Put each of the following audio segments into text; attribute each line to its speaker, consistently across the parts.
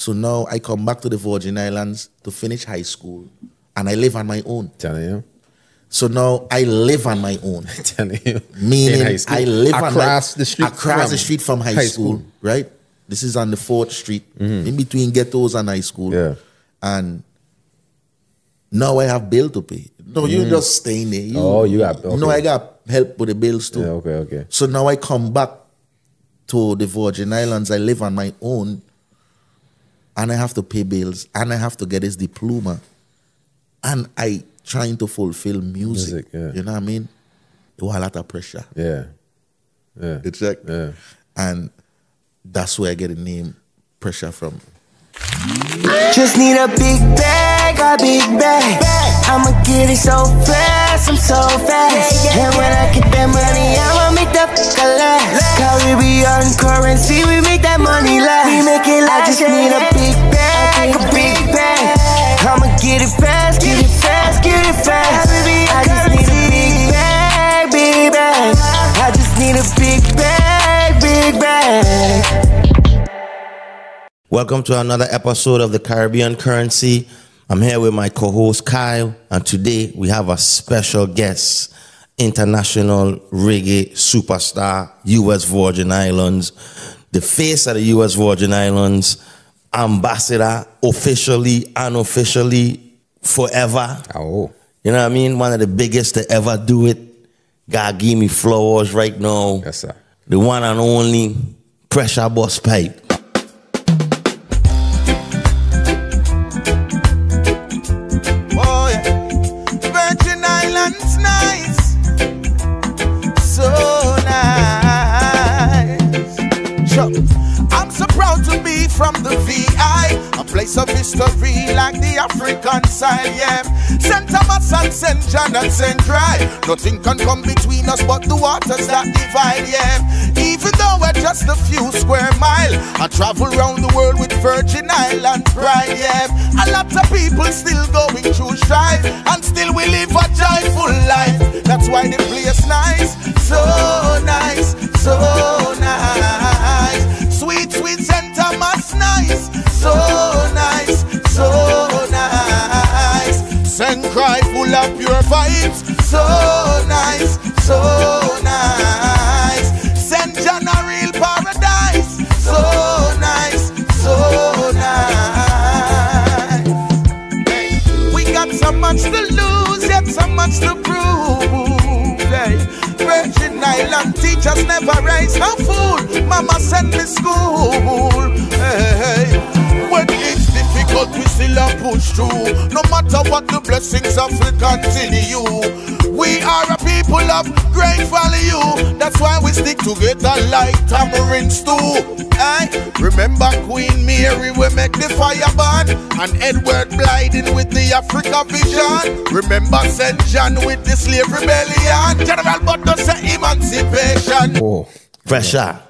Speaker 1: So now I come back to the Virgin Islands to finish high school, and I live on my own.
Speaker 2: Telling you.
Speaker 1: So now I live on my own.
Speaker 2: Telling you.
Speaker 1: Meaning I live
Speaker 2: across the street
Speaker 1: from high school, right? This is on the 4th Street, in between ghettos and high school.
Speaker 2: Yeah.
Speaker 1: And now I have bill to pay. No, you're just staying there.
Speaker 2: You got okay.
Speaker 1: No, I got help with the bills too.
Speaker 2: Yeah, okay.
Speaker 1: So now I come back to the Virgin Islands. I live on my own, and I have to pay bills, and I have to get this diploma, and I trying to fulfill music.
Speaker 2: Yeah.
Speaker 1: You know what I mean? It was a lot of pressure.
Speaker 2: Yeah.
Speaker 1: It's like, and that's where I get the name Pressure from.
Speaker 3: Just need a big bag, I'ma get it so fast, I'm so fast. And when I get that money, I'ma make that last. Caribbean currency, we make that money last. We make it last. I just need a big bag, I'ma get it fast, get it fast. I just need a big bag, I just need a big bag.
Speaker 4: Welcome to another episode of the Caribbean Currency. I'm here with my co-host Kyle, and today we have a special guest, international reggae superstar, U.S. Virgin Islands, the face of the U.S. Virgin Islands, ambassador, officially, unofficially, forever.
Speaker 2: Oh.
Speaker 4: You know what I mean? One of the biggest to ever do it. God give me flowers right now.
Speaker 2: Yes, sir.
Speaker 4: The one and only Pressure Busspipe.
Speaker 5: From the VI, a place of history like the African side, yeah. St. Thomas and St. John and St. Dry, nothing can come between us but the waters that divide, yeah. Even though we're just a few square miles, I travel around the world with Virgin Island pride, yeah. A lot of people still going through strife, and still we live a joyful life. That's why the place nice, so nice, so nice. Sweet, sweet St. Thomas, nice, so nice, so nice. St. Cry full of pure vibes, so nice, so nice. St. John a real paradise, so nice, so nice. We got so much to lose, yet so much to prove. Hey. Virgin Island teachers never raise no fool. Mama send me school. Hey, when it's difficult, we still a push through. No matter what the blessings of we continue. We are a people of great value. That's why we stick together like tamarind stew. Hey, remember Queen Mary, we make the fire burn, and Edward Blyden with the Africa vision. Remember St. John with the slave rebellion. General Butler say emancipation.
Speaker 2: Oh,
Speaker 4: Pressure.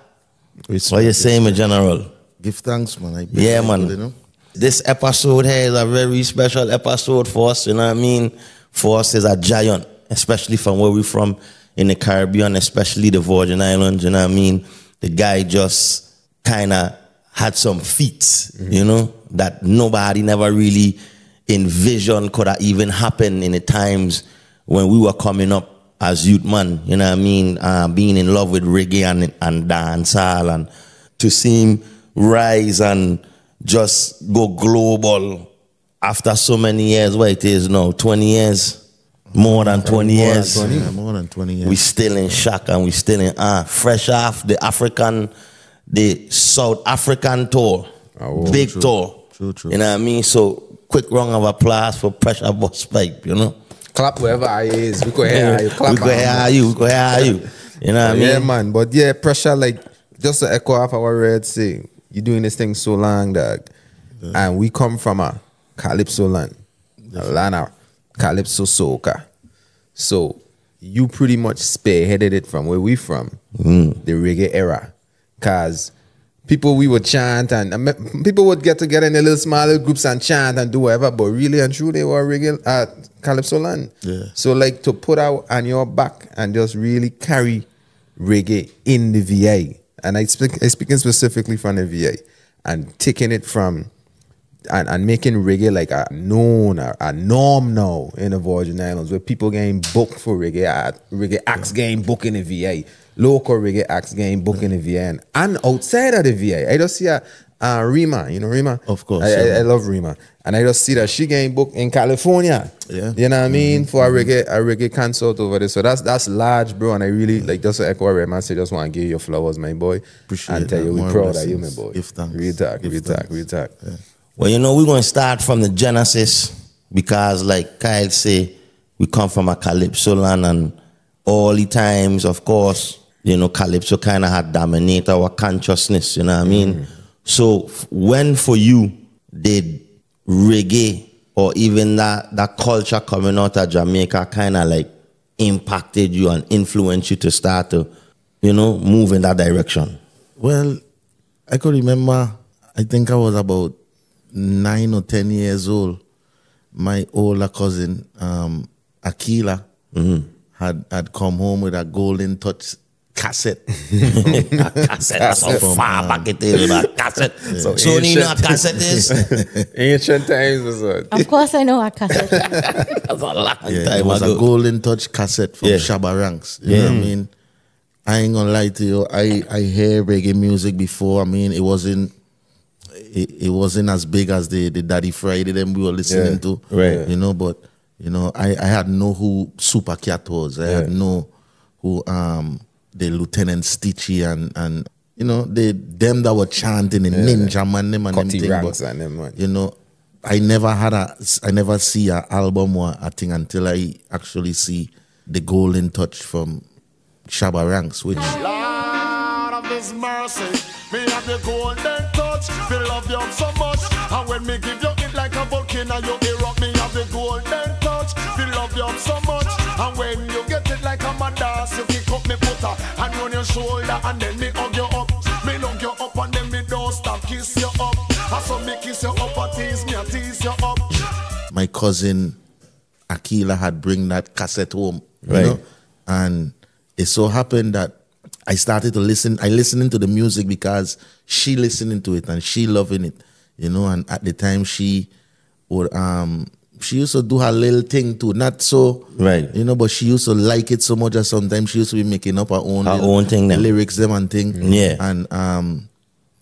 Speaker 4: What you saying, my general?
Speaker 1: Give thanks, man.
Speaker 4: Yeah, man.
Speaker 1: You know?
Speaker 4: This episode here is a very special episode for us, you know what I mean? For us is a giant, especially from where we're from in the Caribbean, especially the Virgin Islands, you know what I mean? The guy just kind of had some feats, you know, that nobody never really envisioned could have even happened in the times when we were coming up as youth man, you know what I mean? Being in love with reggae and dancehall, and to see him rise and just go global after so many years. What it is now, 20 years? More than 20 years.
Speaker 1: More than 20 years.
Speaker 4: We still in shock, and we still in fresh off the South African tour. Big
Speaker 1: true,
Speaker 4: tour.
Speaker 1: True.
Speaker 4: You know what I mean? So quick round of applause for Pressure Busspipe, you know?
Speaker 2: Clap wherever I is. We could hear you. Clap.
Speaker 4: We could hear you. You know what I mean?
Speaker 2: Yeah, man. But yeah, Pressure, like, just to echo off our red say, you're doing this thing so long, dog. Yeah. And we come from a Calypso land. A land of Calypso soca. So you pretty much spearheaded it from where we from, the reggae era. Because people, we would chant, and people would get together in their little smaller groups and chant and do whatever, but really and true, they were reggae Calypso land.
Speaker 1: Yeah.
Speaker 2: So like to put out on your back and just really carry reggae in the VA, and I speaking specifically from the VA, and taking it from and making reggae like a norm now in the Virgin Islands, where people getting booked for reggae acts getting booked in the VA, local reggae acts getting booked in the VA, and outside of the VA. I just see Rima, you know Rima?
Speaker 1: Of course.
Speaker 2: I love Rima. And I just see that she getting booked in California.
Speaker 1: Yeah.
Speaker 2: You know what I mean? For a reggae concert over there. So that's large, bro. And I really, like, just to echo what Redman said, just want to give you your flowers, my boy.
Speaker 1: Appreciate
Speaker 2: and tell
Speaker 1: that.
Speaker 2: you
Speaker 1: More
Speaker 2: we're proud of
Speaker 1: blessings.
Speaker 2: you, my boy.
Speaker 1: Give thanks.
Speaker 2: Real talk. Yeah.
Speaker 4: Well, you know, we're going to start from the genesis because, like Kyle say, we come from a Calypso land, and all the times, of course, you know, Calypso kind of had dominated our consciousness, you know what I mean? So when for you did reggae or even that culture coming out of Jamaica kind of like impacted you and influenced you to start to, you know, move in that direction?
Speaker 1: Well, I could remember, I think I was about 9 or 10 years old. My older cousin, Akila, had come home with a Golden Touch cassette.
Speaker 4: A cassette, that's how far back it is, a cassette.
Speaker 1: Yeah.
Speaker 4: So you know what a cassette is?
Speaker 2: Ancient times was it?
Speaker 6: Of course I know what cassette.
Speaker 4: That's a long
Speaker 1: Yeah,
Speaker 4: time
Speaker 1: it was
Speaker 4: ago.
Speaker 1: a Golden Touch cassette from Shabba Ranks. You know what I mean? I ain't gonna lie to you. I hear reggae music before. I mean, it wasn't as big as the Daddy Friday them we were listening to.
Speaker 4: Right.
Speaker 1: You know, but you know, I had know who Super Cat was. I had know who the Lieutenant Stitchy and you know, them that were chanting in Ninja Man them and them
Speaker 2: Cutty
Speaker 1: thing,
Speaker 2: Ranks
Speaker 1: but,
Speaker 2: and them, man.
Speaker 1: you know, I never see an album or a thing until I actually see the Golden Touch from Shabba Ranks, which
Speaker 5: Lord of His mercy, me have the golden touch. Feel love you so much, and when me give you it like a volcano, you erupt. Me have the golden touch. Feel love you so much, and when you get it like a mandas, you kick up me putter and run your shoulder, and then me hug you up. Me hug you up, and then me don't stop kiss you up. And so me kiss you up, and tease me, and tease you up.
Speaker 1: my cousin Akila had bring that cassette home, you
Speaker 4: Right.
Speaker 1: know, and it so happened that I started to listen. I listening to the music because she listening to it and she loving it, you know. And at the time, she would she used to do her little thing too, not so
Speaker 4: Right.
Speaker 1: you know, but she used to like it so much that sometimes she used to be making up her own
Speaker 4: own thing then.
Speaker 1: lyrics, them and thing.
Speaker 4: Yeah.
Speaker 1: And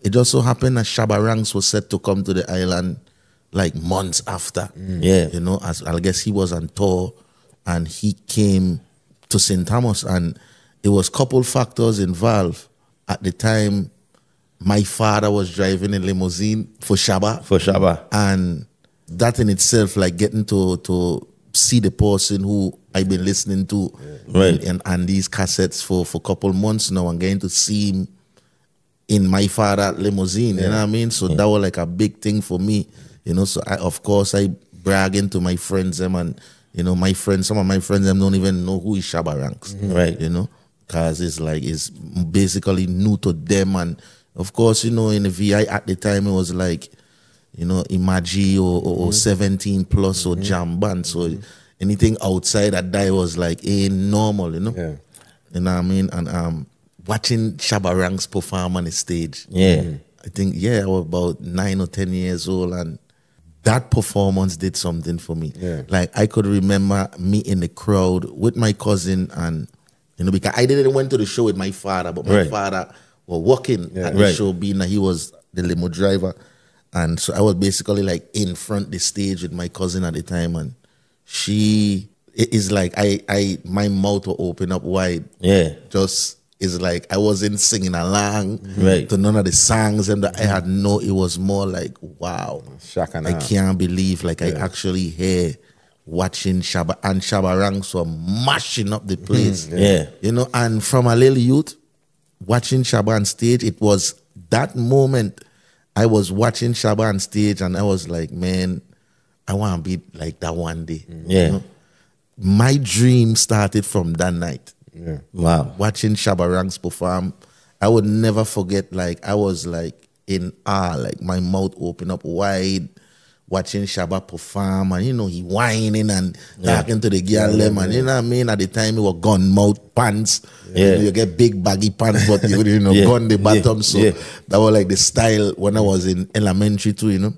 Speaker 1: it just so happened that Shabba Ranks was set to come to the island like months after.
Speaker 4: Yeah.
Speaker 1: You know, as I guess he was on tour and he came to St. Thomas, and it was couple factors involved. At the time, my father was driving a limousine for Shabba.
Speaker 4: For Shabba.
Speaker 1: And that in itself, like getting to see the person who I've been listening to
Speaker 4: Right.
Speaker 1: and these cassettes for a couple months now, and getting to see him in my father limousine, you know what I mean? So that was like a big thing for me, you know. So of course I bragging to my friends them, and you know, some of my friends them don't even know who is Shabba Ranks,
Speaker 4: Right.
Speaker 1: you know, because it's basically new to them. And of course, you know, in the VI at the time it was like, you know, Imagi or 17 plus or Jam Band. So anything outside that day was like ain't normal, you know.
Speaker 2: Yeah.
Speaker 1: You know what I mean? And watching Shabba Ranks perform on the stage.
Speaker 4: Yeah.
Speaker 1: I think, I was about 9 or 10 years old, and that performance did something for me.
Speaker 2: Yeah.
Speaker 1: Like I could remember me in the crowd with my cousin, and you know, because I didn't went to the show with my father, but my
Speaker 4: Right.
Speaker 1: father was working at the
Speaker 4: Right.
Speaker 1: show, being that he was the limo driver. And so I was basically like in front the stage with my cousin at the time, and it is like my mouth will open up wide.
Speaker 4: Yeah.
Speaker 1: Just is like I wasn't singing along
Speaker 4: Right.
Speaker 1: to none of the songs, and that I had it was more like, wow,
Speaker 2: Shock and
Speaker 1: I
Speaker 2: awe.
Speaker 1: can't believe like I actually hear watching Shabba, and Shabba Ranks were mashing up the place.
Speaker 4: Yeah.
Speaker 1: You know, and from a little youth, watching Shabba on stage, it was that moment I was watching Shabba on stage, and I was like, man, I want to be like that one day.
Speaker 4: Yeah.
Speaker 1: You know? My dream started from that night.
Speaker 2: Yeah.
Speaker 4: Wow.
Speaker 1: Watching Shabba Ranks perform, I would never forget, like, I was like in awe, like my mouth open up wide, watching Shabba perform, and you know, he whining and talking to the girl, and you know what I mean? At the time, it was gun mouth pants.
Speaker 4: Yeah.
Speaker 1: You know, you get big baggy pants, but you know,
Speaker 4: Yeah.
Speaker 1: gun the bottom.
Speaker 4: Yeah.
Speaker 1: So
Speaker 4: Yeah.
Speaker 1: that was like the style when I was in elementary too, you know.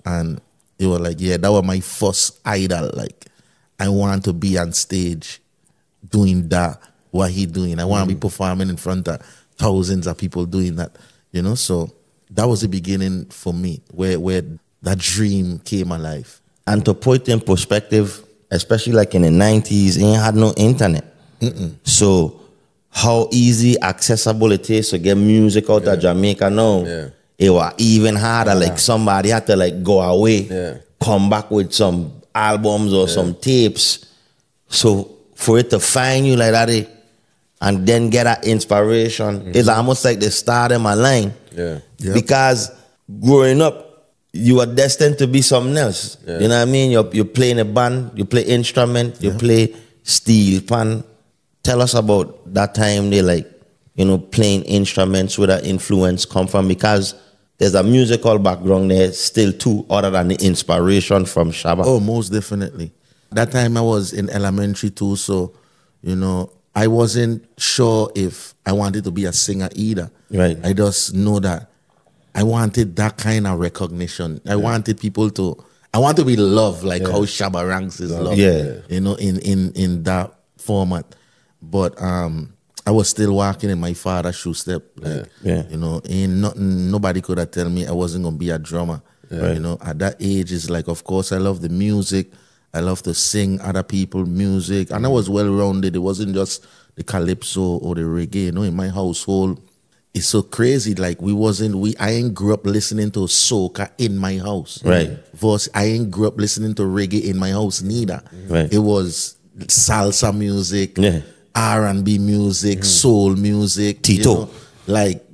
Speaker 1: And it was like, yeah, that was my first idol. Like, I want to be on stage doing that, what he doing. I want to be performing in front of thousands of people doing that, you know? So that was the beginning for me, where that dream came alive.
Speaker 4: And to put in perspective, especially like in the 90s, ain't had no internet. So how easy, accessible it is to get music out of Jamaica now. It was even harder. Like somebody had to like go away, come back with some albums or some tapes. So for it to find you like that, and then get that inspiration, it's almost like the start of my line. Because growing up, you are destined to be something else. You know what I mean? You play in a band, you play instrument, you play steel pan. Tell us about that time they like, you know, playing instruments, where that influence come from, because there's a musical background there still too, other than the inspiration from Shabba.
Speaker 1: Oh, most definitely. That time I was in elementary too, so, you know, I wasn't sure if I wanted to be a singer either.
Speaker 4: Right.
Speaker 1: I just know that I wanted that kind of recognition. I wanted people to, I want to be loved like how Shabba Ranks is loved. You know, in that format. But I was still walking in my father's shoe step. Like, you know, ain't nothing, nobody could have tell me I wasn't going to be a drummer. You know, at that age, it's like, of course, I love the music. I love to sing other people's music. And I was well-rounded. It wasn't just the calypso or the reggae. You know, in my household, it's so crazy. Like, I ain't grew up listening to soca in my house.
Speaker 4: Right.
Speaker 1: I ain't grew up listening to reggae in my house neither.
Speaker 4: Right.
Speaker 1: It was salsa music, R&B music, soul music.
Speaker 4: Tito.
Speaker 1: You know, like,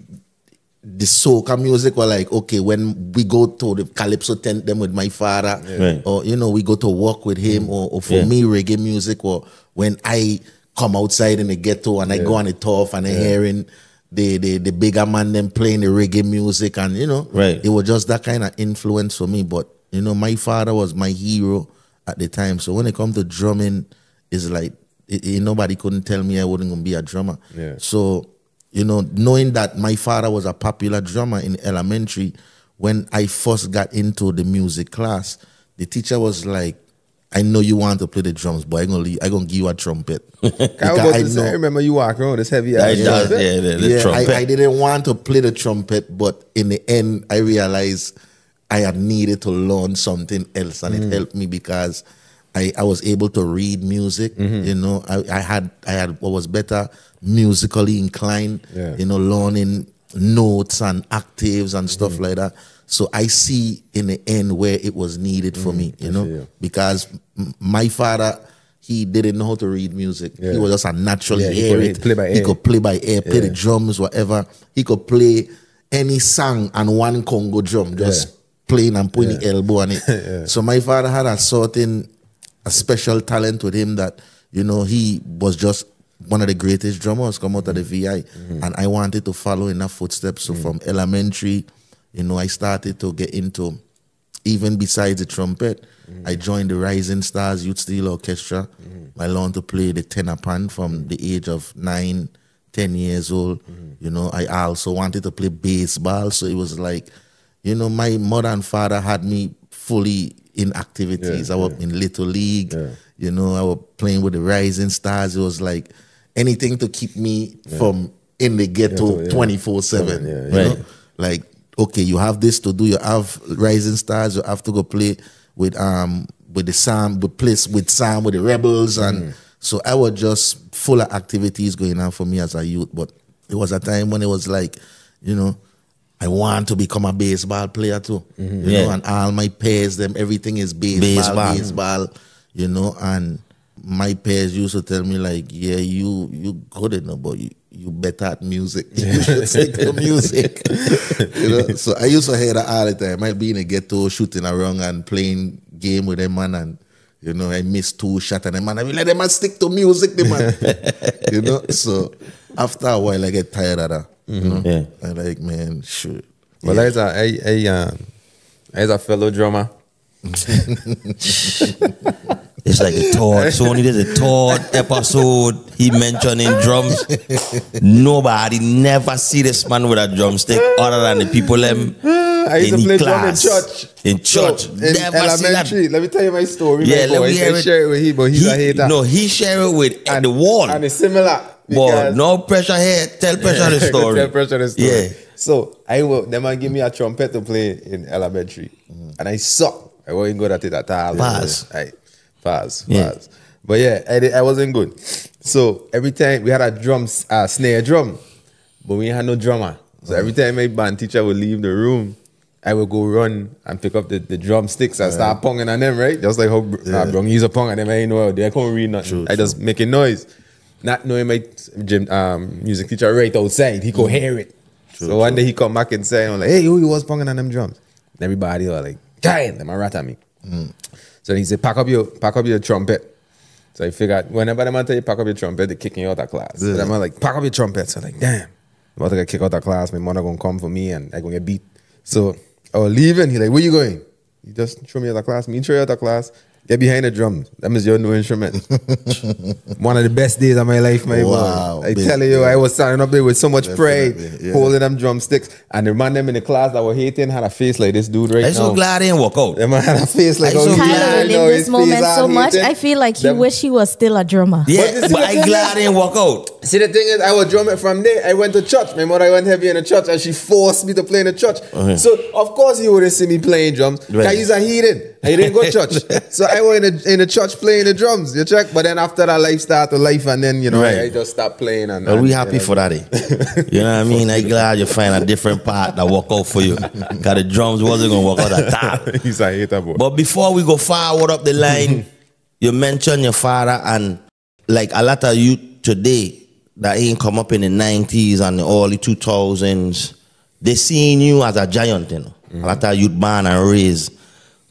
Speaker 1: the soca music were like, okay, when we go to the calypso tent them with my father, or, you know, we go to work with him, or for me, reggae music, or when I come outside in the ghetto and I go on the turf and I hearing the bigger man them playing the reggae music, and, you know, it was just that kind of influence for me. But, you know, my father was my hero at the time. So when it comes to drumming, it's like, nobody couldn't tell me I wasn't going to be a drummer. So, you know, knowing that my father was a popular drummer in elementary, when I first got into the music class, the teacher was like, I know you want to play the drums, but I'm gonna give you a trumpet.
Speaker 2: I remember you walking around this heavy ass
Speaker 4: trumpet.
Speaker 1: I didn't want to play the trumpet, but in the end, I realized I had needed to learn something else, and it helped me because I was able to read music. You know, I was better musically inclined. You know, learning notes and octaves and stuff like that. So I see in the end where it was needed for me. You know, because my father, he didn't know how to read music. He was just a naturally hear it. He could play by ear, play the drums, whatever. He could play any song on one Congo drum, just playing and putting the elbow on it. So my father had a special talent with him that, you know, he was just one of the greatest drummers come out of the VI. And I wanted to follow in that footsteps. So from elementary, you know, I started to get into, even besides the trumpet, I joined the Rising Stars Youth Steel Orchestra. I learned to play the tenor pan from the age of 9, 10 years old. You know, I also wanted to play baseball. So it was like, you know, my mother and father had me fully in activities. I was in Little League. You know, I was playing with the Rising Stars. It was like anything to keep me from in the ghetto 24/7. You know, like, okay, you have this to do. You have Rising Stars. You have to go play with Sam, with the Rebels, and so I was just full of activities going on for me as a youth. But it was a time when it was like, you know, I want to become a baseball player too. You know, and all my peers, everything is baseball. You know, and my peers used to tell me like, yeah, you good enough, but you better at music. You should stick to music. You know, so I used to hear that all the time. I'd be in a ghetto shooting around and playing game with them, man, and, you know, I missed 2 shots, and them, man, I be like, them man stick to music, them, man. You know, so after a while, I get tired of that. You know, I like, man, sure.
Speaker 2: Well, as a fellow drummer,
Speaker 4: it's like a third. So only there's a third episode he mentioning drums. Nobody never see this man with a drumstick other than the people
Speaker 2: I used to play drum in church.
Speaker 4: In church.
Speaker 2: So, in elementary. Let me tell you my story.
Speaker 4: Yeah, let me hear
Speaker 2: I share it with him, but he's a hater.
Speaker 4: No, he share it with the wall.
Speaker 2: And it's similar.
Speaker 4: But no pressure here. Tell Pressure the story.
Speaker 2: Tell Pressure the story.
Speaker 4: Yeah.
Speaker 2: So them man give me a trumpet to play in elementary. And I suck. I wasn't good at it at all. Pass. But yeah, I wasn't good. So every time we had a snare drum, but we had no drummer. So every time my band teacher would leave the room, I would go run and pick up the drumsticks and start ponging on them, right? Just like how Brung used to pong on them. I ain't know I couldn't read nothing. I just making noise. Not knowing my music teacher right outside, he could hear it. So one day he come back and say, I'm like, hey, who you was ponging on them drums? And everybody was like, damn, them a rat at me. So he said, pack up your trumpet. So I figured, whenever them tell you pack up your trumpet, they kick me out of class. So them like, pack up your trumpet. So I'm like, damn, I'm about to get kicked out of class. My mother gonna come for me and I gonna get beat. So I was leaving. He like, where you going? You just throw me out of class. Me throw you out of class. Get behind the drums. That is your new instrument. One of the best days of my life, my boy. I tell you, I was standing up there with so much pride, holding them drumsticks. And the man them in the class that were hating had a face like this dude right now.
Speaker 4: I'm so glad I didn't walk out.
Speaker 2: The man had a face like,
Speaker 6: Tyler relived this moment so much. I feel like he wish he was still a drummer.
Speaker 4: Yeah, but I'm glad I didn't walk out.
Speaker 2: See, the thing is, I was drumming from there. I went to church. My mother went heavy in the church and she forced me to play in the church. So, of course, he wouldn't see me playing drums. Because he's a heathen. He didn't go to church. So I was in the church playing the drums, you check. But then after that, life started life, and then I just stopped playing. And
Speaker 4: we happy for that. You know what I mean? I'm glad you find a different part that work out for you. Because the drums wasn't gonna work out at all.
Speaker 2: He's a hater, boy.
Speaker 4: But before we go forward up the line, you mentioned your father, and like a lot of youth today that ain't come up in the 90s and the early 2000s, they seeing you as a giant, A lot of youth born and raised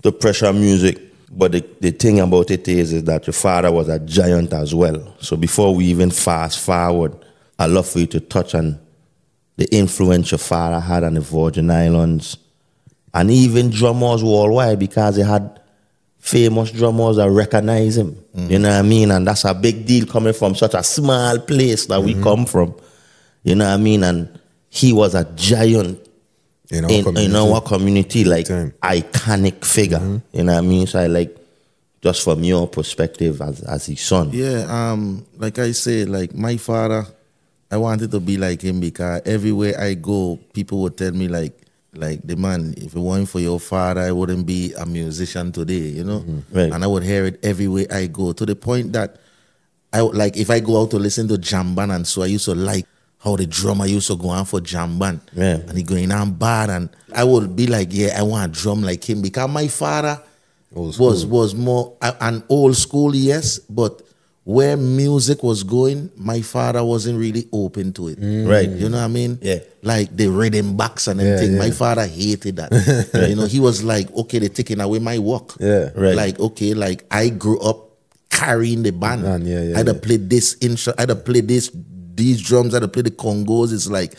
Speaker 4: to Pressure music. But the thing about it is that your father was a giant as well. So before we even fast forward, I'd love for you to touch on the influence your father had on the Virgin Islands and even drummers worldwide, because they had famous drummers that recognize him. You know what I mean? And that's a big deal coming from such a small place that we come from. You know what I mean? And he was a giant in our community, like iconic figure. You know what I mean? So I like, just from your perspective as his son.
Speaker 1: Yeah, like I say, like my father, I wanted to be like him, because everywhere I go, people would tell me like the man, if it weren't for your father, I wouldn't be a musician today,
Speaker 4: Right.
Speaker 1: And I would hear it everywhere I go, to the point that I would, like, if I go out to listen to jam band, and so I used to like how the drummer used to go on for jam band, and he going on bad, and I would be like, yeah, I want to drum like him, because my father was more an old school, yes, but where music was going, my father wasn't really open to it.
Speaker 4: Right.
Speaker 1: You know what I mean?
Speaker 4: Yeah.
Speaker 1: Like the rhythm box and everything. My father hated that. He was like, okay, they're taking away my work.
Speaker 2: Yeah.
Speaker 4: Right.
Speaker 1: Like, okay, like I grew up carrying the band. I'd have played this instrument, I'd have played these drums, I'd have played the congos. It's like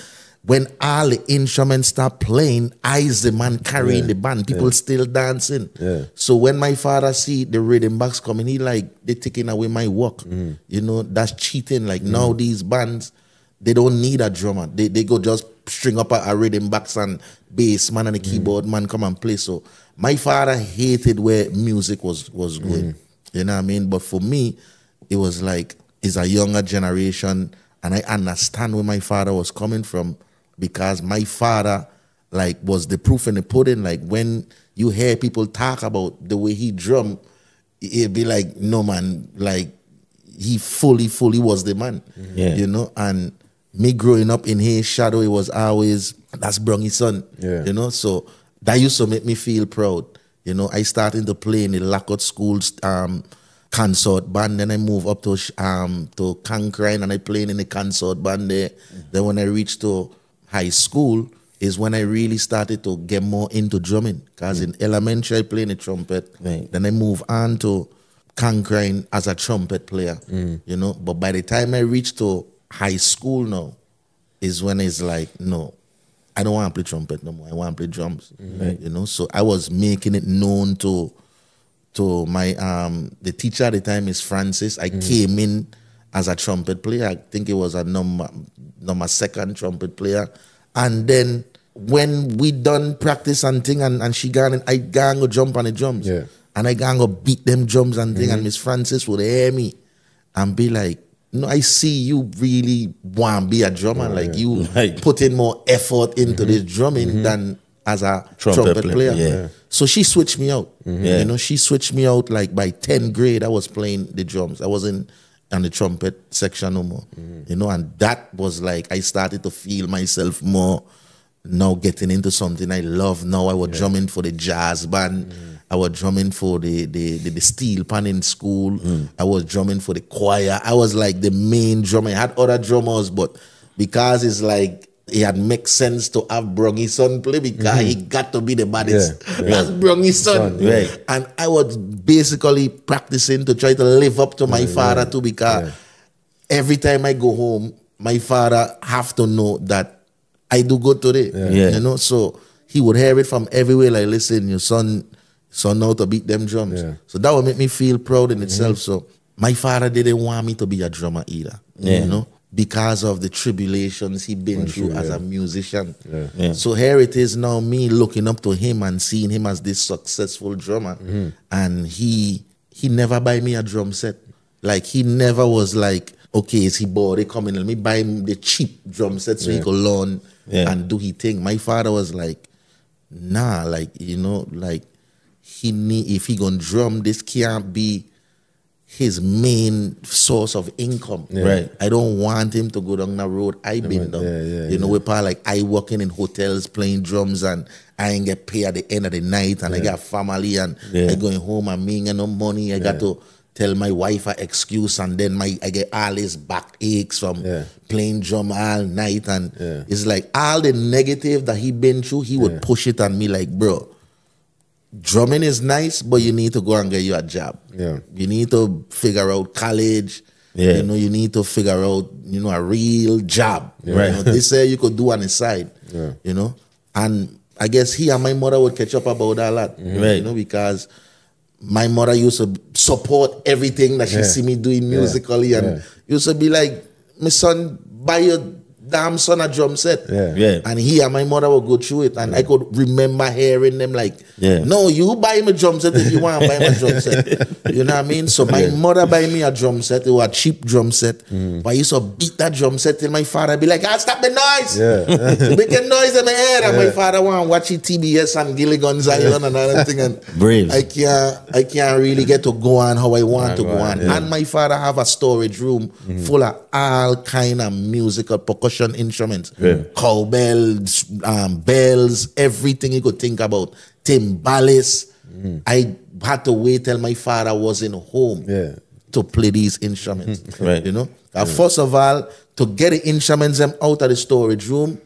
Speaker 1: when all the instruments start playing, I's the man carrying the band. People still dancing. So when my father see the rhythm box coming, he like, they're taking away my work. That's cheating. Like now these bands, they don't need a drummer. They go just string up a rhythm box and bass man and a keyboard man come and play. So my father hated where music was going. You know what I mean? But for me, it was like, it's a younger generation, and I understand where my father was coming from, because my father like was the proof in the pudding. Like when you hear people talk about the way he drum, it'd be like, no man, like he fully was the man. And me growing up in his shadow, it was always, that's Brungy's son. So that used to make me feel proud. I started to play in the Lockout School's consort band. Then I moved up to Cancrine, and I played in the consort band there. Then when I reached to high school is when I really started to get more into drumming. Because in elementary, I played the trumpet. Then I moved on to Cancrine as a trumpet player. But by the time I reached to high school now, is when it's like, no, I don't want to play trumpet no more. I want to play drums. So I was making it known to my the teacher at the time is Francis. I came in as a trumpet player. I think it was a number second trumpet player. And then when we done practice and thing, and she gone, and I go jump on the drums.
Speaker 2: Yeah.
Speaker 1: And I go beat them drums and thing, and Miss Francis would hear me and be like, no, I see you really want to be a drummer. Like you put in more effort into this drumming than as a trumpet player.
Speaker 4: Yeah.
Speaker 1: So she switched me out. You know, she switched me out like by 10th grade. I was playing the drums. I wasn't on the trumpet section no more. You know, and that was like I started to feel myself more now getting into something I love. Now I was drumming for the jazz band. I was drumming for the steel pan in school. I was drumming for the choir. I was like the main drummer. I had other drummers, but because it's like it had make sense to have Brungy's son play because he got to be the baddest. That's Brungy's son.
Speaker 4: Right.
Speaker 1: And I was basically practicing to try to live up to my father too, because every time I go home, my father have to know that I do good today. You know, so he would hear it from everywhere, like, listen, your son know to beat them drums. So that would make me feel proud in itself. So my father didn't want me to be a drummer either. You know, because of the tribulations he been through as a musician. So here it is now, me looking up to him and seeing him as this successful drummer. And he never buy me a drum set. Like, he never was like, okay, is he bored? He coming, let me buy him the cheap drum set so he could learn and do his thing. My father was like, nah, like, you know, like, if he gonna drum, this can't be his main source of income.
Speaker 4: Right.
Speaker 1: I don't want him to go down the road I've been down. You know, with like I working in hotels playing drums and I ain't get paid at the end of the night, and I got family and I going home and me ain't no money. I got to tell my wife an excuse, and then I get all these back aches from playing drum all night, and it's like all the negative that he been through, he would push it on me like, bro, drumming is nice, but you need to go and get you a job. You need to figure out college. You know, you need to figure out, you know, a real job. You know, this you could do on the side. You know, and I guess he and my mother would catch up about that a lot. You know, because my mother used to support everything that she see me doing musically, and used to be like, my son, buy your damn son a drum set. And he and my mother would go through it, and I could remember hearing them like, no, you buy me a drum set if you want to buy me a drum set. You know what I mean? So my mother buy me a drum set. It was a cheap drum set. But I used to beat that drum set till my father be like, ah, stop the noise. Making noise in my head. And my father want to watch it TBS and Gilligan's Island and all that thing. And
Speaker 4: Brave.
Speaker 1: I can't really get to go on how I want to go on. And my father have a storage room full of all kind of musical percussion instruments, cowbells, bells, everything you could think about, timbales. I had to wait till my father wasn't home to play these instruments. You know, first of all, to get the instruments them out of the storage room,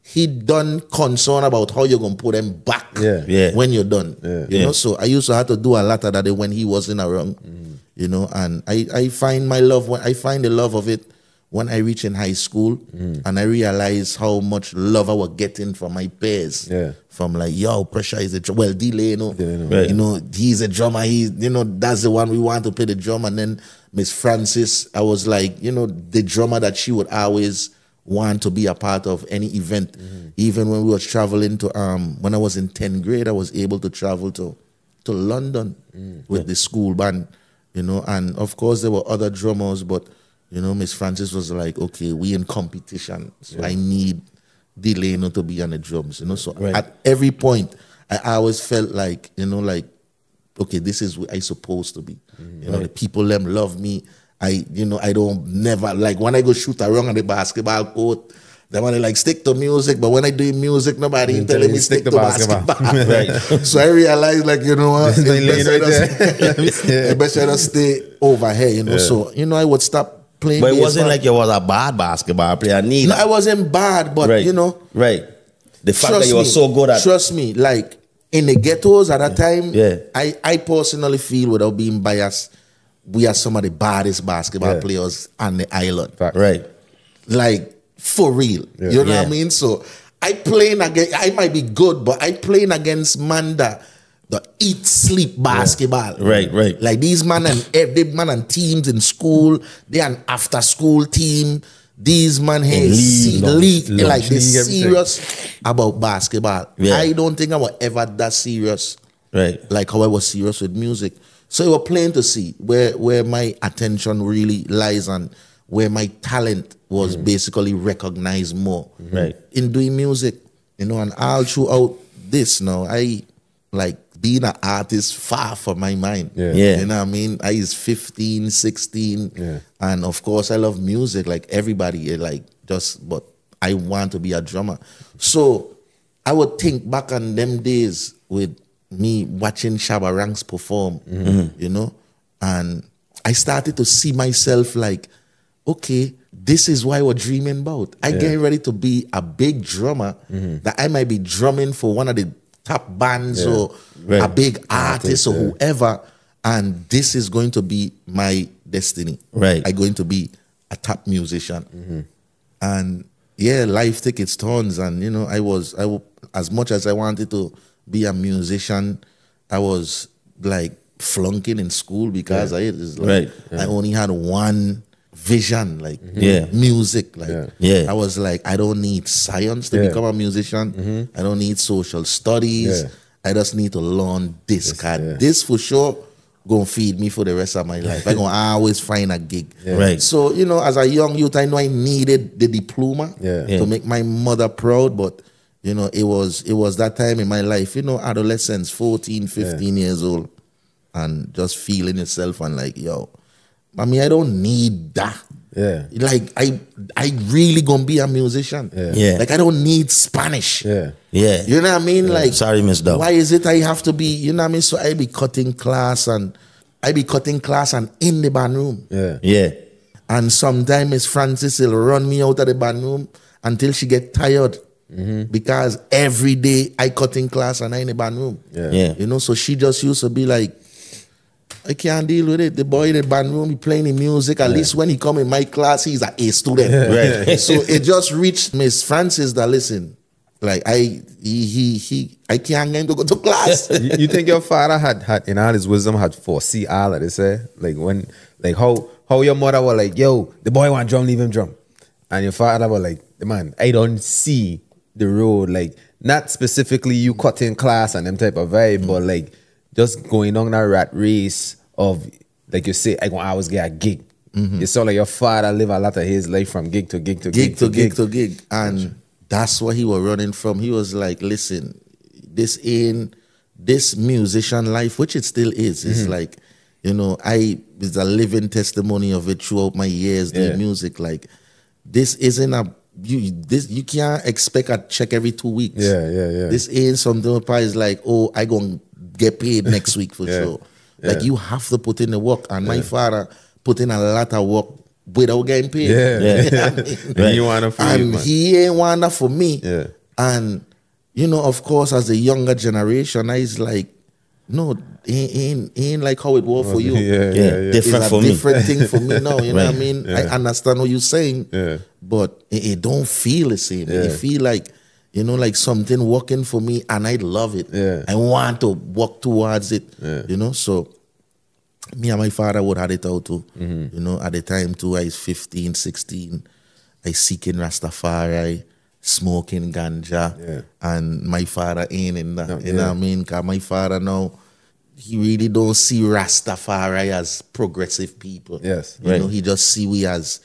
Speaker 1: he done concern about how you're gonna put them back when you're done. You know, so I used to have to do a lot of that when he wasn't around. You know, and I find my love when I find the love of it when I reach in high school, and I realize how much love I was getting from my peers. From like, yo, Pressure is a drummer. Well, Delay, you know, you know, he's a drummer. He's, you know, that's the one we want to play the drum. And then Miss Francis, I was like, you know, the drummer that she would always want to be a part of any event. Even when we were traveling to, when I was in 10th grade, I was able to travel to London with the school band, you know, and of course there were other drummers, but you know, Miss Francis was like, okay, we in competition, so I need Delano to be on the drums, you know. So at every point, I always felt like, you know, like, okay, this is where I supposed to be. You know, the people them love me. You know, I don't never, like when I go shoot around on the basketball court, they want to like stick to music, but when I do music, nobody ain't telling me stick to basketball. So I realized, like, you know what, I better just stay over here, you know. So, you know, I would stop playing.
Speaker 4: But it wasn't like you was a bad basketball player neither.
Speaker 1: No, I wasn't bad, but you know.
Speaker 4: The fact that you were so good at.
Speaker 1: Trust me, like in the ghettos at that time, I personally feel, without being biased, we are some of the baddest basketball players on the island. Like, for real. You know what I mean? So I playing against, I might be good, but I playing against Manda, the eat sleep basketball. Like these man and every man and teams in school, they an after school team. these man here like they serious about basketball.
Speaker 4: Yeah.
Speaker 1: I don't think I was ever that serious.
Speaker 4: Right.
Speaker 1: Like how I was serious with music. So it was plain to see where my attention really lies and where my talent was basically recognized more.
Speaker 4: Right.
Speaker 1: In doing music, you know, and all throughout this now, I like being an artist far from my mind.
Speaker 2: Yeah.
Speaker 1: You know what I mean? I is 15, 16.
Speaker 2: Yeah.
Speaker 1: And of course I love music like everybody, but I want to be a drummer. So I would think back on them days with me watching Shabba Ranks perform, you know, and I started to see myself like, okay, this is what I was dreaming about. I getting ready to be a big drummer that I might be drumming for one of the top bands or a big artist or whoever, and this is going to be my destiny.
Speaker 4: Right.
Speaker 1: I'm going to be a top musician. And yeah, life took its turns, and you know, I as much as I wanted to be a musician, I was like flunking in school because I only had one vision, like music. Like I was like, I don't need science to become a musician. I don't need social studies. I just need to learn this. This for sure gonna feed me for the rest of my life. I'm gonna always find a gig.
Speaker 4: Right.
Speaker 1: So, you know, as a young youth, I know I needed the diploma to make my mother proud, but you know, it was that time in my life, you know, adolescence, 14, 15 years old, and just feeling yourself and like, yo, I mean, I don't need that.
Speaker 2: Yeah.
Speaker 1: Like, I really gonna be a musician.
Speaker 4: Yeah.
Speaker 1: Like, I don't need Spanish.
Speaker 2: Yeah.
Speaker 4: Yeah.
Speaker 1: You know what I mean? Like,
Speaker 4: sorry, Miss Dove.
Speaker 1: why is it I have to be, you know what I mean? So I be cutting class and in the band room.
Speaker 2: Yeah.
Speaker 4: Yeah.
Speaker 1: And sometimes Miss Francis will run me out of the band room until she get tired. Because every day I cut in class and I in the band room.
Speaker 4: Yeah.
Speaker 1: You know, so she just used to be like, I can't deal with it. The boy in the band room, he playing the music. At least when he come in my class, he's an A student.
Speaker 4: Right.
Speaker 1: So it just reached Miss Francis that listen, like I can't get him to go to class.
Speaker 2: You think your father had in all his wisdom had foresee all of this, eh? Like when, like how your mother was like, yo, the boy want drum, leave him drum. And your father was like, man, I don't see the road, like not specifically you cutting class and them type of vibe, but like just going on that rat race of, like you say, I gonna always get a gig. You saw like your father live a lot of his life from gig to gig to gig to gig.
Speaker 1: And that's what he was running from. He was like, listen, this musician life, which it still is, is like, you know, it's a living testimony of it throughout my years doing music. Like, this isn't you can't expect a check every 2 weeks. This ain't something that is like, oh, I gonna get paid next week for sure. Like, you have to put in the work. And my father put in a lot of work without getting paid. You know what I mean?
Speaker 2: And you want to free
Speaker 1: and
Speaker 2: man.
Speaker 1: he ain't want that for me. And you know, of course, as a younger generation, I is like, no, ain't like how it was for you.
Speaker 4: Different for me.
Speaker 1: Different thing for me now. You know what I mean? I understand what you're saying, but it don't feel the same. It feel like, you know, like something working for me, and I love it. I want to work towards it. You know, so me and my father would have it out too. You know, at the time too, I was 15, 16. I seeking Rastafari, smoking ganja, and my father ain't in that. You know what I mean? Because my father now, he really don't see Rastafari as progressive people. You know, he just see we as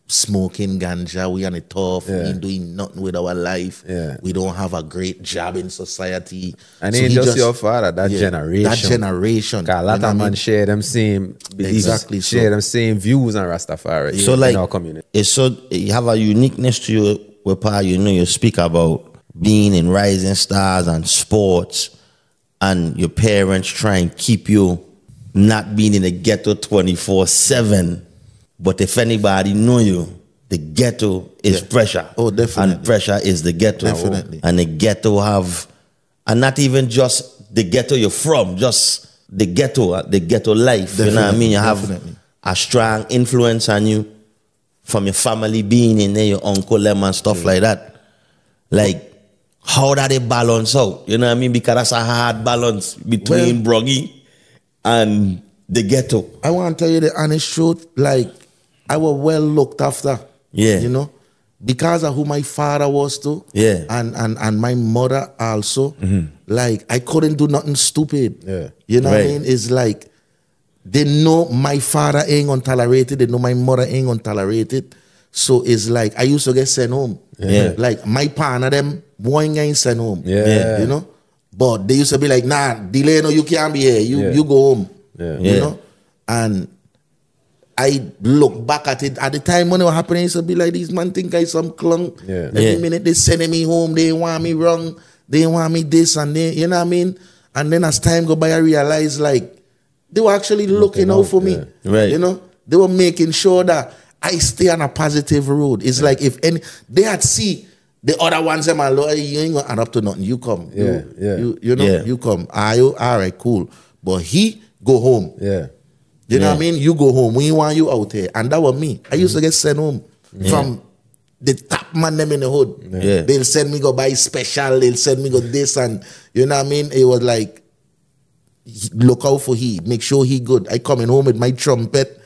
Speaker 1: smoking ganja, we on the tough, we ain't doing nothing with our life. We don't have a great job in society.
Speaker 2: And so ain't just your father, that generation.
Speaker 1: That generation.
Speaker 2: A lot of men share them same beliefs, share them same views on Rastafari
Speaker 4: so like,
Speaker 2: in our community.
Speaker 4: It's so you have a uniqueness to you where you know you speak about being in rising stars and sports, and your parents try and keep you not being in the ghetto 24/7. But if anybody know you, the ghetto is pressure.
Speaker 1: Oh, definitely.
Speaker 4: And pressure is the ghetto.
Speaker 1: Definitely.
Speaker 4: And the ghetto and not even just the ghetto you're from, just the ghetto life. Definitely. You know what I mean? You have a strong influence on you from your family being in there, your uncle them and stuff like that. Like, how that they balance out? You know what I mean? Because that's a hard balance between Broggy and the ghetto.
Speaker 1: I want to tell you the honest truth. Like, I was well looked after.
Speaker 4: Yeah.
Speaker 1: You know? Because of who my father was too.
Speaker 4: Yeah.
Speaker 1: And my mother also. Like, I couldn't do nothing stupid.
Speaker 2: Yeah.
Speaker 1: You know what I
Speaker 4: Right.
Speaker 1: mean? It's like, they know my father ain't gonna tolerate it. They know my mother ain't gonna tolerate it. So it's like, I used to get sent home.
Speaker 4: Yeah.
Speaker 1: Like, my partner, them, boy ain't sent home.
Speaker 2: Yeah.
Speaker 1: You know? But they used to be like, nah, delay, no, you can't be here. You go home.
Speaker 2: Yeah.
Speaker 1: You know? And I look back at it. At the time when it was happening, I used to be like, these man think I some clunk.
Speaker 2: Yeah.
Speaker 1: Every minute they sending me home, they want me wrong. They want me this and they, you know what I mean? And then as time go by, I realized like, they were actually looking out for me.
Speaker 4: Right.
Speaker 1: You know? They were making sure that I stay on a positive road. It's like if any, they had see the other ones, them are like, you ain't gonna add up to nothing. You come.
Speaker 2: Yeah,
Speaker 1: You know, you come. All right, cool. But he go home.
Speaker 2: Yeah.
Speaker 1: You know what I mean? You go home. We want you out here. And that was me. I used to get sent home from the top man them in the hood.
Speaker 4: Yeah.
Speaker 1: They'll send me go buy special. They'll send me go this and you know what I mean? It was like, look out for he. Make sure he good. I coming home with my trumpet.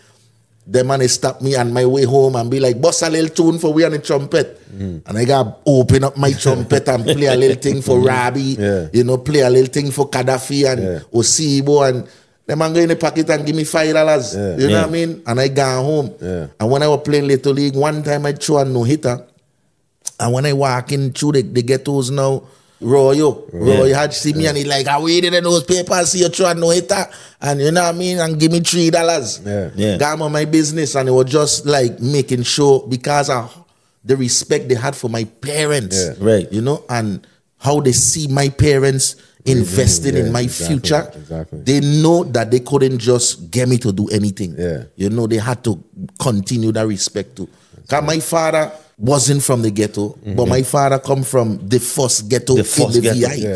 Speaker 1: The man they stop me on my way home and be like, boss a little tune for we on the trumpet. And I got open up my trumpet and play a little thing for Rabi.
Speaker 2: Yeah.
Speaker 1: You know, play a little thing for Gaddafi and Osibo and the man go in the pocket and give me $5. You know what I mean? And I got home.
Speaker 2: Yeah.
Speaker 1: And when I was playing Little League, one time I threw a no-hitter. And when I walk in through the ghettos now, Roy had see me and he like, I waited in those papers, see you throw a no-hitter. And you know what I mean? And give me $3.
Speaker 2: Yeah.
Speaker 1: Got on my business and it was just like making sure because of the respect they had for my parents.
Speaker 2: Yeah.
Speaker 4: Right.
Speaker 1: You know, and how they see my parents investing in my future.
Speaker 2: Exactly.
Speaker 1: They know that they couldn't just get me to do anything.
Speaker 2: Yeah.
Speaker 1: You know, they had to continue that respect too. Because my father wasn't from the ghetto, but my father come from the first ghetto in the VI.
Speaker 2: Yeah.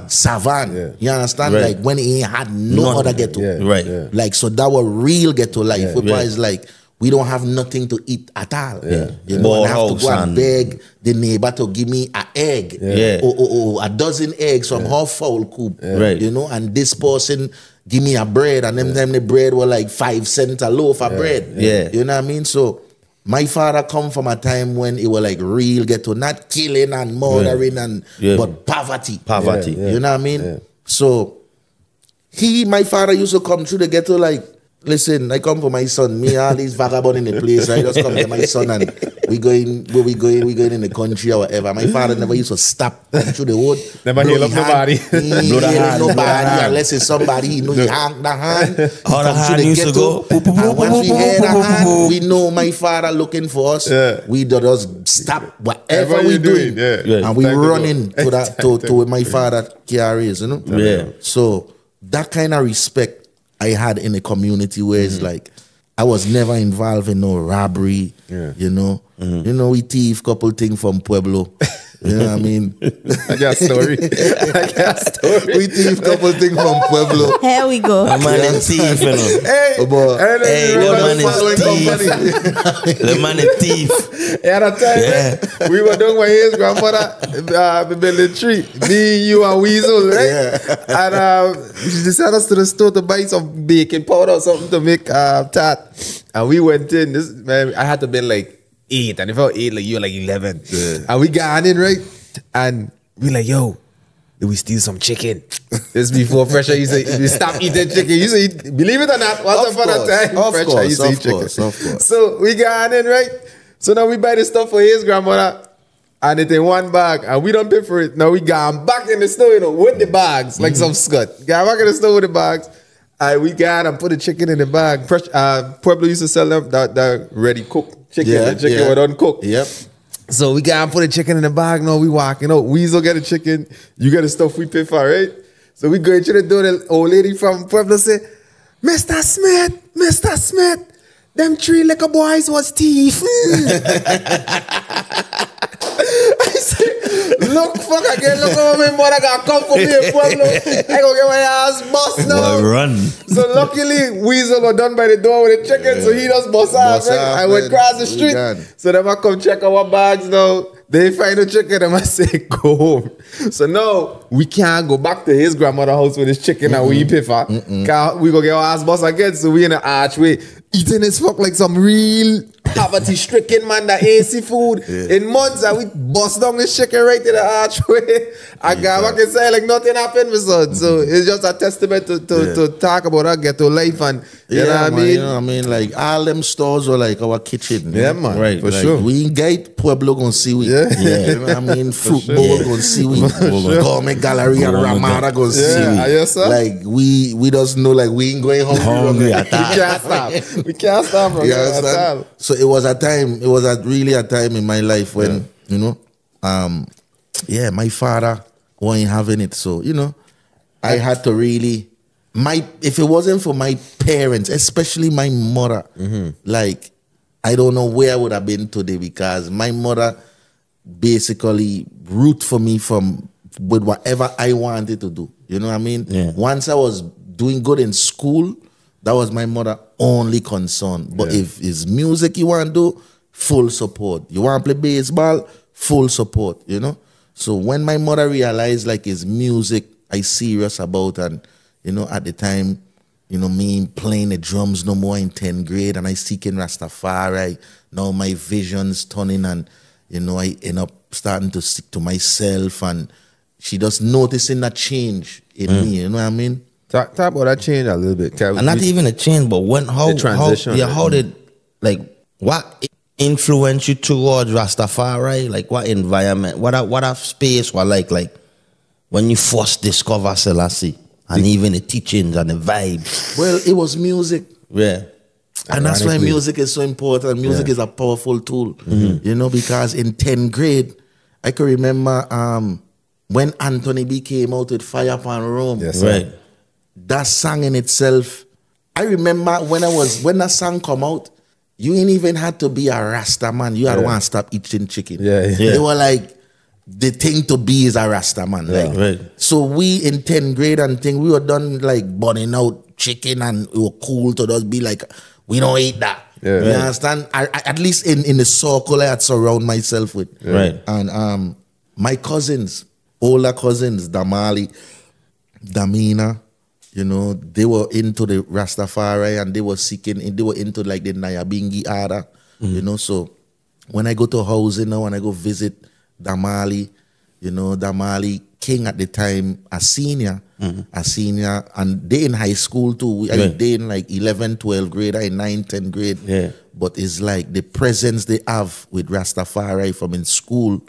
Speaker 1: Savan.
Speaker 2: Yeah.
Speaker 1: You understand?
Speaker 4: Right.
Speaker 1: Like when he had no other ghetto.
Speaker 2: Yeah.
Speaker 4: Right.
Speaker 2: Yeah.
Speaker 1: Like, so that was real ghetto life.
Speaker 2: Yeah.
Speaker 1: Where it's like, we don't have nothing to eat at all.
Speaker 2: Yeah.
Speaker 1: You know, and I have to
Speaker 4: House
Speaker 1: go and
Speaker 4: and-
Speaker 1: beg the neighbor to give me an egg.
Speaker 4: Yeah.
Speaker 1: Or a dozen eggs from her fowl coop.
Speaker 4: Right.
Speaker 1: You know, and this person give me a bread, and them time the bread were like 5 cents a loaf of bread.
Speaker 4: Yeah.
Speaker 1: You know what I mean? So my father come from a time when it was like real ghetto, not killing and murdering and but poverty.
Speaker 4: Poverty.
Speaker 1: You know what I mean?
Speaker 2: Yeah.
Speaker 1: So my father used to come through the ghetto like, listen, I come for my son. Me, all these vagabond in the place. I just come to my son and we going in the country or whatever. My father never used to stop through the road.
Speaker 2: Never
Speaker 1: blow
Speaker 2: heal up
Speaker 1: the hand.
Speaker 2: nobody.
Speaker 1: He
Speaker 4: Blow the
Speaker 1: heal
Speaker 4: hand, blow the
Speaker 1: nobody
Speaker 4: hand.
Speaker 1: unless it's somebody he know he hang the hand.
Speaker 4: How the
Speaker 1: Come
Speaker 4: hand
Speaker 1: through
Speaker 4: used to go.
Speaker 1: And once we hear the hand, we know my father looking for us.
Speaker 2: Yeah.
Speaker 1: We do just stop whatever
Speaker 2: Whatever
Speaker 1: we
Speaker 2: you're
Speaker 1: doing.
Speaker 2: doing, yeah.
Speaker 1: And we
Speaker 2: Time to
Speaker 1: running
Speaker 2: go.
Speaker 1: to that to where my father carries, you know?
Speaker 4: Yeah.
Speaker 1: So that kind of respect I had in the community where it's like I was never involved in no robbery.
Speaker 2: Yeah.
Speaker 1: You know. You know, we thief couple things from Pueblo. You know what I mean?
Speaker 2: I got a story.
Speaker 1: We thief couple things from Pueblo.
Speaker 6: Here we go.
Speaker 4: The man is thief, you know.
Speaker 2: Hey,
Speaker 1: But
Speaker 4: Hey,
Speaker 2: remember
Speaker 4: the man is
Speaker 1: following
Speaker 4: thief.
Speaker 1: company.
Speaker 4: The man is thief.
Speaker 2: at a time we were doing with his grandmother building tree. Me, you, and Weasel, right? And she just sent us to the store to buy some baking powder or something to make tart. And we went in. This man, I had to be like 8, and if I was 8, like you were like 11. And we got in, right? And we like, yo, did we steal some chicken? This before Pressure used to stop eating chicken. He used to eat, believe it or not, once upon a time, Pressure used to eat chicken.
Speaker 1: Of course.
Speaker 2: So we got in, right? So now we buy the stuff for his grandmother, and it's in one bag, and we don't pay for it. Now we got back in the store, you know, with the bags, like some scut. Got back in the store with the bags, and we got and put the chicken in the bag. Pueblo used to sell them that ready cooked chicken. The chicken was uncooked.
Speaker 1: Yep.
Speaker 2: So we got and put the chicken in the bag. Now we walking out. Weasel get the chicken. You get the stuff we pay for, right? So we go into the door. The old lady from Pueblo say, Mr. Smith, them 3 little boys was thief. I say, look, fuck again. Look how my mother got come for me in Pueblo. I go get my ass bust now.
Speaker 4: Boy, run.
Speaker 2: So luckily, Weasel was done by the door with the chicken, so he just bust off. Right? I went across the street. So then I come check our bags now. They find the chicken and I say, go home. So now we can't go back to his grandmother's house with his chicken and we pay for. We go get our ass bust again. So we in the archway eating his fuck like some real poverty-stricken man that ain't see food in months, and we bust down this chicken right to the archway. I got back and say like nothing happened, my son. So it's just a testament to talk about our ghetto life, and you know what I mean.
Speaker 1: You know what I mean? Like all them stores were like our kitchen.
Speaker 2: Yeah, man.
Speaker 4: Right,
Speaker 2: for
Speaker 4: like,
Speaker 2: sure.
Speaker 1: We ain't get Pueblo gonna see we.
Speaker 2: Yeah.
Speaker 1: You know what I mean? Fruit bowl gonna see we. Gourmet Gallery and Ramada gonna see we.
Speaker 2: Yes, sir.
Speaker 1: Like we just know like we ain't going hungry.
Speaker 2: We can't stop. We can't stop, bro.
Speaker 1: You understand? So it was a time. It was really a time in my life when you know, my father wasn't having it. So you know, I had to really if it wasn't for my parents, especially my mother, like I don't know where I would have been today, because my mother basically root for me with whatever I wanted to do. You know what I mean?
Speaker 4: Yeah.
Speaker 1: Once I was doing good in school, that was my mother only concern. But if it's music you want to do, full support. You want to play baseball, full support, you know? So when my mother realized like it's music I serious about, and, you know, at the time, you know, me playing the drums no more in 10th grade, and I seeking Rastafari, now my vision's turning, and, you know, I end up starting to stick to myself, and she just noticing that change in me, you know what I mean?
Speaker 2: Talk about that change a little bit.
Speaker 4: And not even a change, but
Speaker 2: the transition.
Speaker 4: How did, like, what influenced you towards Rastafari? Like, what environment, what a space, what like when you first discover Selassie, and even the teachings and the vibes?
Speaker 1: Well, it was music.
Speaker 4: Yeah.
Speaker 1: And that's why music is so important. Music is a powerful tool, you know, because in 10th grade, I can remember when Anthony B came out with Fire Upon Rome.
Speaker 2: Yes,
Speaker 4: right.
Speaker 1: That song in itself, I remember when that song come out, you ain't even had to be a Rasta man. You had to want to stop eating chicken. They were like, the thing to be is a Rasta man. Like,
Speaker 4: right.
Speaker 1: So we in 10th grade and thing, we were done like burning out chicken, and it was cool to just be like, we don't eat that. You understand? I, at least in the circle I had surround myself with.
Speaker 4: Right.
Speaker 1: And my cousins, older cousins, Damali, Damina, you know, they were into the Rastafari, and they were into like the Nyabingi Ada, you know. So when I go to housing now, when I go visit Damali, you know, Damali King at the time, a senior, and they in high school too. They in like 11, 12 grade, I in 9, 10 grade.
Speaker 4: Yeah.
Speaker 1: But it's like the presence they have with Rastafari from in school,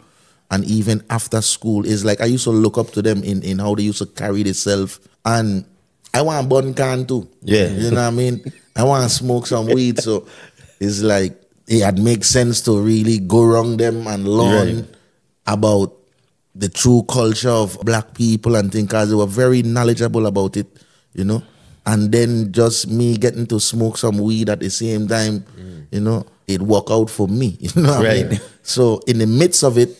Speaker 1: and even after school, is like I used to look up to them in how they used to carry themselves. And I want bun can too.
Speaker 4: Yeah.
Speaker 1: You know what I mean? I want to smoke some weed. So it's like it had make sense to really go around them and learn about the true culture of black people and things, because they were very knowledgeable about it, you know. And then just me getting to smoke some weed at the same time, you know, it worked out for me. You know what I mean? So in the midst of it,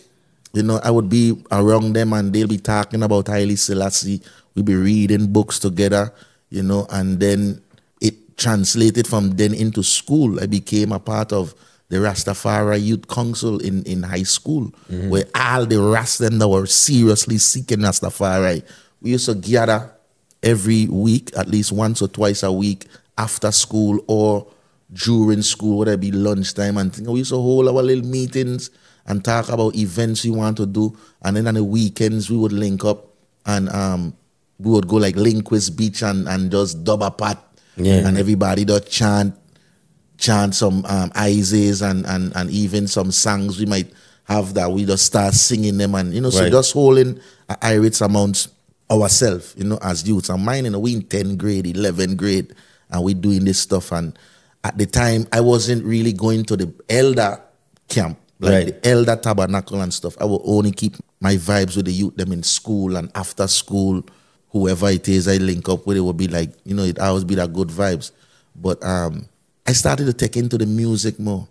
Speaker 1: you know, I would be around them and they'll be talking about Haile Selassie. We'd be reading books together, you know, and then it translated from then into school. I became a part of the Rastafari Youth Council in high school, where all the Rastas that were seriously seeking Rastafari, we used to gather every week, at least once or twice a week, after school or during school, whether it be lunchtime and things. We used to hold our little meetings and talk about events we want to do. And then on the weekends, we would link up and we would go like Linquist Beach and just dub a pot. And everybody just chant some Ises and even some songs we might have that we just start singing them, and you know, so just holding a irate amounts ourselves, you know, as youths. And mine, you know, we in 10th grade, 11th grade, and we doing this stuff. And at the time, I wasn't really going to the elder camp, like the elder tabernacle and stuff. I would only keep my vibes with the youth, them in school and after school, whoever it is I link up with, it would be like, you know, it always be that good vibes. But I started to take into the music more.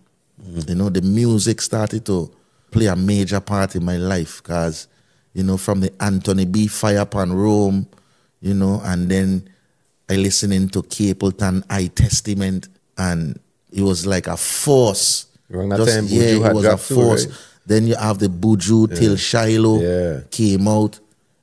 Speaker 1: You know, the music started to play a major part in my life, because, you know, from the Anthony B. Fire Upon Rome, you know, and then I listening to Capleton, I Testament, and it was like a force.
Speaker 2: Around that time, Buju
Speaker 1: it was a force. Right? Then you have the Buju Till Shiloh came out.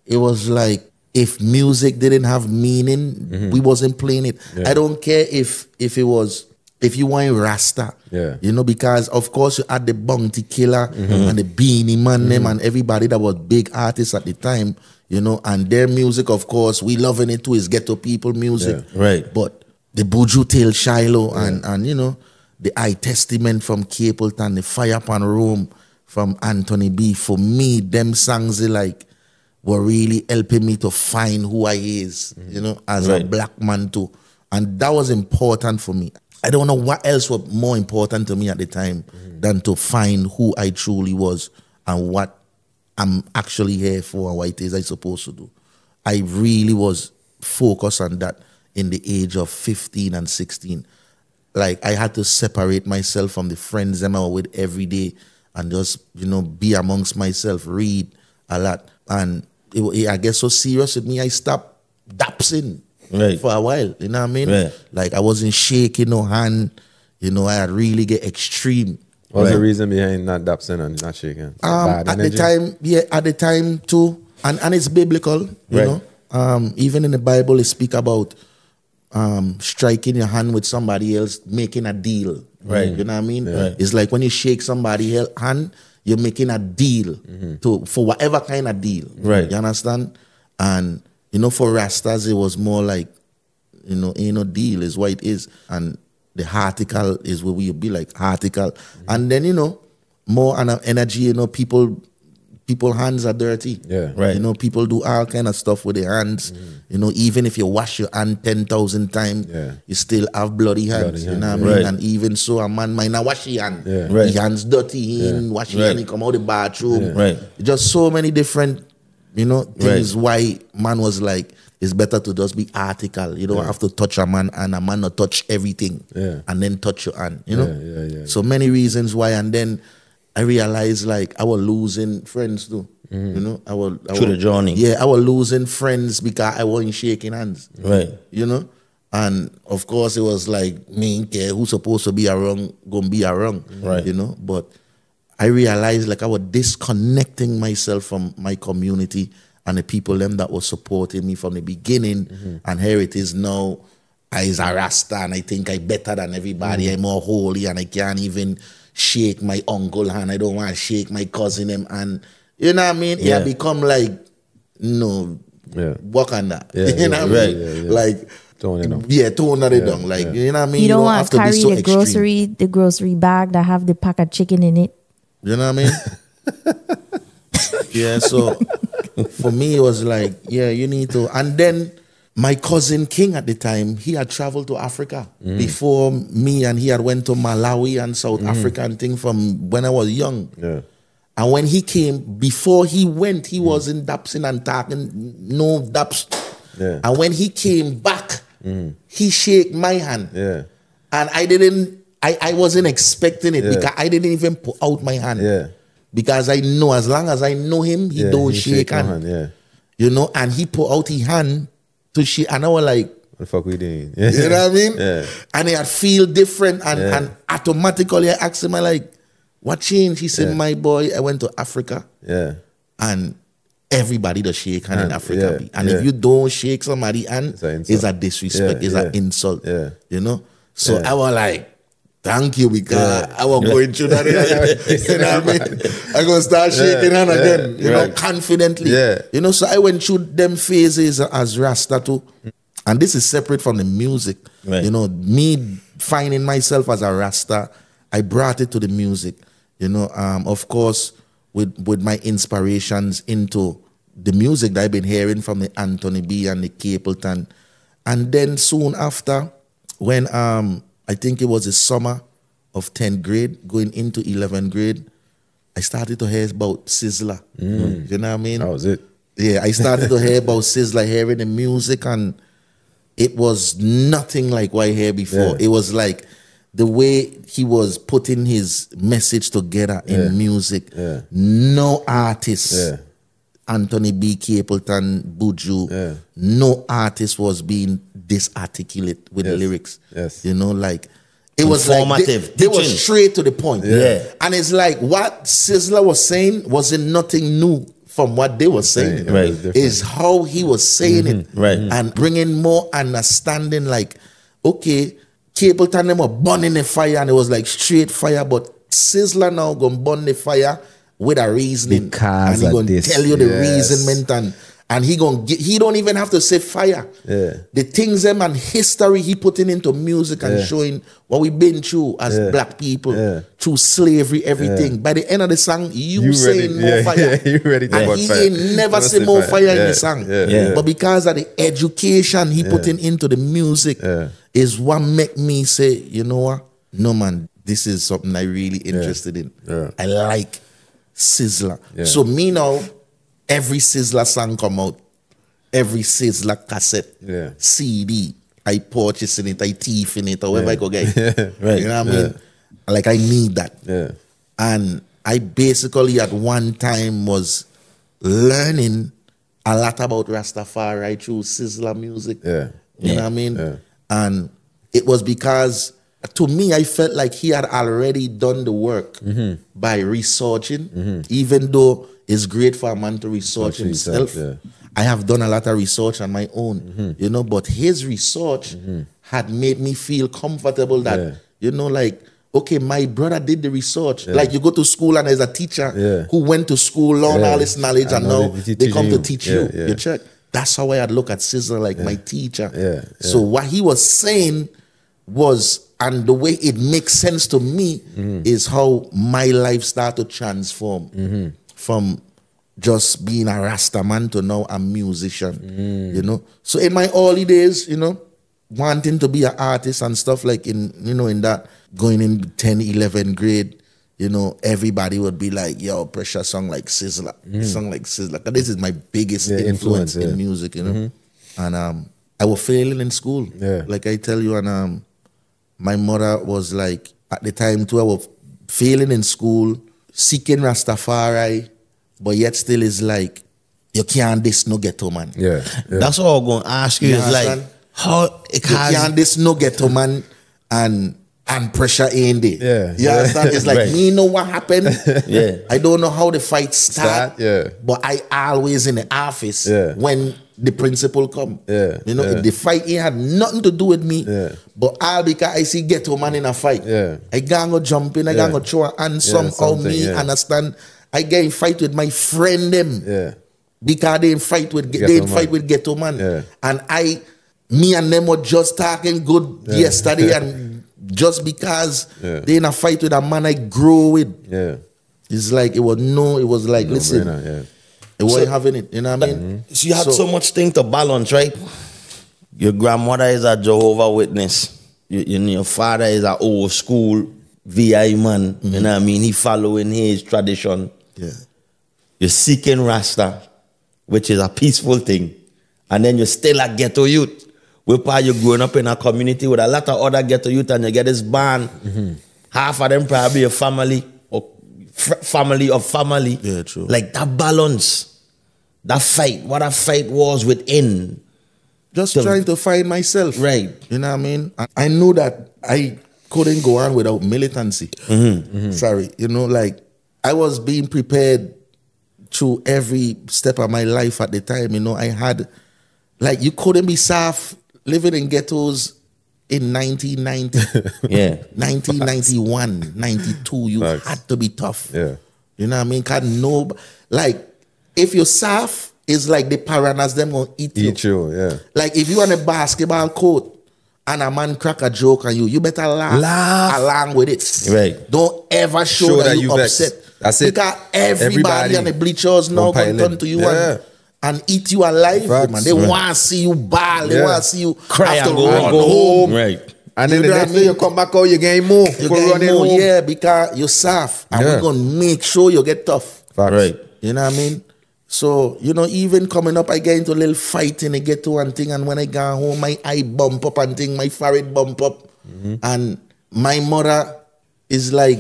Speaker 1: It was like, if music didn't have meaning, we wasn't playing it. I don't care if it was if you want Rasta,
Speaker 2: Yeah.
Speaker 1: you know, because of course you had the Bounty Killer and the Beanie Man them and everybody that was big artists at the time, you know, and their music, of course, we loving it too, is ghetto people music.
Speaker 4: Yeah. Right.
Speaker 1: But the Buju Tail Shiloh and you know, the I Testament from Capleton, the Fire Upon Rome from Anthony B. For me, them songs they like were really helping me to find who I is, you know, as a black man too. And that was important for me. I don't know what else was more important to me at the time than to find who I truly was and what I'm actually here for and what it is I'm supposed to do. I really was focused on that in the age of 15 and 16. Like, I had to separate myself from the friends that I was with every day and just, you know, be amongst myself, read a lot. And I get so serious with me, I stopped dapsing for a while, you know what I mean?
Speaker 2: Right.
Speaker 1: Like, I wasn't shaking no hand, you know, I had really get extreme.
Speaker 2: What was the reason behind not dapsing and not shaking?
Speaker 1: At the time too, and it's biblical, you know. Even in the Bible, it speak about striking your hand with somebody else, making a deal. Right. You know what I mean? Right. It's like when you shake somebody's hand, you're making a deal for whatever kind of deal. Right. You understand? And, you know, for Rastas, it was more like, you know, ain't no deal is what it is. And the article is where we be like article. And then, you know, more energy, you know, people hands are dirty. Yeah. Right. You know, people do all kind of stuff with their hands. You know, even if you wash your hand 10,000 times, you still have bloody hands. You know what I mean? Right. And even so, a man might not wash his hand. Yeah. Right. His hands dirty, he ain't wash his hand, he come out the bathroom. Yeah. Right. Just so many different, you know, things why man was like, it's better to just be article. You don't have to touch a man and a man not touch everything and then touch your hand, you know? So many reasons why. And then I realized like I was losing friends too. You know, I was
Speaker 4: through the journey.
Speaker 1: Yeah, I was losing friends because I wasn't shaking hands. Right. You know? And of course it was like me care who's supposed to be around gonna be around. Right. You know, but I realized like I was disconnecting myself from my community and the people them that was supporting me from the beginning. And here it is now, I is a Rasta and I think I better than everybody. I'm more holy and I can't even shake my uncle hand. I don't want to shake my cousin him. And you know what I mean? Yeah. It become like, no, work on that. Yeah, you know what I mean? Like, tone it down. Like, you know what I mean?
Speaker 6: You don't want to carry so the grocery bag that have the pack of chicken in it.
Speaker 1: You know what I mean? Yeah, so for me it was like, you need to. And then my cousin King at the time, he had traveled to Africa before me, and he had went to Malawi and South Africa and thing from when I was young. Yeah. And when he came, before he went, he was in dapsing and talking, no daps. Yeah. And when he came back, he shake my hand. Yeah. And I wasn't expecting it because I didn't even put out my hand. Yeah. Because I know as long as I know him, he don't shake hand. You know, and he put out his hand to shake, and I was like,
Speaker 2: what the fuck we doing?
Speaker 1: You know what I mean? Yeah. And it feel different, and automatically I asked him, I like, what changed? He said, my boy, I went to Africa. Yeah. And everybody does shake hand in Africa. And if you don't shake somebody hand, it's a disrespect, it's an insult. Yeah. You know? So I was like, thank you, because I was going through that. You know what I mean? I gonna start shaking hand again, you know, confidently. Yeah. You know, so I went through them phases as Rasta too. And this is separate from the music. Right. You know, me finding myself as a Rasta, I brought it to the music. You know, of course, with my inspirations into the music that I've been hearing from the Anthony B and the Capleton. And then soon after, when I think it was the summer of 10th grade, going into 11th grade, I started to hear about Sizzler. You know what I mean?
Speaker 2: That was it.
Speaker 1: Yeah, I started to hear about Sizzler, hearing the music, and it was nothing like what I heard before. It was like the way he was putting his message together in music. No artist, Anthony B. Capleton, Buju, no artist was being this articulate with lyrics. Yes. You know, like it was informative. Like they was straight to the point. Yeah. And it's like what Sizzler was saying wasn't nothing new from what they were saying. Right. Is how he was saying it. Right. And bringing more understanding, like, okay, Capleton them were burning the fire and it was like straight fire, but Sizzler now gonna burn the fire with a reasoning.
Speaker 2: Because
Speaker 1: and he gonna
Speaker 2: this,
Speaker 1: tell you the reasonment and he gonna he don't even have to say fire.
Speaker 2: Yeah.
Speaker 1: The things them and history he putting into music and showing what we've been through as black people through slavery, everything. By the end of the song, you saying
Speaker 2: ready,
Speaker 1: more fire.
Speaker 2: You ready to
Speaker 1: and he
Speaker 2: fire.
Speaker 1: ain't never say more fire in the song. But because of the education he putting into the music is what make me say, you know what? No man, this is something I really interested in. I like Sizzler. So me now, every Sizzler song come out, every Sizzler cassette, CD, I purchase in it, I thief in it, however I go get it. Right. You know what I mean? Like I need that. And I basically at one time was learning a lot about Rastafari through Sizzler music. You know what I mean? And it was because to me, I felt like he had already done the work by researching, even though it's great for a man to research himself. I have done a lot of research on my own, you know, but his research had made me feel comfortable that, you know, like, okay, my brother did the research. Like you go to school and there's a teacher who went to school, learned all this knowledge, and now they come to teach you. You check. That's how I had look at Sizzler, like my teacher. So what he was saying was, and the way it makes sense to me is how my life started to transform from just being a Rasta man to now a musician, you know. So in my early days, you know, wanting to be an artist and stuff like in, you know, in that going in 10, 11 grade, you know, everybody would be like, yo, Pressure song like Sizzler, song like Sizzler. Cause this is my biggest influence in music, you know. And I was failing in school. Like I tell you, and my mother was like, at the time too, I was failing in school, seeking Rastafari, but yet still is like, you can't this no ghetto man.
Speaker 4: That's what I'm going to ask you. Is like, how it
Speaker 1: you can't this no ghetto man and Pressure ain't there. You understand? It's like, me know what happened. I don't know how the fight start. But I always in the office when the principal come. You know, the fight ain't had nothing to do with me. But all because I see ghetto man in a fight. I gonna jump in, I gonna throw a hand somehow me understand. I get in fight with my friend them. Because they in fight with ghetto man. And me and them were just talking good yesterday and just because they in a fight with a man I grew with. It's like it was like no listen. It wasn't having it, you know what I mean?
Speaker 4: So you had so much thing to balance, right? Your grandmother is a Jehovah's Witness. Your father is an old school VI man. You know what I mean? He following his tradition. You're seeking Rasta, which is a peaceful thing. And then you're still a ghetto youth. Where you're growing up in a community with a lot of other ghetto youth and you get this band. Half of them probably a family or family of family.
Speaker 1: Yeah, true.
Speaker 4: Like that balance, that fight, what a fight was within.
Speaker 1: Just trying to find myself.
Speaker 4: Right.
Speaker 1: You know what I mean? I knew that I couldn't go on without militancy. Sorry. You know, like I was being prepared through every step of my life at the time. You know, I had, like, you couldn't be soft living in ghettos in 1990. 1991, 92. You had to be tough. You know what I mean? Cause like, if you're soft, it's like the piranhas, them gonna eat you. Like, if you on a basketball court and a man crack a joke on you, you better laugh along with it.
Speaker 4: Right.
Speaker 1: Don't ever show that you upset.
Speaker 2: That's it.
Speaker 1: Because everybody on the bleachers now gonna turn to you and eat you alive, man. They want to see you ball. They want to see you
Speaker 4: cry
Speaker 1: have
Speaker 4: and
Speaker 1: to
Speaker 4: go
Speaker 1: home.
Speaker 4: Right.
Speaker 2: And then the next day you come back out, you gain more.
Speaker 1: You get more, yeah, because you're soft. And we're going to make sure you get tough.
Speaker 4: Right.
Speaker 1: You know what I mean? So, you know, even coming up, I get into a little fight in the ghetto and thing. And when I go home, my eye bump up and thing, my forehead bump up. And my mother is like,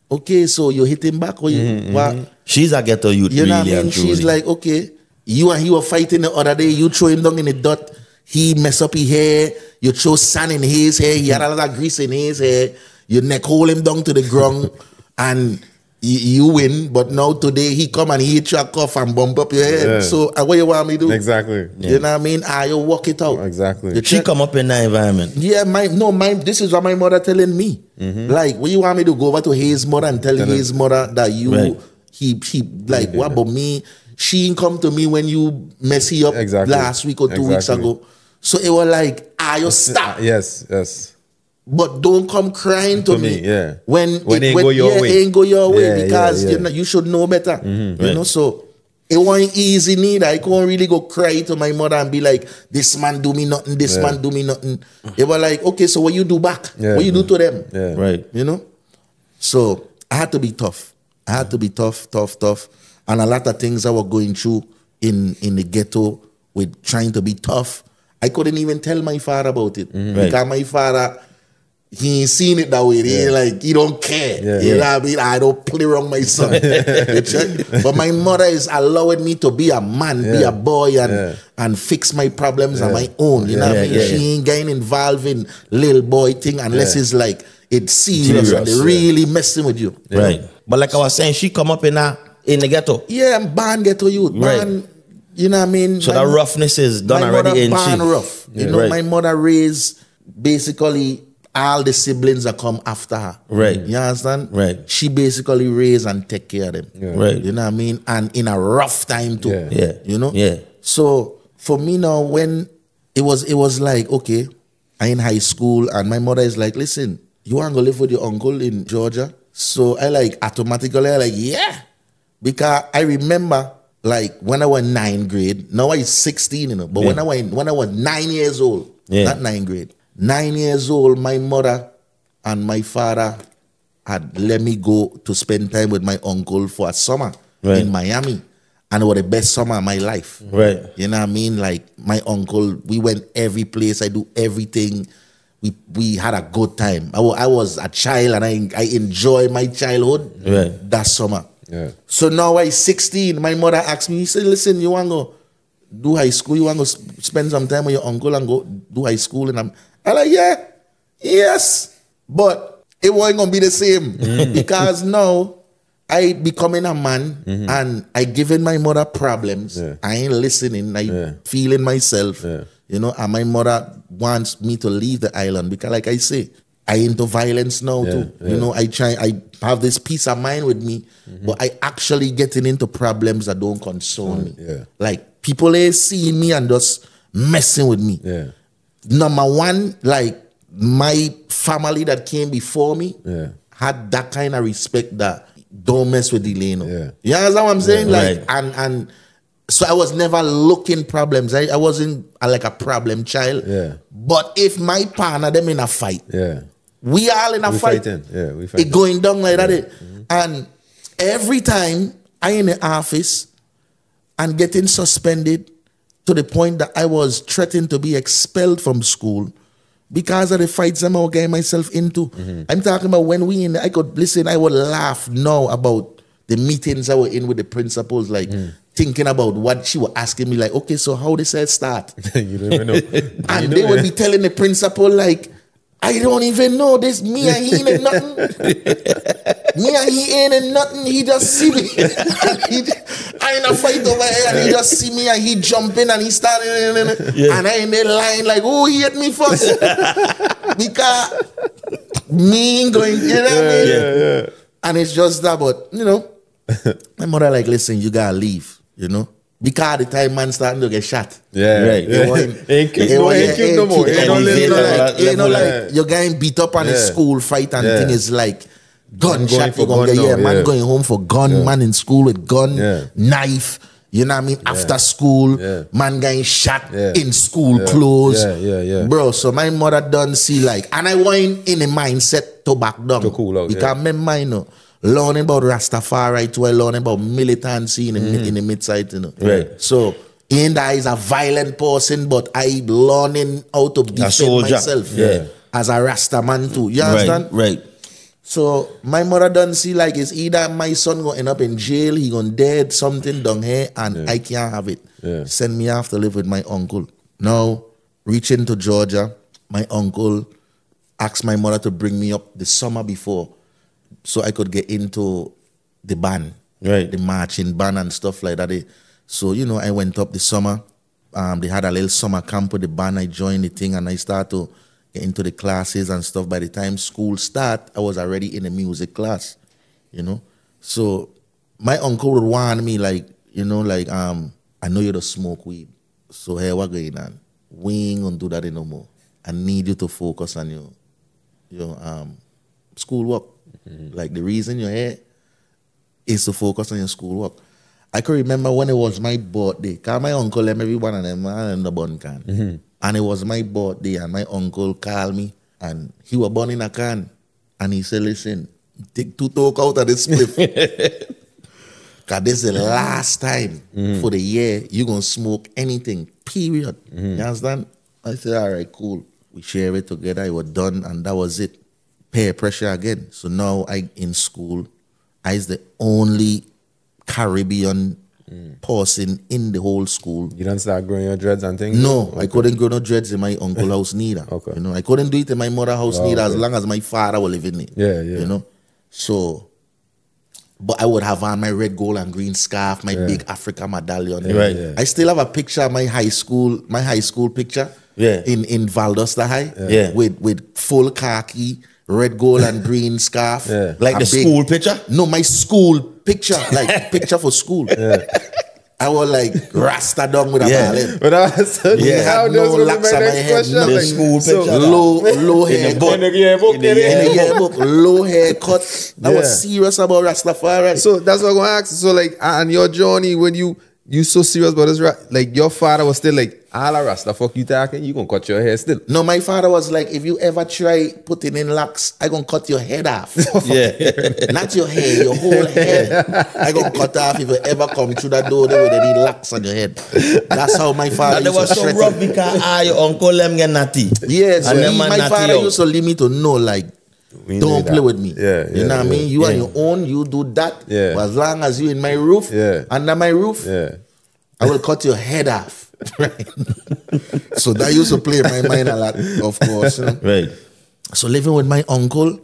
Speaker 1: okay, so you hit him back or you what?
Speaker 4: She's a ghetto youth,
Speaker 1: you know
Speaker 4: really,
Speaker 1: what I mean? She's like, okay, you and he were fighting the other day, you throw him down in the dirt, he mess up his hair, you throw sand in his hair, he had a lot of grease in his hair, you neck hold him down to the ground, and you win, but now today he come and he hit your cuff and bump up your head.
Speaker 2: Yeah.
Speaker 1: So what you want me to do?
Speaker 2: Exactly.
Speaker 1: You know what I mean? You walk it out.
Speaker 2: Exactly.
Speaker 1: You
Speaker 4: She
Speaker 1: check-
Speaker 4: come up in that environment.
Speaker 1: Yeah, this is what my mother telling me. Like, what you want me to go over to his mother and tell his mother that you
Speaker 4: Right.
Speaker 1: he like what about me? She ain't come to me when you messy up last week or 2 weeks ago. So it was like, you stop.
Speaker 2: Yes.
Speaker 1: But don't come crying to me.
Speaker 2: Yeah.
Speaker 1: When
Speaker 2: it ain't go your way.
Speaker 1: It ain't go your way
Speaker 2: Yeah,
Speaker 1: because
Speaker 2: yeah.
Speaker 1: you should know better. You
Speaker 4: Right.
Speaker 1: know, so it wasn't easy neither. I can't really go cry to my mother and be like, this man do me nothing, this man do me nothing. It was like, okay, so what you do back?
Speaker 2: Yeah.
Speaker 1: What you do to them?
Speaker 2: Yeah.
Speaker 4: Right.
Speaker 1: You know? So I had to be tough. I had to be tough. And a lot of things I was going through in the ghetto with trying to be tough. I couldn't even tell my father about it. Because my father, he ain't seen it that way. He ain't like, he don't care.
Speaker 2: Yeah.
Speaker 1: You know what I mean? I don't play wrong my son. You check? But my mother is allowing me to be a man, be a boy and fix my problems on my own. You know what I mean?
Speaker 4: Yeah.
Speaker 1: She ain't getting involved in little boy thing unless it's like, it's serious and they
Speaker 4: Serious,
Speaker 1: really messing with you.
Speaker 4: Right. But like I was saying, she come up in the ghetto.
Speaker 1: Yeah, I'm born ghetto youth.
Speaker 4: Right.
Speaker 1: Born, you know what I mean?
Speaker 4: So that roughness is done
Speaker 1: my
Speaker 4: already
Speaker 1: mother
Speaker 4: in
Speaker 1: born
Speaker 4: she.
Speaker 1: rough. You
Speaker 4: Yeah.
Speaker 1: know,
Speaker 4: Right.
Speaker 1: my mother raised basically all the siblings that come after her.
Speaker 4: Right.
Speaker 1: You understand?
Speaker 4: Right.
Speaker 1: She basically raised and take care of them.
Speaker 4: Right.
Speaker 1: You know what I mean? And in a rough time too.
Speaker 2: Yeah.
Speaker 4: Yeah.
Speaker 1: You know?
Speaker 4: Yeah.
Speaker 1: So for me now, when it was like, okay, I in high school and my mother is like, listen, you want to live with your uncle in Georgia? So I like automatically yeah. Because I remember like when I was 9th grade, now I'm 16, you know, but when I was 9 years old, not 9th grade, 9 years old, my mother and my father had let me go to spend time with my uncle for a summer in Miami. And it was the best summer of my life.
Speaker 4: Right.
Speaker 1: You know what I mean? Like my uncle, we went every place. I do everything. We had a good time. I was a child and I enjoyed my childhood that summer.
Speaker 2: Yeah.
Speaker 1: So now I'm 16. My mother asked me, he said, listen, you want to go do high school? You want to spend some time with your uncle and go do high school? And I'm like, yes. But it wasn't going to be the same because now I becoming a man and I giving my mother problems. I ain't listening. I feeling myself. You know, and my mother wants me to leave the island because like I say, I into violence now too. You know, I have this peace of mind with me, but I actually getting into problems that don't concern me. Like people ain't seeing me and just messing with me. Number one, like my family that came before me had that kind of respect that don't mess with Delano. You understand what I'm saying? Like and so I was never looking problems. I wasn't like a problem child. But if my partner them in a fight, we all in a fight.
Speaker 2: Fighting. We
Speaker 1: It
Speaker 2: fighting.
Speaker 1: going down like that. And every time I in the office and getting suspended to the point that I was threatened to be expelled from school because of the fights I'm getting myself into. I'm talking about when I could listen, I would laugh now about the meetings I were in with the principals, like thinking about what she was asking me, like, okay, so how this start?
Speaker 2: You don't even know.
Speaker 1: And they would be telling the principal, like, I don't even know this. Me and he ain't nothing. Me and he ain't nothing. He just see me. I ain't a fight over here. And he just see me and he jumping and he starting. And I in the line like, oh, he hit me first. Because me ain't going, you know what I mean? And it's just that, but, you know, my mother like, listen, you gotta leave, you know? Because at the time man starting to get shot.
Speaker 2: Ain't cute no more.
Speaker 1: You're getting beat up on a school fight and thing is like gunshot. You're gonna get man going home for gun, man in school with gun, knife. You know what I mean? After school, man getting shot in school clothes. Bro, so my mother done see like, and I went in the mindset to back down.
Speaker 2: To cool out,
Speaker 1: because my mind, you know, learning about Rastafari too, I learning about militancy in the mid-side, you know.
Speaker 4: Right.
Speaker 1: So, in that is a violent person, but I learning how to defend myself as a Rasta man too. You understand?
Speaker 4: Right.
Speaker 1: So my mother done see like it's either my son gonna end up in jail, he gonna dead, something down here, and I can't have it. Send me off to live with my uncle. Now, reaching to Georgia, my uncle asked my mother to bring me up the summer before so I could get into the band,
Speaker 4: Right.
Speaker 1: the marching band and stuff like that. So, you know, I went up the summer. They had a little summer camp with the band. I joined the thing and I started to get into the classes and stuff. By the time school start, I was already in a music class, you know. So my uncle would warn me like, you know, like, I know you don't smoke weed. So here what going on? We ain't gonna do that no more. I need you to focus on your schoolwork. Like the reason you're here is to focus on your schoolwork. I can remember when it was my birthday, because my uncle let every one of them in the bun can. And it was my birthday and my uncle called me and he was born in a can. And he said, listen, take 2 talk out of this spliff. Because this is the last time for the year you're going to smoke anything, period. You understand? I said, all right, cool. We share it together. It was done and that was it. Peer pressure again. So now I in school, I is the only Caribbean person in the whole school.
Speaker 2: You don't start growing your dreads and things?
Speaker 1: No, I couldn't grow no dreads in my uncle's house neither.
Speaker 2: Okay.
Speaker 1: You know, I couldn't do it in my mother's house neither as long as my father was living there.
Speaker 2: Yeah, yeah.
Speaker 1: You know? So, but I would have on my red, gold, and green scarf, my big Africa medallion.
Speaker 4: Right.
Speaker 2: Yeah.
Speaker 1: I still have a picture of my high school picture.
Speaker 4: Yeah.
Speaker 1: In Valdosta High.
Speaker 4: Yeah.
Speaker 1: With full khaki, red, gold, and green scarf.
Speaker 2: Yeah.
Speaker 4: Like
Speaker 1: A
Speaker 4: the school picture?
Speaker 1: No, my school picture, like picture for school. I was like Rasta down with a ballad.
Speaker 2: But I said,
Speaker 1: Yeah,
Speaker 2: how
Speaker 1: had
Speaker 2: does
Speaker 1: no
Speaker 2: be
Speaker 1: locks
Speaker 2: my
Speaker 1: on my
Speaker 2: next
Speaker 1: head,
Speaker 2: question?
Speaker 1: no
Speaker 2: Like,
Speaker 4: school
Speaker 2: so,
Speaker 4: picture.
Speaker 1: Low hair.
Speaker 2: in the yearbook,
Speaker 1: In the yearbook, low haircut. I was serious about Rastafari.
Speaker 2: So that's what I'm going to ask. So like, on your journey, when you so serious about this, like your father was still like, all Rasta, fuck you talking, you gonna cut your hair still.
Speaker 1: No, my father was like, if you ever try putting in locks, I gonna cut your head off.
Speaker 4: Yeah.
Speaker 1: Not your hair, your whole head. I gonna cut off if you ever come through that door there with any locks on your head. That's how my father
Speaker 4: And they
Speaker 1: used
Speaker 4: was
Speaker 1: to
Speaker 4: so
Speaker 1: threaten.
Speaker 4: rough because your uncle them get natty.
Speaker 1: Yes,
Speaker 4: And them man
Speaker 1: my
Speaker 4: natty
Speaker 1: father
Speaker 4: out.
Speaker 1: used to leave me to know, like,
Speaker 2: We
Speaker 1: don't
Speaker 2: need
Speaker 1: play
Speaker 2: that.
Speaker 1: with me.
Speaker 2: Yeah,
Speaker 1: you know what I mean? You on your own, you do that.
Speaker 2: Yeah.
Speaker 1: But as long as you in my roof, under my roof, I will cut your head off. Right. So that used to play in my mind a lot, of course. You know?
Speaker 4: Right.
Speaker 1: So living with my uncle,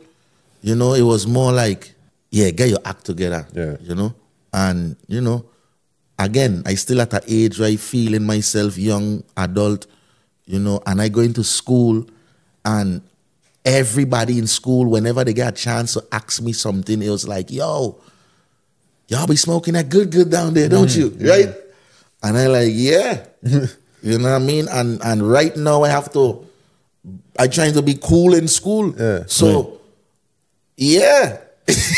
Speaker 1: you know, it was more like, yeah, get your act together.
Speaker 2: Yeah.
Speaker 1: You know? And, you know, again, I still at an age where I feeling myself young, adult, you know, and I go into school and everybody in school, whenever they get a chance to ask me something, it was like, yo, y'all be smoking that good down there, don't you? Right? And I like, yeah. You know what I mean? And right now I trying to be cool in school. So, yeah.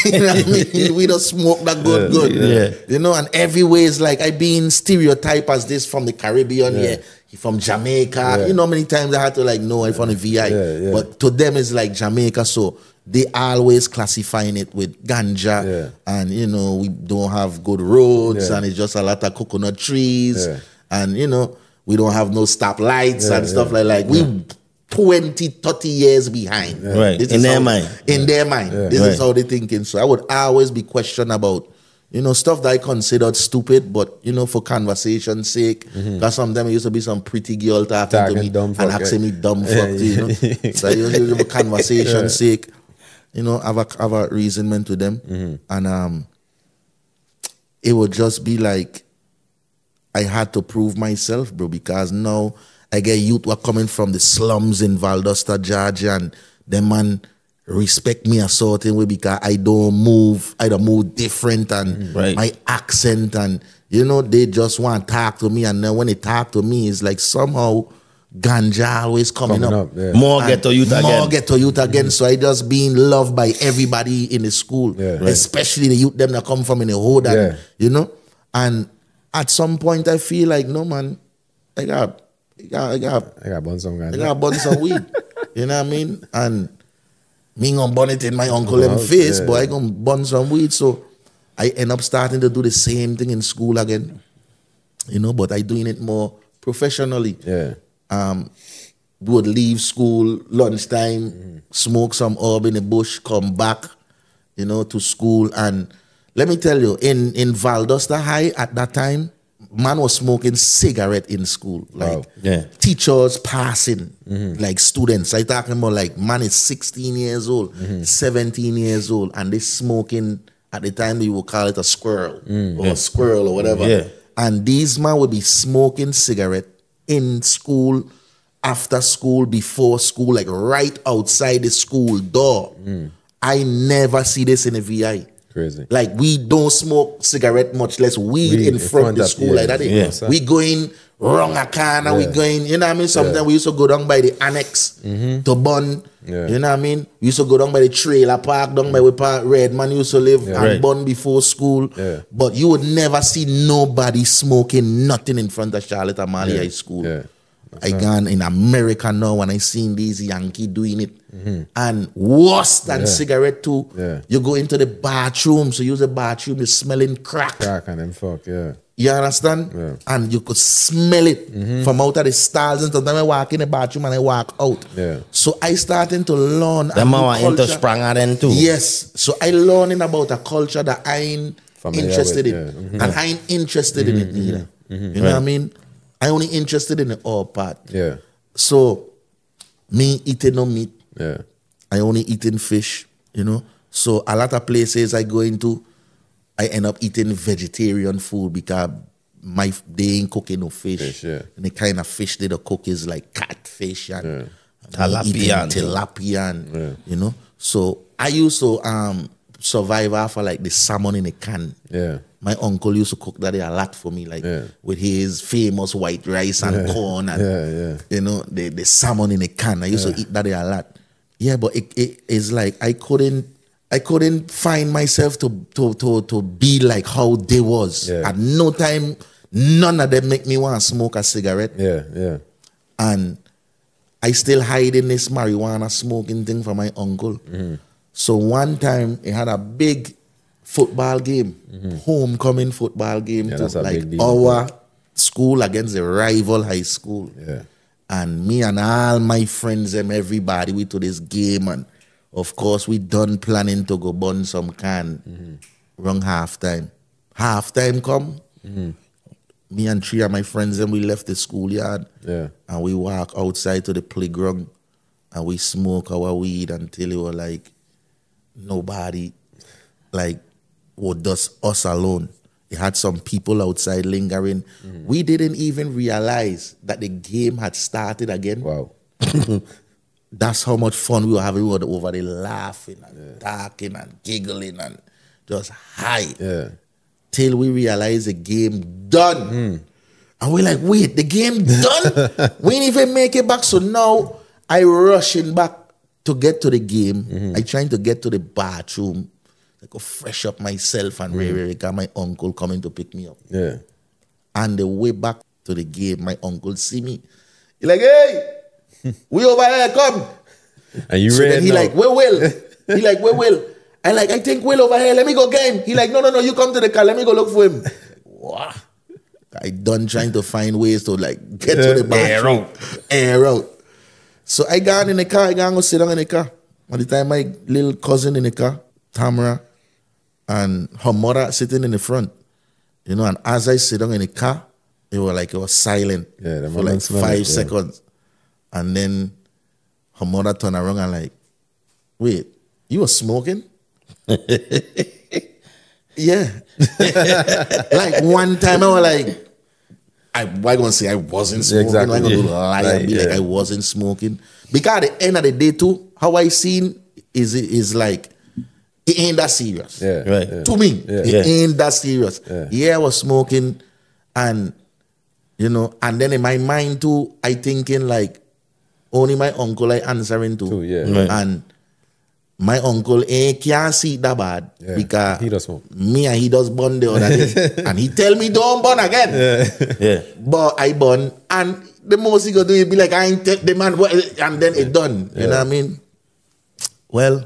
Speaker 1: You know what I mean? We don't smoke that good.
Speaker 4: Yeah.
Speaker 1: You know, and every way is like I been stereotyped as this from the Caribbean, he from Jamaica. You know how many times I had to like, no, I'm from the VI. But to them it's like Jamaica, so they always classifying it with ganja. And you know, we don't have good roads and it's just a lot of coconut trees. And you know, we don't have no stoplights and stuff like we 20, 30 years behind.
Speaker 4: Right.
Speaker 1: This
Speaker 4: In
Speaker 1: is
Speaker 4: their
Speaker 1: how-
Speaker 4: mind.
Speaker 1: In their mind. This is how they thinking. So I would always be questioned about, you know, stuff that I considered stupid, but, you know, for conversation's sake, because sometimes it used to be some pretty girl talking to me
Speaker 2: dumb
Speaker 1: and
Speaker 2: fuck,
Speaker 1: asking me dumb fuck, you know. So I used to, for conversation's sake, you know, have a reasonment to them. And it would just be like, I had to prove myself, bro, because now I get youth who are coming from the slums in Valdosta, Georgia, and them man respect me a certain way because I don't move different and my accent and, you know, they just want to talk to me. And then when they talk to me, it's like somehow ganja always coming up.
Speaker 4: More ghetto youth again.
Speaker 1: More ghetto youth again. So I just being loved by everybody in the school, especially the youth them that come from in the hood, and, you know. And at some point I feel like, no man, I got
Speaker 2: bun some guy.
Speaker 1: I got bun some weed. You know what I mean? And me gonna bun it in my uncle them face, but I gonna bun some weed. So I end up starting to do the same thing in school again. You know, but I doing it more professionally. Would leave school lunchtime, smoke some herb in the bush, come back, you know, to school. And let me tell you, in Valdosta High at that time, man was smoking cigarette in school. Like teachers passing, like students. I talking about like man is 16 years old, 17 years old, and they smoking At the time, we would call it a squirrel or a squirrel or whatever.
Speaker 4: Yeah.
Speaker 1: And these men would be smoking cigarette in school, after school, before school, like right outside the school door. I never see this in a VI.
Speaker 2: Crazy.
Speaker 1: Like, we don't smoke cigarette, much less weed in front of the school like that. We going wrong a corner, we going, you know what I mean? Sometimes we used to go down by the annex to Bun. You know what I mean? We used to go down by the trailer park, down by where Park Redman used to live, and Bun before school. But you would never see nobody smoking nothing in front of Charlotte Amalie High School. I gone in America now when I seen these Yankee doing it. And worse than cigarette too, you go into the bathroom, so use the bathroom, you're smelling crack.
Speaker 2: Crack and then fuck,
Speaker 1: You understand? And you could smell it from out of the stalls. And sometimes I walk in the bathroom and I walk out. So I started to learn.
Speaker 4: Them are into Spranger then too.
Speaker 1: Yes. So I learning about a culture that I ain't interested in. And I ain't interested in it neither. You know what I mean? I only interested in the all part. So me eating no meat. I only eating fish, you know. So a lot of places I go into, I end up eating vegetarian food because they ain't cooking no fish. And the kind of fish they cook is like catfish and tilapia, you know. So I used to survive off of like the salmon in a can. My uncle used to cook that a lot for me, like with his famous white rice and corn and you know, the salmon in a can. I used to eat that a lot. Yeah, but it is like I couldn't find myself to be like how they was. At no time, none of them make me want to smoke a cigarette. And I still hiding this marijuana smoking thing from my uncle. So one time he had a big football game, homecoming football game to like our school against the rival high school. And me and all my friends and everybody, we to this game, and of course we done planning to go burn some can. Wrong halftime. Halftime come. Me and three of my friends and we left the schoolyard. And we walk outside to the playground and we smoke our weed until it was like nobody like was just us alone. It had some people outside lingering. We didn't even realize that the game had started again.
Speaker 2: Wow.
Speaker 1: That's how much fun we were having. We were over there laughing and talking and giggling and just high. Till we realized the game done. And we're like, wait, the game done? We didn't even make it back. So now I rushing back to get to the game. I trying to get to the bathroom. I go fresh up myself and got my uncle coming to pick me up. And the way back to the game, my uncle see me. He like, hey, we over here, come.
Speaker 2: And you
Speaker 1: so
Speaker 2: ran
Speaker 1: then he like, where Will? He like, where Will? I think Will over here. Let me go get him. He like, no, you come to the car. Let me go look for him. Wow. I done trying to find ways to like get to the bathroom. Air out. So I got in the car. I got to go sit down in the car. By the time my little cousin in the car, Tamara, and her mother sitting in the front, you know, and as I sit down in the car, it was silent for like 5 seconds. And then her mother turned around and like, wait, you were smoking? Yeah. Like one time I was like, I'm gonna say I wasn't smoking.
Speaker 2: Exactly.
Speaker 1: I'm gonna lie and be like I wasn't smoking. Because at the end of the day too, how I seen is like it ain't that serious. To me, it ain't that serious. I was smoking, and you know, and then in my mind too, I thinking like only my uncle I answering to. And my uncle can't see that bad because
Speaker 2: he does smoke.
Speaker 1: Me and he does burn the other day. And he tell me don't burn again. But I burn, and the most he gonna do is be like, I ain't take the man, and then it done. You know what I mean? Well,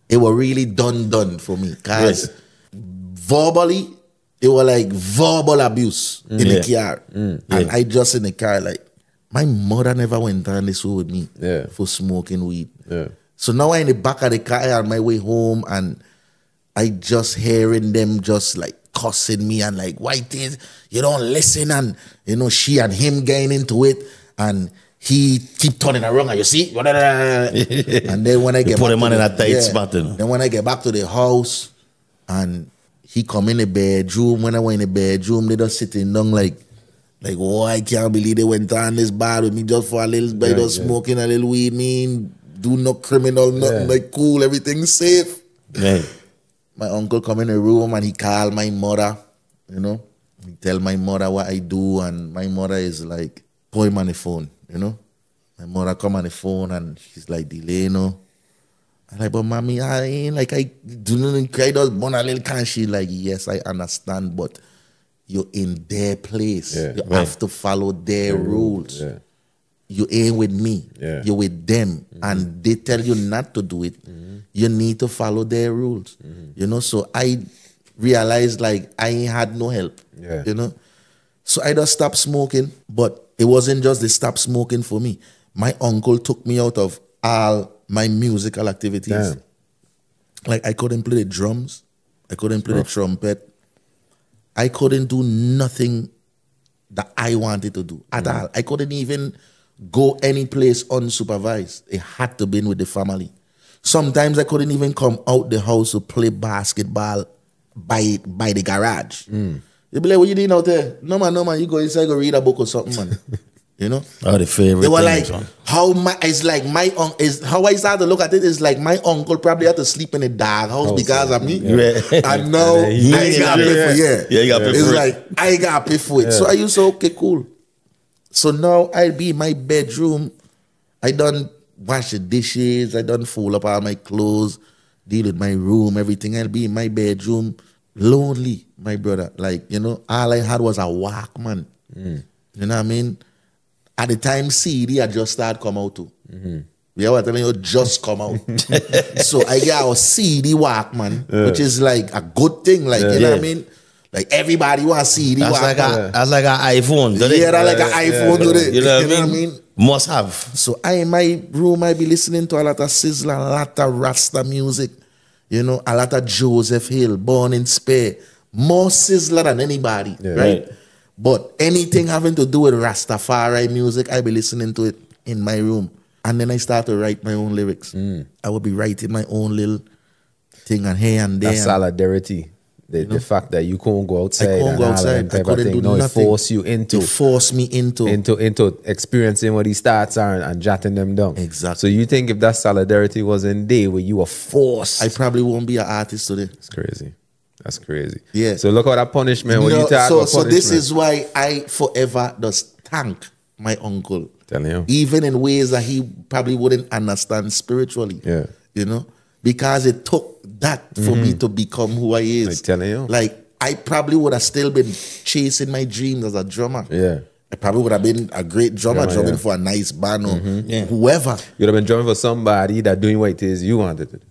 Speaker 1: it was really done for me. Because verbally, it was like verbal abuse in the car. And I just in the car like, my mother never went down this way with me for smoking weed. So now I'm in the back of the car on my way home, and I just hearing them just like cussing me and like, white is, you don't listen, and you know, she and him getting into it, and he keep turning around, and you see? And then when I get
Speaker 4: put
Speaker 1: back
Speaker 4: him on in a tight spot.
Speaker 1: Then when I get back to the house, And he come in the bedroom. When I went in the bedroom, they just sitting down like, oh, I can't believe they went on this bar with me just for a little bit of smoking a little weed. Mean, do no criminal, nothing, like cool, everything's safe.
Speaker 4: Right.
Speaker 1: My uncle come in the room and he call my mother, you know. He tell my mother what I do, and my mother is like, put him on the phone, you know. My mother come on the phone and she's like, Delano. I'm like, but mommy, I ain't like, I do not cry, just born a little can. She like, yes, I understand, but you're in their place. You have to follow their rules. You ain't with me. You're with them. And they tell you not to do it. You need to follow their rules. You know, so I realized like I ain't had no help. You know. So I just stopped smoking. But it wasn't just the stop smoking for me. My uncle took me out of all my musical activities. Like I couldn't play the drums. I couldn't play the trumpet. I couldn't do nothing that I wanted to do at all. I couldn't even go any place unsupervised. It had to be with the family. Sometimes I couldn't even come out the house to play basketball by the garage. You'd be like, what you doing out there? No man, you go inside, go read a book or something, man. You know?
Speaker 4: Oh, the favorite.
Speaker 1: They were like,
Speaker 4: things,
Speaker 1: how I started to look at it is like my uncle probably had to sleep in a dog house because of me. And now I got to pay for
Speaker 4: you got to pay for it.
Speaker 1: It's like, I got to pay for it. So I used to, okay, cool. So now I'll be in my bedroom. I done wash the dishes. I done fold up all my clothes, deal with my room, everything. I'll be in my bedroom, lonely, my brother. Like, you know, all I had was a Walkman. You know what I mean? At the time, CD had just started come out too. Yeah, what I'm telling you, just come out. So I got a CD Walkman, which is like a good thing. Like, you know what I mean? Like everybody wants CD Walkman.
Speaker 4: That's like an iPhone, don't it?
Speaker 1: Yeah, that's like an iPhone, don't it?
Speaker 4: You know what I mean? Must have.
Speaker 1: So I, in my room, I be listening to a lot of Sizzla, a lot of Rasta music, you know, a lot of Joseph Hill, Born in Spare. More Sizzla than anybody, right? But anything having to do with Rastafari music, I be listening to it in my room. And then I start to write my own lyrics. I would be writing my own little thing and here and there.
Speaker 2: That solidarity. The fact that you couldn't go outside.
Speaker 1: I couldn't go outside. I couldn't do nothing.
Speaker 2: It forced you into.
Speaker 1: It forced me into
Speaker 2: experiencing what these thoughts are and jotting them down.
Speaker 1: Exactly.
Speaker 2: So you think if that solidarity wasn't there where you were forced.
Speaker 1: I probably won't be an artist today.
Speaker 2: It's crazy. That's crazy.
Speaker 1: Yeah.
Speaker 2: So look at that punishment. When you talk about
Speaker 1: so
Speaker 2: punishment.
Speaker 1: this is why I forever just thank my uncle.
Speaker 2: Tell him.
Speaker 1: Even in ways that he probably wouldn't understand spiritually.
Speaker 2: Yeah.
Speaker 1: You know? Because it took that for me to become who I is.
Speaker 2: Like telling you.
Speaker 1: Like I probably would have still been chasing my dreams as a drummer.
Speaker 2: Yeah.
Speaker 1: I probably would have been a great drummer, drumming for a nice band or whoever.
Speaker 2: You'd have been drumming for somebody that doing what it is you wanted to do.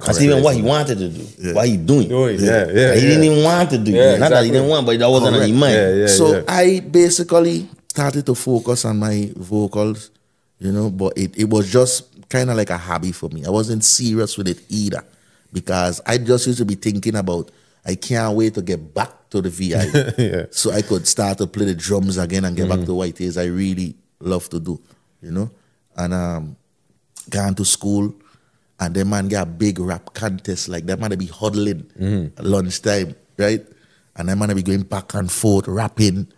Speaker 4: That's even what he wanted to do. What he doing.
Speaker 2: He
Speaker 4: didn't even want to do. Not that he didn't want, but that wasn't on his mind.
Speaker 1: So I basically started to focus on my vocals, you know, but it was just kind of like a hobby for me. I wasn't serious with it either because I just used to be thinking about, I can't wait to get back to the VI. So I could start to play the drums again and get back to what it is I really love to do, you know. And gone to school. And then man get a big rap contest, like that man be huddling at lunchtime, right? And then man be going back and forth, rapping.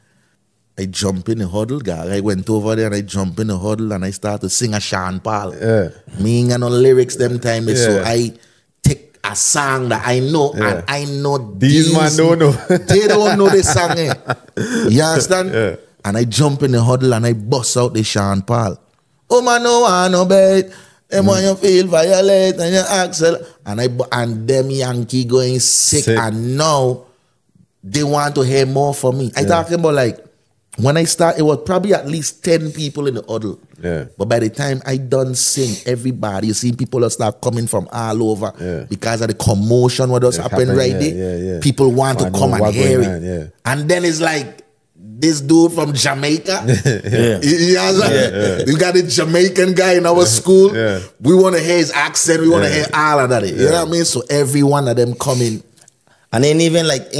Speaker 1: I jump in the huddle, guy. I went over there and I jump in the huddle and I start to sing a Sean Paul. Me ain't got no lyrics them time, so I take a song that I know and I know
Speaker 2: these man don't know.
Speaker 1: They don't know the song. You understand? And I jump in the huddle and I bust out the Sean Paul. Oh man, no one no bed. And when you feel violate and you axle, and them Yankee going sick, and now they want to hear more from me. I talking about like when I start, it was probably at least 10 people in the huddle. But by the time I done sing, everybody, you see people start coming from all over because of the commotion what was happening right there. People want to come and hear it. And then it's like, this dude from Jamaica, you got a Jamaican guy in our school. We want to hear his accent. We want to hear all of that. You know what I mean? So every one of them coming,
Speaker 4: And ain't even like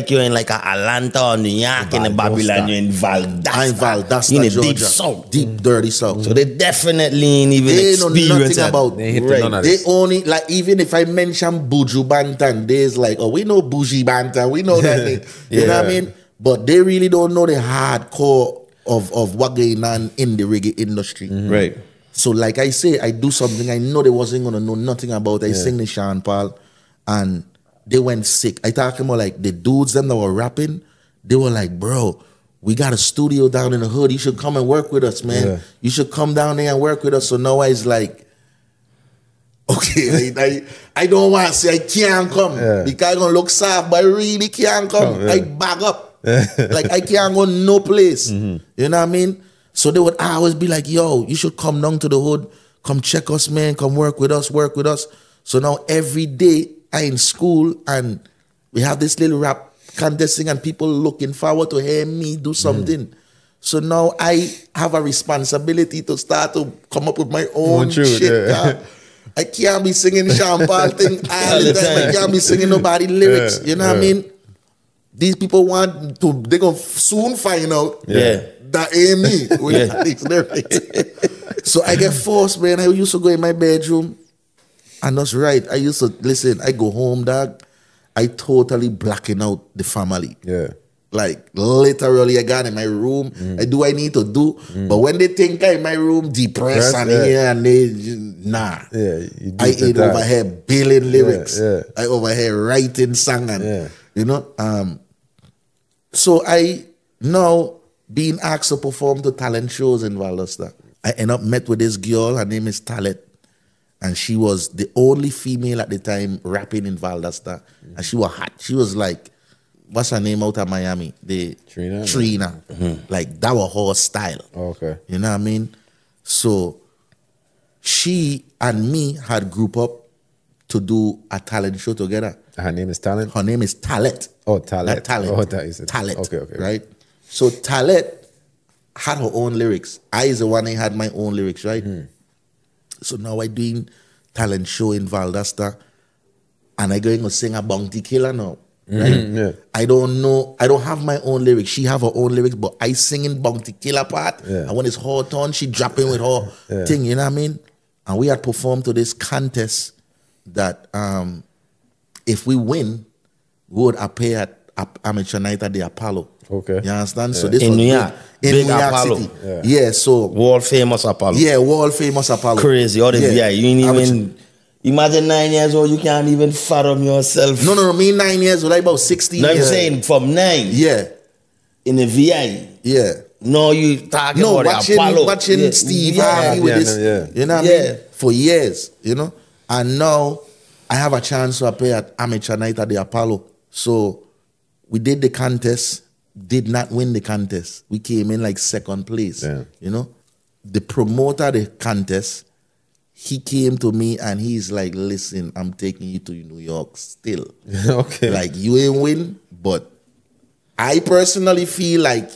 Speaker 4: you're in like Atlanta or New York in the Babylon, you're in Valdosta.
Speaker 1: I'm in Valdosta,
Speaker 4: in the
Speaker 1: Georgia.
Speaker 4: deep south.
Speaker 1: Deep, dirty south.
Speaker 4: So they definitely ain't even
Speaker 1: They know
Speaker 4: experienced
Speaker 1: nothing about.
Speaker 2: They hit none of
Speaker 1: They
Speaker 2: this.
Speaker 1: only, like, even if I mention Buju Banton, there's like, oh, we know Buju Banton, we know that thing. You know what I mean? But they really don't know the hardcore of what going on in the reggae industry.
Speaker 4: Right.
Speaker 1: So like I say, I do something I know they wasn't going to know nothing about. I sing the Sean Paul, and they went sick. I talk about like the dudes them that were rapping, they were like, bro, we got a studio down in the hood. You should come and work with us, man.
Speaker 2: Yeah.
Speaker 1: You should come down there and work with us. So now I like, okay, I don't want to say I can't come because I'm going to look soft, but I really can't come. I back up. Like I can't go no place. You know what I mean? So they would always be like, yo, you should come down to the hood, come check us, man, come work with us. So now every day I in school and we have this little rap contesting and people looking forward to hear me do something. So now I have a responsibility to start to come up with my own shit. I can't be singing Sean Paul thing all the time. I can't be singing nobody lyrics. You know what I mean? These people want to, they're going to soon find out that ain't me with these lyrics. So I get forced, man. I used to go in my bedroom and that's right. I used to, listen, I go home, dog. I totally blacking out the family.
Speaker 2: Yeah.
Speaker 1: Like literally I got in my room. I do what I need to do. But when they think I'm in my room depressed and here and they nah.
Speaker 2: Yeah,
Speaker 1: I ain't over here billing lyrics.
Speaker 2: Yeah.
Speaker 1: I over here writing song and you know. So I now being asked to perform to talent shows in Valdosta. I end up met with this girl, her name is Talet. And she was the only female at the time rapping in Valdosta. And she was hot. She was like, what's her name out of Miami? Trina. Like that was her style.
Speaker 2: Okay.
Speaker 1: You know what I mean? So she and me had group up to do a talent show together.
Speaker 2: Her name is Talent?
Speaker 1: Her name is Talet.
Speaker 2: Oh, Talet.
Speaker 1: Not Talent.
Speaker 2: Oh, that is it.
Speaker 1: Talet.
Speaker 2: Okay.
Speaker 1: Right? So Talet had her own lyrics. I is the one I had my own lyrics, right? So now I doing talent show in Valdosta and I going to sing a Bounty Killer now. Right? I don't know. I don't have my own lyrics. She have her own lyrics, but I singing Bounty Killer part. And when it's her turn, she dropping with her thing. You know what I mean? And we had performed to this contest that if we win, we would appear at Amateur Night at the Apollo.
Speaker 2: Okay.
Speaker 1: You understand? So this
Speaker 4: in
Speaker 1: was
Speaker 4: New York.
Speaker 1: in
Speaker 4: Big
Speaker 1: New York
Speaker 4: Apollo.
Speaker 1: City. Yeah. So
Speaker 4: World famous Apollo.
Speaker 1: yeah, world famous Apollo.
Speaker 4: Crazy. All the VI. You ain't even imagine 9 years old, you can't even fathom yourself.
Speaker 1: No, me 9 years old, I about 16
Speaker 4: No, I'm
Speaker 1: years.
Speaker 4: saying from 9
Speaker 1: Yeah.
Speaker 4: in the VI.
Speaker 1: Yeah.
Speaker 4: No, you talking about the Apollo.
Speaker 1: Watching Steve Harvey with this, you know what I mean? For years, you know? And now I have a chance to appear at Amateur Night at the Apollo. So we did the contest, did not win the contest. We came in like second place, you know? The promoter of the contest, he came to me and he's like, listen, I'm taking you to New York still.
Speaker 2: Okay.
Speaker 1: Like, you ain't win, but I personally feel like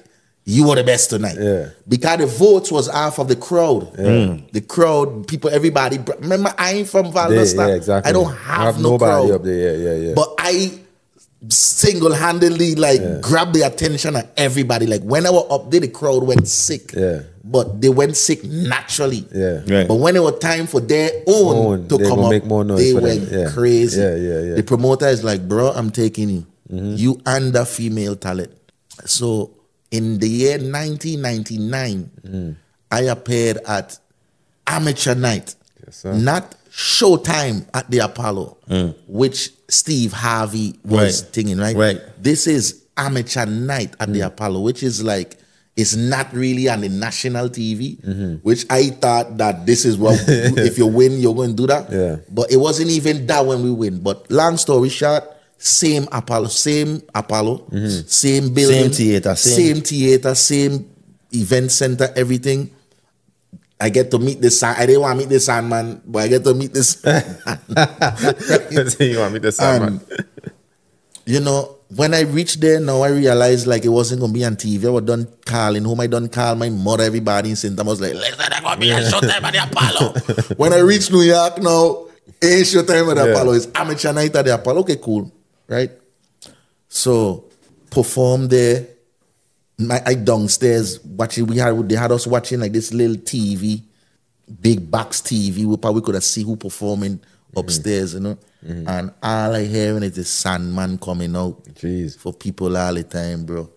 Speaker 1: you were the best tonight.
Speaker 2: Yeah.
Speaker 1: Because the votes was half of the crowd. The crowd, people, everybody. Remember, I ain't from Valdosta.
Speaker 2: Yeah, exactly.
Speaker 1: I don't have no
Speaker 2: nobody
Speaker 1: crowd.
Speaker 2: up there. Yeah.
Speaker 1: But I single-handedly grabbed the attention of everybody. Like when I was up there, the crowd went sick.
Speaker 2: Yeah.
Speaker 1: But they went sick naturally.
Speaker 2: Yeah.
Speaker 4: Right.
Speaker 1: But when it was time for their own to
Speaker 2: they
Speaker 1: come
Speaker 2: gonna
Speaker 1: up,
Speaker 2: make more noise
Speaker 1: they
Speaker 2: for
Speaker 1: went
Speaker 2: them. Yeah.
Speaker 1: crazy.
Speaker 2: Yeah.
Speaker 1: The promoter is like, bro, I'm taking you. You and the female talent. So in the year 1999, I appeared at Amateur Night, not Showtime at the Apollo, which Steve Harvey was thinking, right? This is Amateur Night at the Apollo, which is like, it's not really on the national TV, which I thought that this is what, if you win, you're going to do that.
Speaker 2: Yeah.
Speaker 1: But it wasn't even that when we win. But long story short, same Apollo, same building, same theater, same event center, everything. I get to meet this. I didn't want to meet this man, but I get to meet this.
Speaker 2: You want me to say, man?
Speaker 1: You know, when I reached there, now I realized like it wasn't gonna be on TV. I was done calling home. I done call my mother, everybody in St. Thomas, like, listen, I'm gonna be a Showtime at the Apollo. When I reached New York now, ain't Showtime at the Apollo. It's Amateur Night at the Apollo. Okay, cool. Right? So perform there. I downstairs watching. They had us watching like this little TV, big box TV. We probably could have see who performing upstairs, you know. And all I hearing is the Sandman coming out.
Speaker 2: Jeez.
Speaker 1: For people all the time, bro.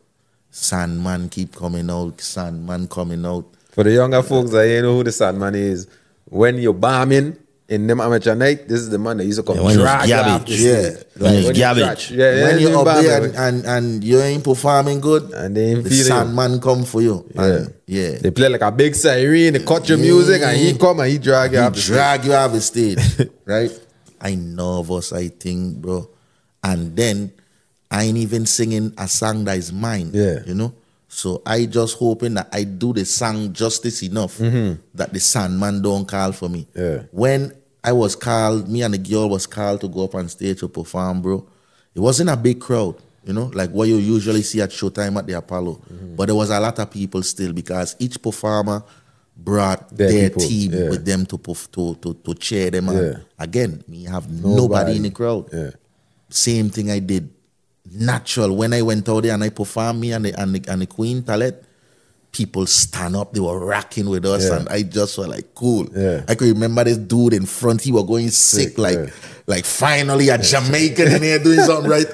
Speaker 1: Sandman keep coming out. Sandman coming out.
Speaker 2: For the younger folks that ain't know who the Sandman is, when you're bombing in them amateur night, this is the man that used to come drag you off the stage.
Speaker 4: When it's garbage.
Speaker 1: When you're up there and you ain't performing good,
Speaker 2: and they ain't
Speaker 1: the
Speaker 2: feeling
Speaker 1: Sandman come for you. And,
Speaker 2: They play like a big siren, they cut your music, and he come and he drag you off the stage.
Speaker 1: Drag you off the stage, right? I nervous, I think, bro. And then I ain't even singing a song that is mine, you know? So I just hoping that I do the song justice enough that the Sandman don't call for me. When I was called, me and the girl was called to go up on stage to perform, bro. It wasn't a big crowd, you know, like what you usually see at Showtime at the Apollo. But there was a lot of people still because each performer brought their team with them to cheer them on. Again, me have nobody in the crowd. Same thing I did. Natural. When I went out there and I performed me and the Queen Palette, people stand up, they were rocking with us, and I just was like, cool. I could remember this dude in front, he was going sick, like finally a Jamaican in here doing something right.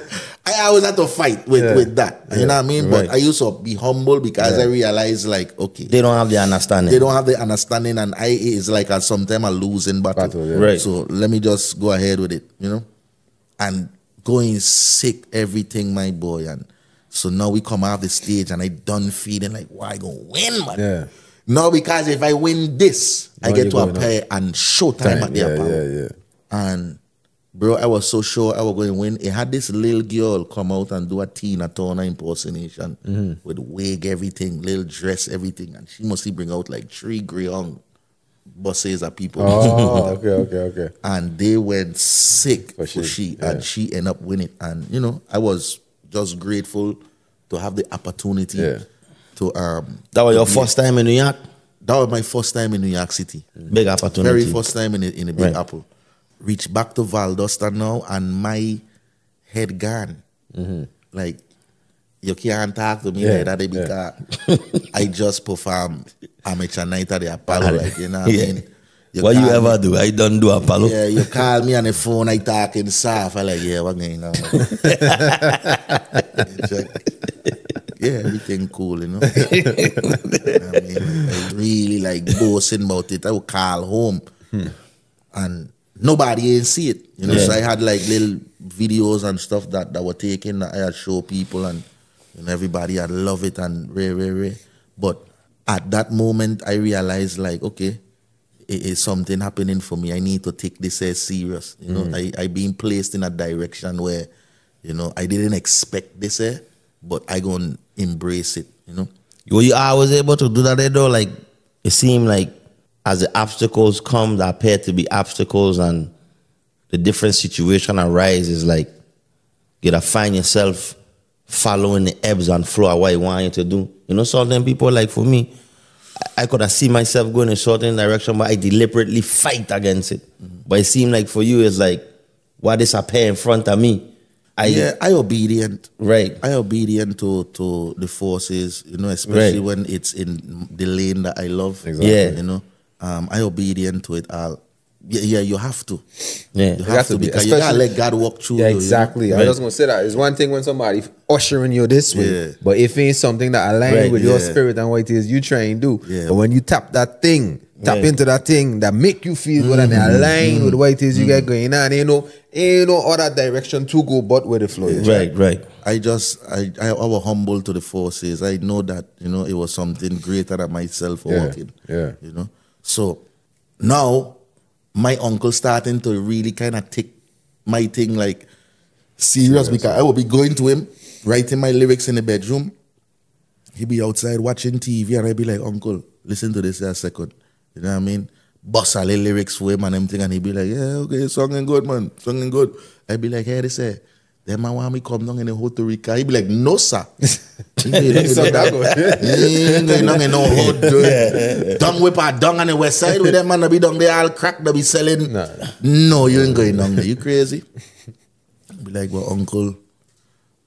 Speaker 1: I always had to fight with that. You know what I mean? But I used to be humble because I realized like, okay,
Speaker 4: they don't have the understanding.
Speaker 1: They don't have the understanding, and it's like sometimes a losing battle. So let me just go ahead with it, you know? And going sick, everything, my boy. And so now we come off the stage and I done feeling like, why I gonna win, man? No, because if I win this, I get to appear and Showtime at the Apollo. And bro, I was so sure I was going to win. It had this little girl come out and do a Tina Turner impersonation with wig, everything, little dress, everything. And she must bring out like 3 Greyhound buses of people.
Speaker 2: Oh, okay.
Speaker 1: And they went sick for she. And she ended up winning. And, you know, I was just grateful to have the opportunity to...
Speaker 4: that was your first time in New York?
Speaker 1: That was my first time in New York City.
Speaker 4: Big opportunity.
Speaker 1: Very first time in the Big Apple. Reach back to Valdosta now and my head gone. Like, you can't talk to me like that because I just performed amateur night at the Apollo. Like, you know what I mean?
Speaker 4: What you ever do? I don't do Apollo.
Speaker 1: Yeah, you call me on the phone, I talking soft. I like, yeah, what going on? Yeah, everything cool, you know? I mean, I really like boasting about it. I would call home and nobody ain't see it. You know, so I had like little videos and stuff that were taken that I had show people and everybody had love it and rare. But at that moment I realized like, okay, it is something happening for me. I need to take this as serious. You know, I being placed in a direction where, you know, I didn't expect this but I gonna embrace it, you know.
Speaker 4: I was able to do that though, like it seemed like as the obstacles come that appear to be obstacles and the different situation arises, like you gotta find yourself following the ebbs and flow of what you want you to do. You know, certain people, like for me, I could have seen myself going in a certain direction, but I deliberately fight against it. But it seemed like for you, it's like, what is appear in front of me? I
Speaker 1: obedient.
Speaker 4: Right.
Speaker 1: I obedient to the forces, you know, especially when it's in the lane that I love.
Speaker 2: Exactly.
Speaker 4: Yeah.
Speaker 1: You know, I obedient to it all. Yeah, you have to.
Speaker 2: Yeah,
Speaker 1: you have to because you gotta let God walk through.
Speaker 2: Yeah,
Speaker 1: you,
Speaker 2: exactly.
Speaker 1: You know?
Speaker 2: I was gonna say that. It's one thing when somebody ushering you this way, but if it ain't something that aligns with your spirit and what it is you try and do. But when you tap that thing, tap into that thing that make you feel good and align with what it is you got going on, ain't no other direction to go but where the flow is.
Speaker 4: Right.
Speaker 1: I was humble to the forces. I know that, you know, it was something greater than myself working. You know. So now my uncle starting to really kind of take my thing like serious because I will be going to him, writing my lyrics in the bedroom. He'd be outside watching TV and I'd be like, uncle, listen to this a second. You know what I mean? Bust all the lyrics for him and everything and he'd be like, yeah, okay, songing good, man, songing good. I'd be like, hey, they say, then man want me come down in the Puerto Rico. He'd be like, no, sir. He ain't going down in no hood. Dung whip a dung on the west side with them man that be down there all crack that be selling. No, you ain't going down there. You crazy? Be like, well, uncle,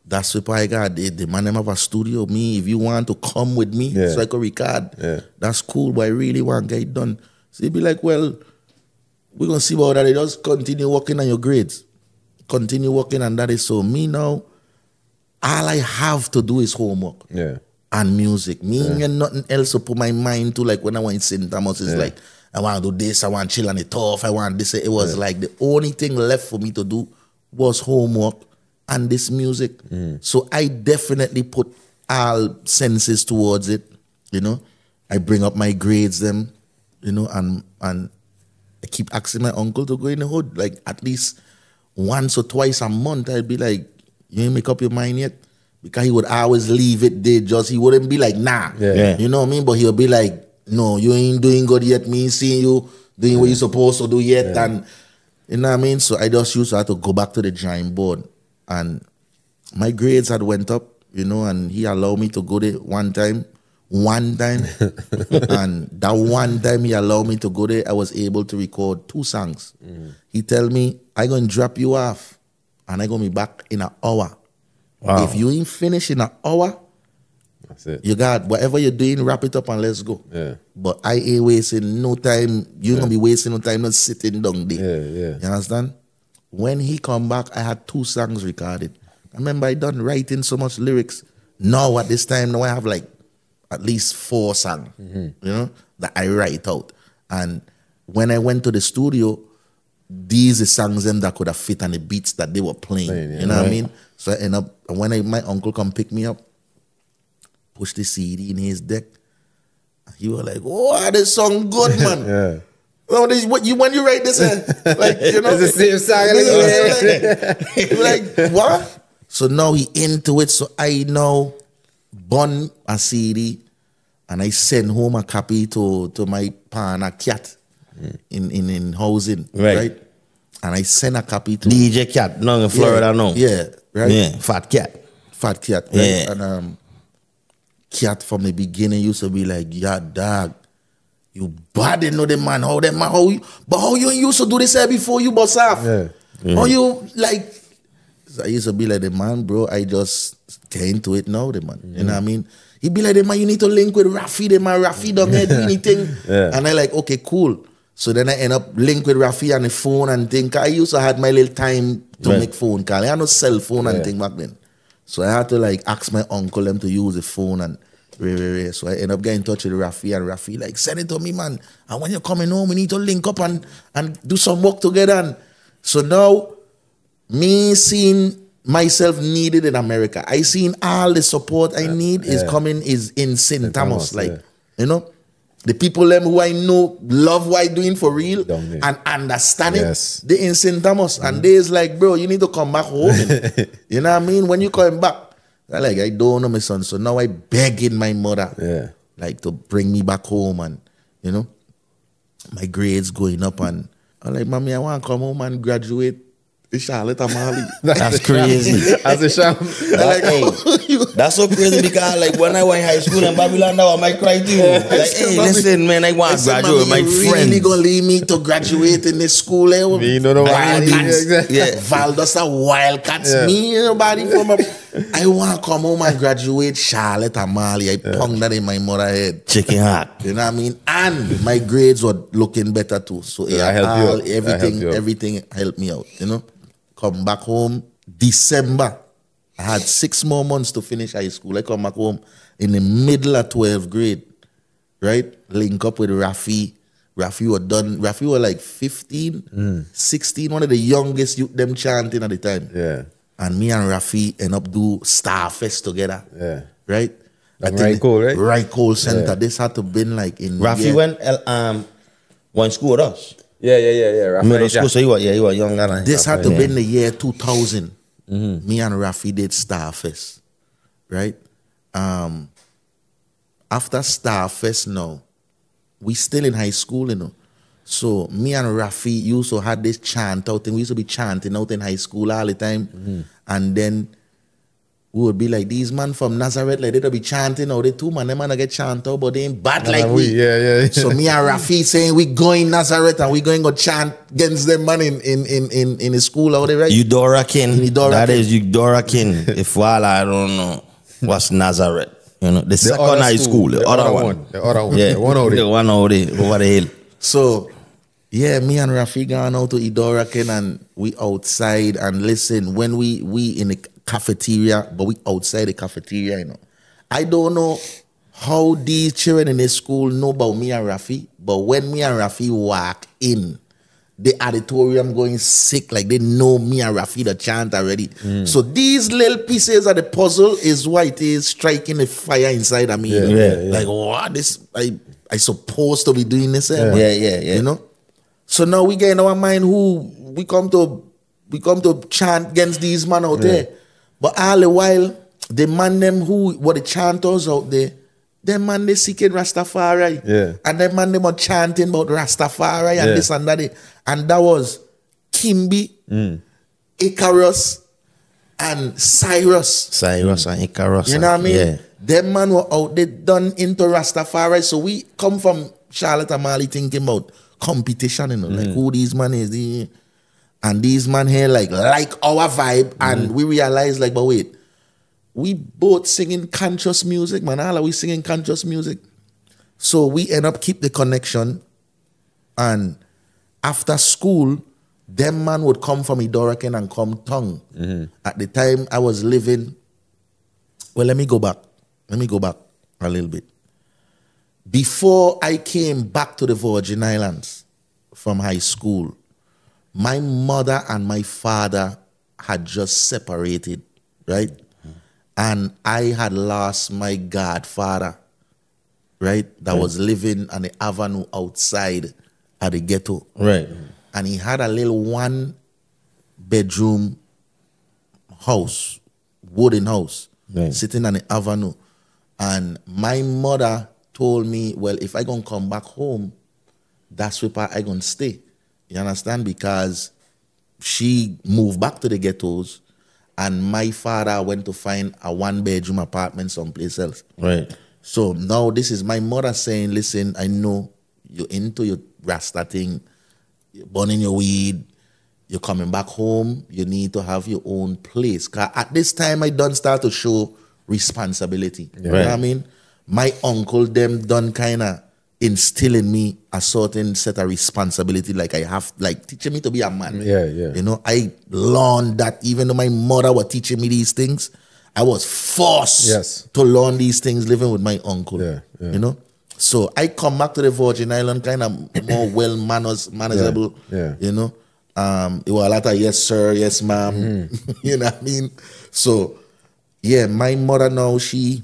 Speaker 1: That's why I got the man them have a studio. Me, if you want to come with me so I can record, that's cool, but I really want to get it done. So he'd be like, well, we're going to see about that. You just continue working on your grades. Continue working on that. So me now, all I have to do is homework and music. Me and nothing else to put my mind to, like when I went in St. Thomas, it's like, I want to do this, I want to chill on the turf, I want this. It was like the only thing left for me to do was homework and this music. So I definitely put all senses towards it, you know. I bring up my grades them, you know, and I keep asking my uncle to go in the hood, like at least once or twice a month. I'd be like, you ain't make up your mind yet? Because he would always leave it there, he wouldn't be like, nah. You know what I mean? But he'll be like, no, you ain't doing good yet. Me seeing you doing what you're supposed to do yet. And you know what I mean? So I just used to have to go back to the drawing board. And my grades had went up, you know, and he allowed me to go there one time. And that one time he allowed me to go there, I was able to record 2 songs. He tell me, I going to drop you off and I going to be back in an hour. Wow. If you ain't finished in an hour, that's it. You got whatever you're doing, wrap it up and let's go. But I ain't wasting no time. You're going to be wasting no time not sitting down there. You understand? When he come back, I had 2 songs recorded. I remember I done writing so much lyrics. Now at this time, now I have like at least 4 songs, you know, that I write out. And when I went to the studio, these are songs them that could have fit on the beats that they were playing. You know what I mean? So I end up, when my uncle come pick me up, push the CD in his deck, he was like, oh, this song good, man. Oh, when you write this, like, you know,
Speaker 2: it's the same song.
Speaker 1: Like, what? So now he into it. So I now bun a CD and I send home a copy to my partner Cat in housing, right? And I send a copy to
Speaker 4: DJ Cat, long in Florida, no.
Speaker 1: Yeah, right.
Speaker 4: Yeah, Fat Cat,
Speaker 1: right? Yeah. And Cat from the beginning used to be like, yeah, dog, you bad, you know the man, how you used to do this here before you bust off? How you like? So I used to be like, the man, bro, I just get into it now, the man. You know what I mean? He'd be like, the man, you need to link with Rafi, the man, Rafi don't get anything. And I like, okay, cool. So then I end up link with Rafi on the phone and think. I used to have my little time to make phone call. I had no cell phone and thing back then. So I had to like ask my uncle them to use the phone and so I end up getting in touch with Rafi and Rafi like, send it to me, man. And when you're coming home, we need to link up and do some work together. And so now, me seeing myself needed in America, I seen all the support I need is in St. Thomas. Like, you know, the people them who I know love what I doing for real and understand it, they in St. Thomas. And they is like, bro, you need to come back home. You know what I mean? When you come back, I like, I don't know my son. So now I begging my mother like to bring me back home. And, you know, my grades going up. And I'm like, mommy, I want to come home and graduate. Charlotte Amali.
Speaker 4: That's crazy.
Speaker 2: As a sham.
Speaker 4: That's so crazy because like when I went high school in Babylon, now I might cry too. Like, hey, listen, man, I want to graduate with my friends. You really gonna leave me to graduate in this school?
Speaker 2: Me know the
Speaker 4: Wildcats.
Speaker 1: Yeah, Valdos are Wildcats. Me, nobody from I want to come home and graduate Charlotte Amali. I pong that in my mother's head.
Speaker 4: Chicken heart.
Speaker 1: You know what I mean? And my grades were looking better too. So everything helped me out, you know? Come back home December. I had 6 more months to finish high school. I come back home in the middle of 12th grade, right? Link up with Rafi. Rafi was like 15, 16, one of the youngest youth them chanting at the time.
Speaker 2: Yeah.
Speaker 1: And me and Rafi end up do Starfest together. Yeah. Right?
Speaker 2: Right Cole, right?
Speaker 1: Right Cole Center. Yeah. This had to been like in
Speaker 4: Rafi went school with us.
Speaker 2: Yeah. Rafi
Speaker 4: middle school, so you were younger.
Speaker 1: This had to been the year 2000. Me and Rafi did Starfest. Right? After Starfest now, we still in high school, you know. So me and Rafi used to have this chant out, and we used to be chanting out in high school all the time. And then we would be like, these man from Nazareth, like they'll be chanting, or they two man, them man get chanted, but they ain't bad like we.
Speaker 2: Yeah.
Speaker 1: So me and Rafi saying we going Nazareth and we going to chant against them man in the school out there, right?
Speaker 4: Eudora King. That
Speaker 1: King.
Speaker 4: is Eudora King. If while I don't know what's Nazareth. You know, the second high school, the other one.
Speaker 2: The other one.
Speaker 4: Yeah,
Speaker 2: the one over there.
Speaker 4: The one over there, over the hill.
Speaker 1: So yeah, me and Rafi gone out to Eudora King and we outside and listen, when we in the cafeteria, but we outside the cafeteria, you know. I don't know how these children in the school know about me and Rafi, but when me and Rafi walk in, the auditorium going sick, like they know me and Rafi the chant already. So these little pieces of the puzzle is why it is striking the fire inside of me. Like, what? This I supposed to be doing this?
Speaker 4: Yeah.
Speaker 1: You know? So now we get in our mind who we come to chant against these men out there. But all the while, the man them who were the chanters out there, them man they seeking Rastafari.
Speaker 2: Yeah.
Speaker 1: And them man them are chanting about Rastafari and this and that. And that was Kimby, Icarus, and Cyrus.
Speaker 4: Cyrus and Icarus.
Speaker 1: You know what I mean?
Speaker 4: Yeah.
Speaker 1: Them man were out, they done into Rastafari. So we come from Charlotte and Mali thinking about competition, you know, like who these man is. And these man here like our vibe. And we realize like, but wait, we both singing conscious music, man. All of we singing conscious music. So we end up keep the connection. And after school, them man would come from Idoraken and come tongue. At the time I was living, well, let me go back a little bit. Before I came back to the Virgin Islands from high school, my mother and my father had just separated, right? And I had lost my godfather, right? That was living on the avenue outside at the ghetto.
Speaker 4: Right.
Speaker 1: And he had a little 1-bedroom house, wooden house, sitting on the avenue. And my mother told me, well, if I gonna come back home, that's where I gonna stay. You understand? Because she moved back to the ghettos and my father went to find a 1-bedroom apartment someplace else.
Speaker 4: Right.
Speaker 1: So now this is my mother saying, listen, I know you're into your Rasta thing, you're burning your weed, you're coming back home, you need to have your own place. 'Cause at this time, I done start to show responsibility. You know what I mean? My uncle, them done kind of instill in me a certain set of responsibility, like I have, like teaching me to be a man. You know, I learned that even though my mother was teaching me these things, I was forced to learn these things living with my uncle. You know? So I come back to the Virgin Island kind of more manageable. You know? It was a lot of yes sir, yes ma'am. You know what I mean? So yeah, my mother now, she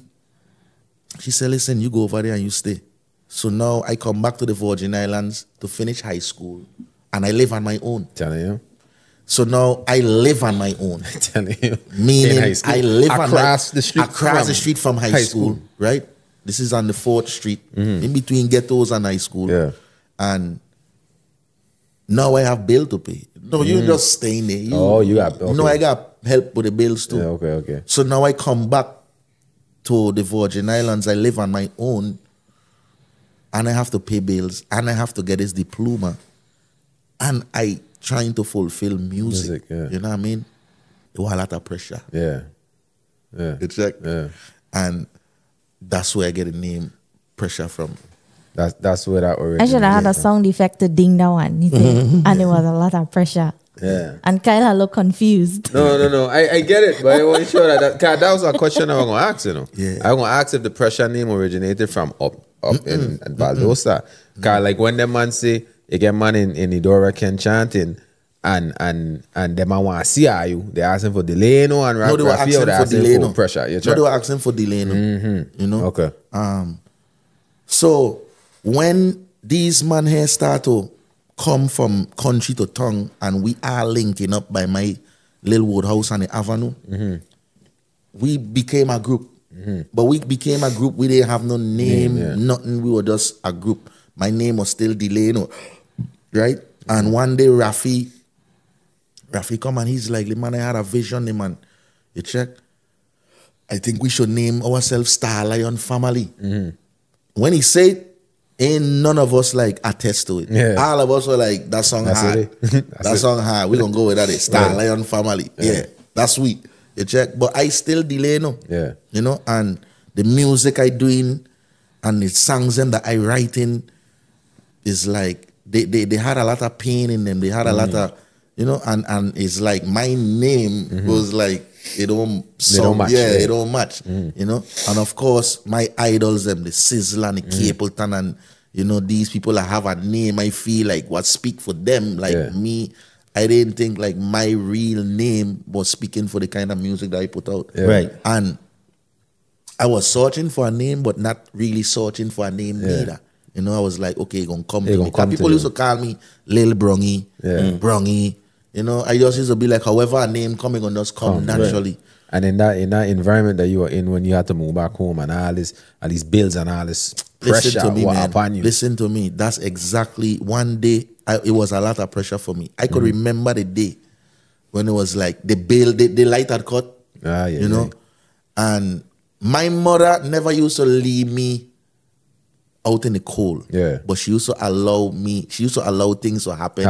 Speaker 1: said, listen, you go over there and you stay. So now I come back to the Virgin Islands to finish high school and I live on my own.
Speaker 2: Telling you.
Speaker 1: So now I live on my own.
Speaker 2: Telling you.
Speaker 1: Meaning I live across
Speaker 2: the street
Speaker 1: from high school, right? This is on the 4th Street, in between ghettos and high school. And now I have bill to pay. No, you just staying there.
Speaker 2: You got
Speaker 1: No, I got help with the bills too.
Speaker 2: Okay.
Speaker 1: So now I come back to the Virgin Islands. I live on my own. And I have to pay bills. And I have to get this diploma. And I trying to fulfill music. You know what I mean? It was a lot of pressure. Exactly. And that's where I get the name Pressure from.
Speaker 2: That's where that originated.
Speaker 6: I should have had a sound effect to ding that one. You see? And it was a lot of pressure. And Kyle looked confused.
Speaker 2: No. I get it, but I want to show that was a question I was going to ask, you know. I was going to ask if the Pressure name originated from up in Valdosta. Because like when the man say, you get man in Idora Ken chanting, and the man want to see you, they asking for Delano and
Speaker 1: No, they were asking for Delano.
Speaker 2: Pressure.
Speaker 1: No, they were asking for Delano. You know?
Speaker 2: Okay.
Speaker 1: So when these men here start to come from country to tongue and we are linking up by my little wood house on the avenue, we became a group. But we became a group, we didn't have no name, nothing, we were just a group. My name was still Delano, right? And one day Rafi come and he's like, man, I had a vision, man. You check? I think we should name ourselves Star Lion Family. When he said, ain't none of us like attest to it.
Speaker 2: Yeah.
Speaker 1: All of us were like, that song hard. That song hard. We gonna go with that. Star Lion Family. Yeah. That's sweet. You check. But I still delay no.
Speaker 2: Yeah.
Speaker 1: You know, and the music I doing and the songs them that I writing is like they had a lot of pain in them. They had a lot of, you know, and it's like my name was like it don't
Speaker 2: match.
Speaker 1: Yeah, it don't match. You know, and of course my idols them, the Sizzle and the Capleton and you know these people that have a name. I feel like what speak for them, like me. I didn't think like my real name was speaking for the kind of music that I put out.
Speaker 2: Yeah.
Speaker 4: Right.
Speaker 1: And I was searching for a name, but not really searching for a name neither. You know, I was like, okay, it's gonna come to me. People used to call me Lil Brongy, Brongy. You know, I just used to be like, however a name coming on just come naturally.
Speaker 2: Right. And in that environment that you were in when you had to move back home and all these bills and all this pressure
Speaker 1: Listen to me, man.
Speaker 2: upon you.
Speaker 1: Listen to me. That's exactly one day. It was a lot of pressure for me. I could remember the day when it was like the bill, the light had cut. You know, and my mother never used to leave me out in the cold.
Speaker 2: Yeah.
Speaker 1: But she used to allow me. She used to allow things to happen.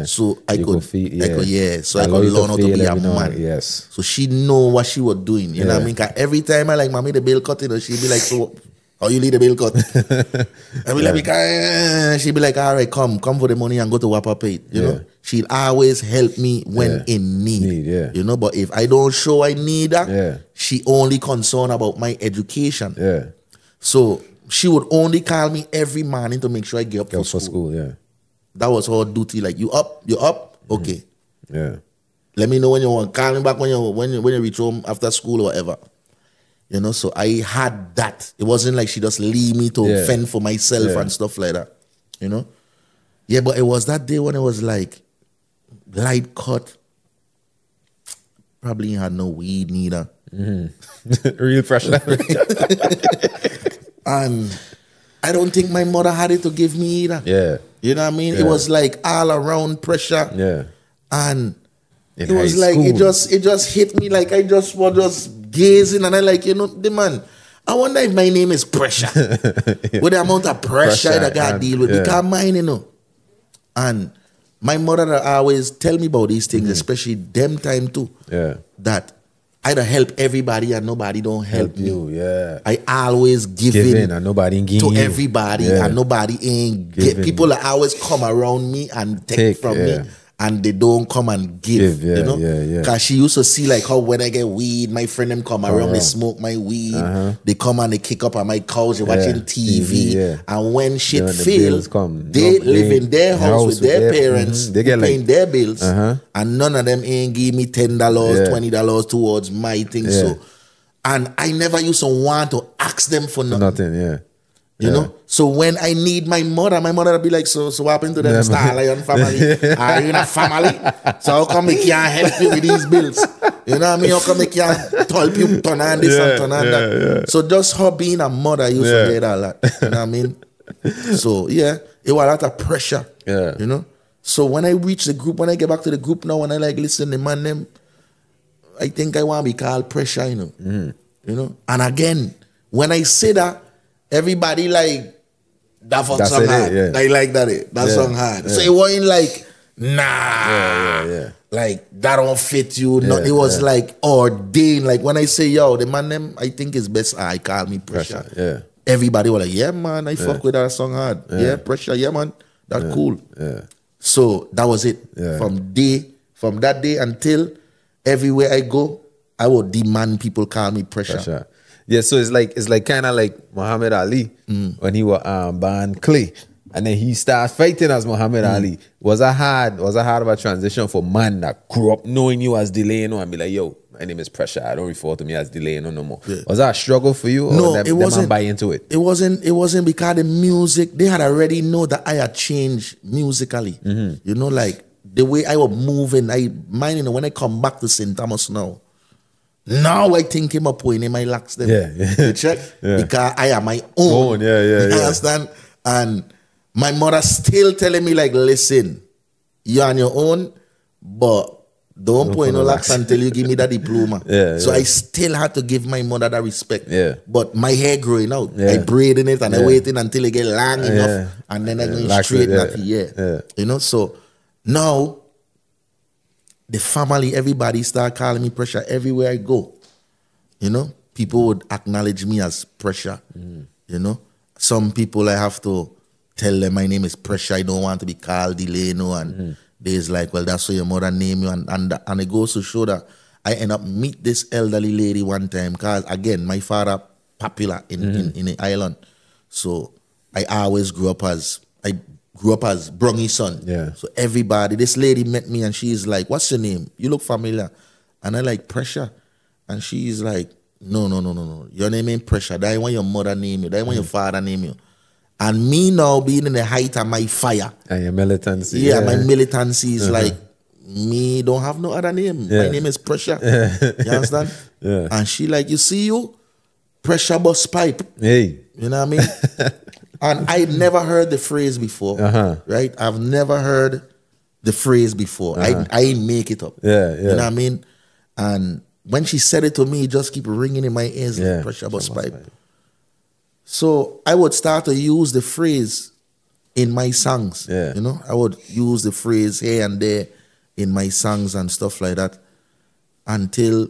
Speaker 1: So I could So I could learn how to be a man.
Speaker 2: Yes.
Speaker 1: So she know what she was doing. You know what I mean? 'Cause every time I like, mommy, the bill cut, you know, she'd be like, so how you leave the bill cut? I be like, she'd be like, all right, come for the money and go to Wapa Pay. You know? She'd always help me when in need. You know, but if I don't show I need her, she only concerned about my education. So she would only call me every morning to make sure I get up for school. That was her duty. Like, you up? Okay. Let me know when you want. Call me back when you reach home after school or whatever. You know, so I had that. It wasn't like she just leave me to fend for myself and stuff like that. You know? Yeah, but it was that day when it was like light cut. Probably had no weed neither.
Speaker 2: Real pressure.
Speaker 1: And I don't think my mother had it to give me either. You know what I mean? It was like all around pressure. And it was like it just hit me like I just was just gazing and I like, you know, the man, I wonder if my name is Pressure. With the amount of pressure that I got to deal with. Because mine, you know. And my mother always tell me about these things, especially them time too. That I don't help everybody and nobody don't help me. I always give in
Speaker 2: and nobody ain't
Speaker 1: to everybody and nobody ain't give. People that always come around me and take from me and they don't come and give. You know? Because she used to see like how when I get weed, my friend them come around, they smoke my weed, they come and they kick up on my couch, they watching TV. And when shit fails, they live in their house with their parents, they get paying their bills, and none of them ain't give me $10, $20 towards my thing. So, and I never used to want to ask them for nothing. You know? So when I need my mother will be like, so what happened to them Star Lion family? Are you in a family? So how come they can't help you with these bills? You know what I mean? How come they can't help you turn on this and turn on that? So just her being a mother, I used to get a lot. You know what I mean? So yeah, it was a lot of pressure. You know? So when I reach the group, when I get back to the group now, when I like listen to man them, I think I want to be called Pressure, you know. You know? And again, when I say that, everybody like that fuck song hard. They like that song hard. So it wasn't like, like that don't fit you. It was like ordained. Like when I say yo, the man them, I think it's best I call me Pressure. Everybody was like, yeah man, I fuck with that song hard. Yeah, Pressure, yeah man, that cool. So that was it. From that day until everywhere I go, I would demand people call me Pressure.
Speaker 2: Yeah, so it's like kind of like Muhammad Ali when he was banned Clay, and then he started fighting as Muhammad Ali. Was that hard of a transition for man that grew up knowing you as Delano and be like, yo, my name is Pressure, I don't refer to me as Delano no more. Was that a struggle for you? Or
Speaker 1: no,
Speaker 2: it
Speaker 1: wasn't.
Speaker 2: Buy into it.
Speaker 1: It wasn't because the music, they had already know that I had changed musically. You know, like the way I was moving, when I come back to St. Thomas now I think him a point in my locks them. You check? Because I am my own. You understand? And my mother still telling me like, listen, you're on your own, but Don't put no locks until you give me that diploma. So
Speaker 2: yeah.
Speaker 1: I still had to give my mother that respect.
Speaker 2: Yeah.
Speaker 1: But my hair growing out,
Speaker 2: Yeah.
Speaker 1: I braiding it and I
Speaker 2: Yeah.
Speaker 1: waiting until it get long enough, and then I go
Speaker 2: Like
Speaker 1: straight
Speaker 2: it,
Speaker 1: at it. You know, so now the family, everybody start calling me Pressure everywhere I go. You know, people would acknowledge me as Pressure. You know, some people I have to tell them my name is Pressure. I don't want to be called Delano, and there's like, well, that's what your mother name you, and it goes to show that I end up meet this elderly lady one time, because again, my father popular in the island, so I always grew up as Brungy's son.
Speaker 2: Yeah.
Speaker 1: So everybody, this lady met me and she's like, "What's your name? You look familiar." And I like, "Pressure," and she's like, No. Your name ain't Pressure. That ain't what your mother name you. That ain't what your father name you. And me now being in the height of my fire.
Speaker 2: And your militancy.
Speaker 1: Yeah, my militancy is like, me don't have no other name. My name is Pressure. You understand?
Speaker 2: Yeah.
Speaker 1: And she like, you see you? Pressure Busspipe.
Speaker 2: Hey.
Speaker 1: You know what I mean? And I never heard the phrase before. Right? I've never heard the phrase before. I ain't make it up.
Speaker 2: Yeah.
Speaker 1: You know what I mean? And when she said it to me, it just keep ringing in my ears like Pressure Busspipe. So I would start to use the phrase in my songs.
Speaker 2: Yeah.
Speaker 1: You know, I would use the phrase here and there in my songs and stuff like that, until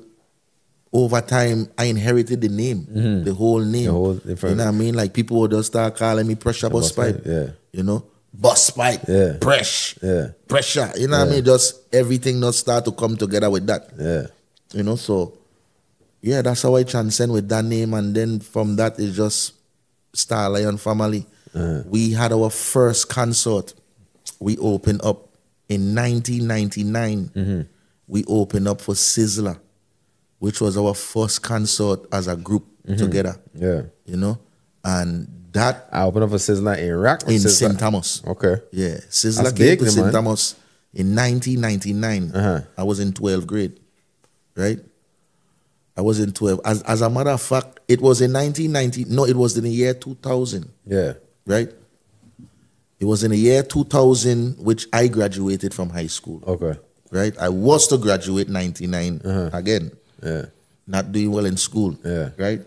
Speaker 1: over time I inherited the name, the whole name. You know what I mean? Like people would just start calling me Pressure Busspipe.
Speaker 2: Yeah.
Speaker 1: You know, Busspipe, Pressure. You know what I mean? Just everything just start to come together with that.
Speaker 2: Yeah.
Speaker 1: You know, so yeah, that's how I transcend with that name, and then from that it's just Star Lion family. We had our first concert. We opened up in 1999. We opened up for Sizzler, which was our first concert as a group together. Yeah, you know, and that
Speaker 2: I opened up for Sizzler in Iraq.
Speaker 1: In St. Thomas.
Speaker 2: Okay,
Speaker 1: yeah, Sizzler came to St. Thomas in 1999. I was in 12th grade, right? I was in 12. As a matter of fact, it was in 1990. No, it was in the year 2000. Yeah. Right? It was in the year 2000, which I graduated from high school. Okay. Right? I was to graduate 99 again. Yeah. Not doing well in school. Yeah. Right?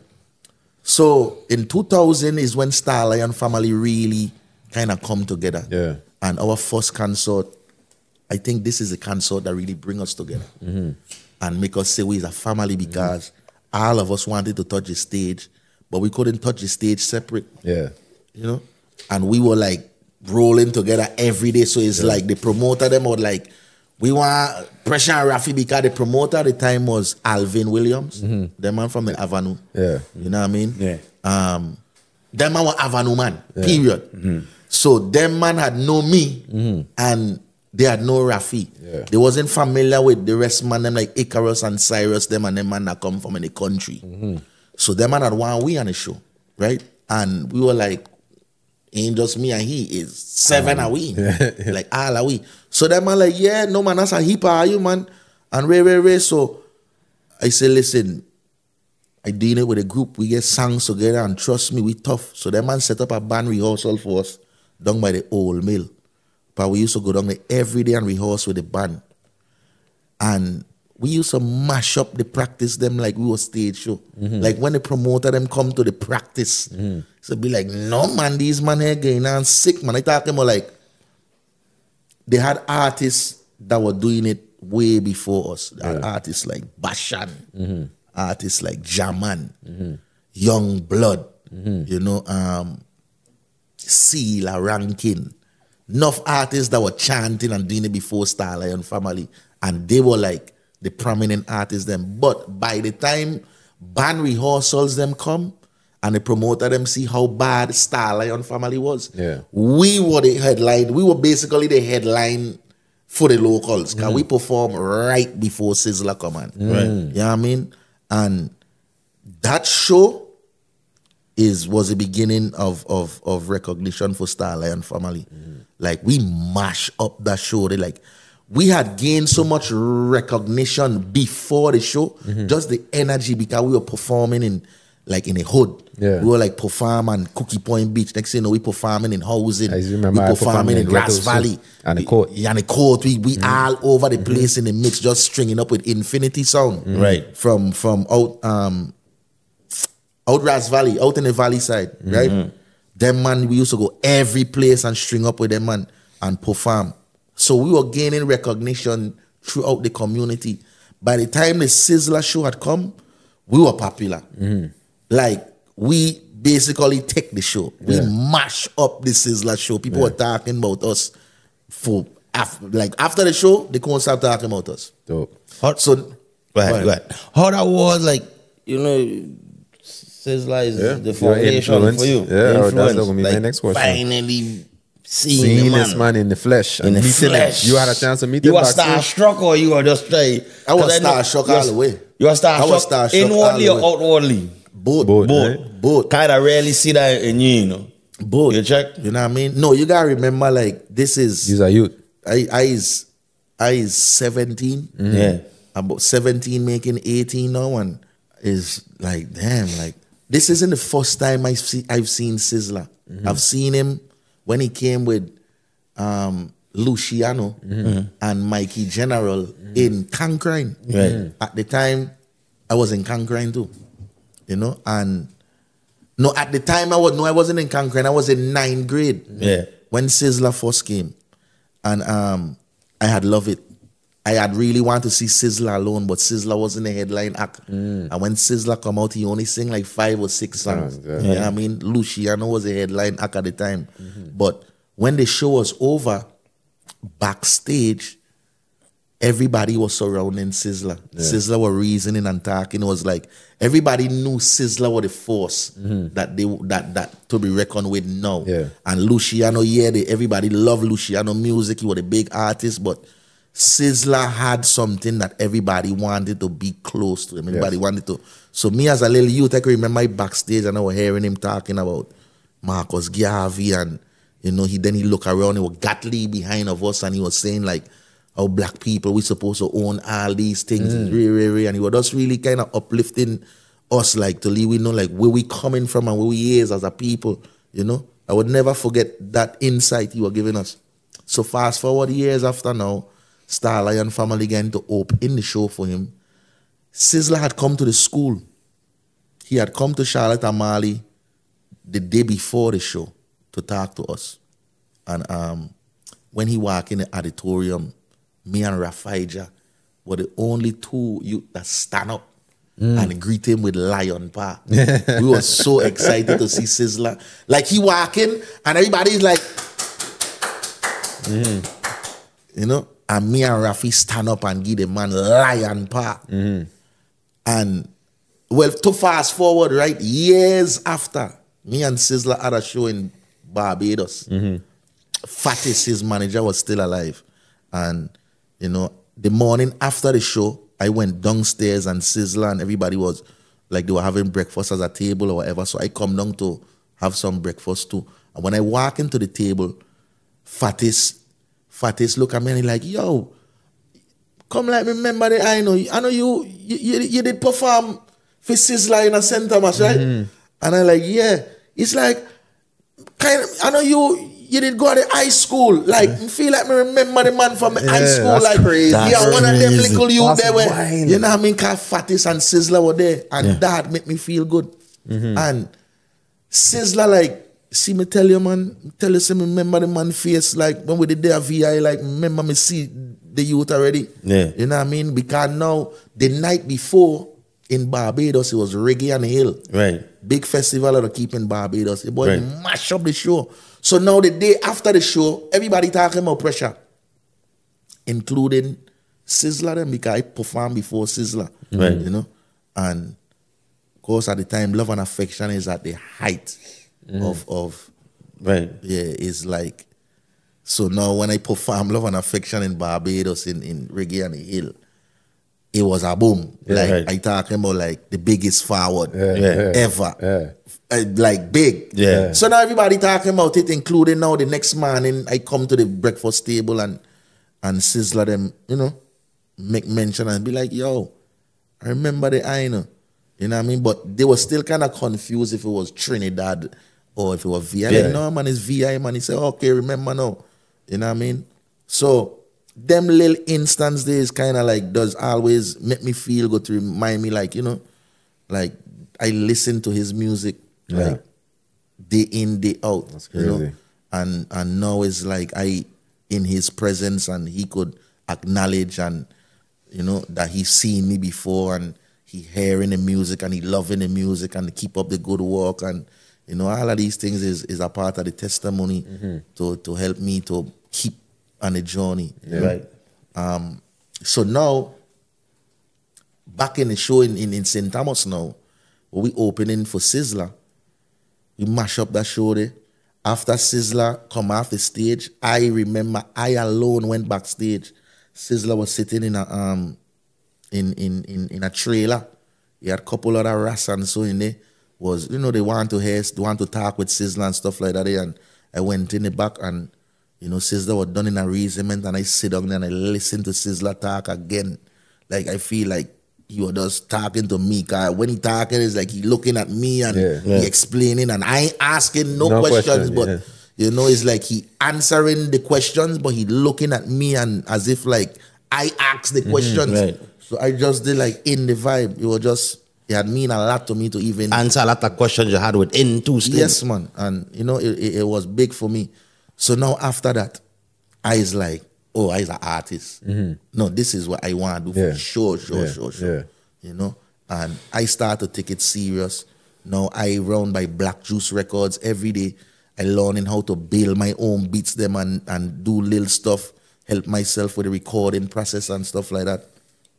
Speaker 1: So in 2000 is when Star Lion family really kind of come together. Yeah. And our first concert, I think this is a concert that really bring us together. And make us say we is a family, because all of us wanted to touch the stage, but we couldn't touch the stage separate. Yeah. You know? And we were like rolling together every day. So it's like the promoter them would like, we want Pressure and Rafi, because the promoter at the time was Alvin Williams, the man from the Avenue. Yeah. You know what I mean? Yeah. Them man was Avenue man, period. So them man had know me and they had no Rafi. Yeah. They wasn't familiar with the rest man, them like Icarus and Cyrus, them and them man that come from in the country. So them man had one we on the show, right? And we were like, ain't just me and he, is 7 are we. Like all are we. So them man like, yeah, no man, that's a hip are you, man? And Ray. So I say, listen, I deal it with a group, we get songs together, and trust me, we tough. So them man set up a band rehearsal for us down by the old mill. But we used to go down there every day and rehearse with the band. And we used to mash up the practice them like we were stage show. Like when the promoter them come to the practice, so be like, no man, these man here getting on sick, man. I talk them like, they had artists that were doing it way before us. They had artists like Bashan, artists like Jaman, Young Blood, you know, Seal, Rankin. Enough artists that were chanting and doing it before Star Lion family, and they were like the prominent artists them. But by the time band rehearsals them come and the promoter them see how bad Star Lion family was, we were the headline. We were basically the headline for the locals, because we performed right before Sizzler come on. Right. You know what I mean? And that show was the beginning of recognition for Star Lion family. Like we mash up that show. They like, we had gained so much recognition before the show, just the energy, because we were performing in like in a hood.
Speaker 2: Yeah.
Speaker 1: We were like perform on Cookie Point Beach. Next thing you know, we performing in housing.
Speaker 2: I remember
Speaker 1: we
Speaker 2: I
Speaker 1: performing in
Speaker 2: Ghetto
Speaker 1: Ras Valley.
Speaker 2: Soup and the court.
Speaker 1: Yeah, and the court. We all over the place in the mix, just stringing up with Infinity Sound.
Speaker 4: Right.
Speaker 1: From out Ras Valley, out in the valley side, right? Them man, we used to go every place and string up with them man and perform. So we were gaining recognition throughout the community. By the time the Sizzler show had come, we were popular. Like, we basically take the show. We mash up the Sizzler show. People were talking about us for after the show, they couldn't stop talking about us.
Speaker 2: Dope.
Speaker 1: So
Speaker 4: Right. How that was, like, you know, Sizzler is the foundation
Speaker 2: influence.
Speaker 4: for you.
Speaker 2: Yeah,
Speaker 4: Influence.
Speaker 2: that's gonna be my
Speaker 4: Like,
Speaker 2: next question.
Speaker 4: Finally seeing
Speaker 2: Seeing
Speaker 4: the
Speaker 2: this man in the flesh.
Speaker 4: in
Speaker 2: and
Speaker 4: the
Speaker 2: meeting
Speaker 4: flesh.
Speaker 2: him. You had a chance to meet
Speaker 4: you
Speaker 2: him
Speaker 4: were
Speaker 2: backstage?
Speaker 4: starstruck or you were just trying?
Speaker 1: I was starstruck all the way.
Speaker 4: You were
Speaker 1: I was
Speaker 4: starstruck
Speaker 1: starstruck
Speaker 4: inwardly
Speaker 1: all
Speaker 4: or
Speaker 1: the way.
Speaker 4: outwardly?
Speaker 1: Both.
Speaker 2: Both, right?
Speaker 4: Kind of rarely see that in you, you know.
Speaker 1: Both.
Speaker 4: You check?
Speaker 1: You know what I mean? No, you gotta remember, like, this is
Speaker 2: He's a youth.
Speaker 1: I is 17.
Speaker 4: Yeah.
Speaker 1: About 17 making 18 now, and is like, damn, like, this isn't the first time I've seen Sizzler. I've seen him when he came with Luciano and Mikey General in Cancrine.
Speaker 4: Right.
Speaker 1: At the time, I was in Cancrine too, you know, and no, at the time I wasn't in Cancrine. I was in 9th grade.
Speaker 4: Yeah.
Speaker 1: When Sizzler first came, and I had loved it. I had really wanted to see Sizzler alone, but Sizzler wasn't the headline act. And when Sizzler come out, he only sing like 5 or 6 songs.
Speaker 2: Yeah.
Speaker 1: You know what I mean? Luciano was the headline act at the time. But when the show was over, backstage, everybody was surrounding Sizzler. Sizzler were reasoning and talking. It was like everybody knew Sizzler was the force that to be reckoned with now.
Speaker 2: Yeah.
Speaker 1: And Luciano, everybody loved Luciano music. He was a big artist, but Sizzler had something that everybody wanted to be close to him. Everybody wanted to. So me as a little youth, I can remember I backstage and I was hearing him talking about Marcus Garvey, and you know, he looked around, he was Gatley behind of us, and he was saying like, how black people, we supposed to own all these things, and he was just really kind of uplifting us, like, to leave we know like where we coming from and where we is as a people, you know. I would never forget that insight he was giving us. So fast forward years after now, Star Lion family again to open the show for him. Sizzler had come to the school. He had come to Charlotte Amali the day before the show to talk to us. And when he walked in the auditorium, me and Rafaija were the only two youth that stand up and greet him with lion paw. We were so excited to see Sizzler. Like, he walk in and everybody's like, you know, and me and Rafi stand up and give the man lion paw. And, well, to fast forward, right, years after, me and Sizzler had a show in Barbados. Fatis, his manager, was still alive. And, you know, the morning after the show, I went downstairs and Sizzler and everybody was, like, they were having breakfast at a table or whatever. So I come down to have some breakfast too. And when I walk into the table, Fatis look at me and he like, yo, come like remember that I know you did perform for Sizzler in a St. Thomas, right? And I like, yeah. It's like, kind of, I know you did go to high school. Like, I feel like me remember the man from high school.
Speaker 2: That's
Speaker 1: like,
Speaker 2: crazy.
Speaker 1: Yeah, one of them little you
Speaker 2: That's
Speaker 1: there where,
Speaker 2: wild.
Speaker 1: you know what I mean? Cause Fatis and Sizzler were there. And that made me feel good. And Sizzler, like, see me tell you, man, see me remember the man face, like, when we did their VI, like, remember me see the youth already.
Speaker 4: Yeah.
Speaker 1: You know what I mean? Because now, the night before, in Barbados, it was Reggae on the Hill.
Speaker 4: Right.
Speaker 1: Big festival that keep in Barbados. The boy mash up the show. So now the day after the show, everybody talking about Pressure, including Sizzler them, because I performed before Sizzler.
Speaker 4: Right.
Speaker 1: You know? And of course at the time, Love and Affection is at the height of
Speaker 4: Right.
Speaker 1: is like, so now when I perform Love and Affection in Barbados in Reggae on the Hill, it was a boom. Like,
Speaker 4: right.
Speaker 1: I talking about like the biggest forward
Speaker 2: Yeah.
Speaker 1: ever. Like big.
Speaker 4: Yeah.
Speaker 1: So now everybody talking about it, including now the next morning I come to the breakfast table and Sizzler them, you know, make mention and be like, yo, I remember the I know. You know what I mean? But they were still kind of confused if it was Trinidad or if it was VI.
Speaker 4: Yeah.
Speaker 1: Like, no, man, it's VI, man. He said, okay, remember now. You know what I mean? So, them little instance days kind of like does always make me feel good to remind me, like, you know, like I listen to his music like day in, day out.
Speaker 2: That's crazy.
Speaker 1: You know? And now it's like I in his presence and he could acknowledge and, you know, that he's seen me before and he hearing the music and he loving the music and keep up the good work and, you know, all of these things is a part of the testimony to help me to keep on the journey.
Speaker 4: Right.
Speaker 1: So now, back in the show in St. Thomas now, where we opening for Sizzler, we mash up that show there. After Sizzler come off the stage, I remember I alone went backstage. Sizzler was sitting in a in a trailer. He had a couple other rats and so in there. Was, you know, they want to talk with Sizzler and stuff like that. And I went in the back and, you know, Sizzler was done in arrangement and I sit down and I listen to Sizzler talk again. Like I feel like he was just talking to me. Cause when he talking, it's like he looking at me and he explaining and I ain't asking no questions, but you know, it's like he answering the questions, but he looking at me and as if like I asked the questions.
Speaker 4: Right.
Speaker 1: So I just did like in the vibe. It had mean a lot to me to even
Speaker 4: Answer a lot of questions you had within 2 steps.
Speaker 1: Yes, man. And you know, it was big for me. So now after that, I was like, oh, I was an artist. No, this is what I want to do for sure. You know? And I start to take it serious. Now I run by Black Juice Records every day. I learning how to build my own beats them and do little stuff, help myself with the recording process and stuff like that.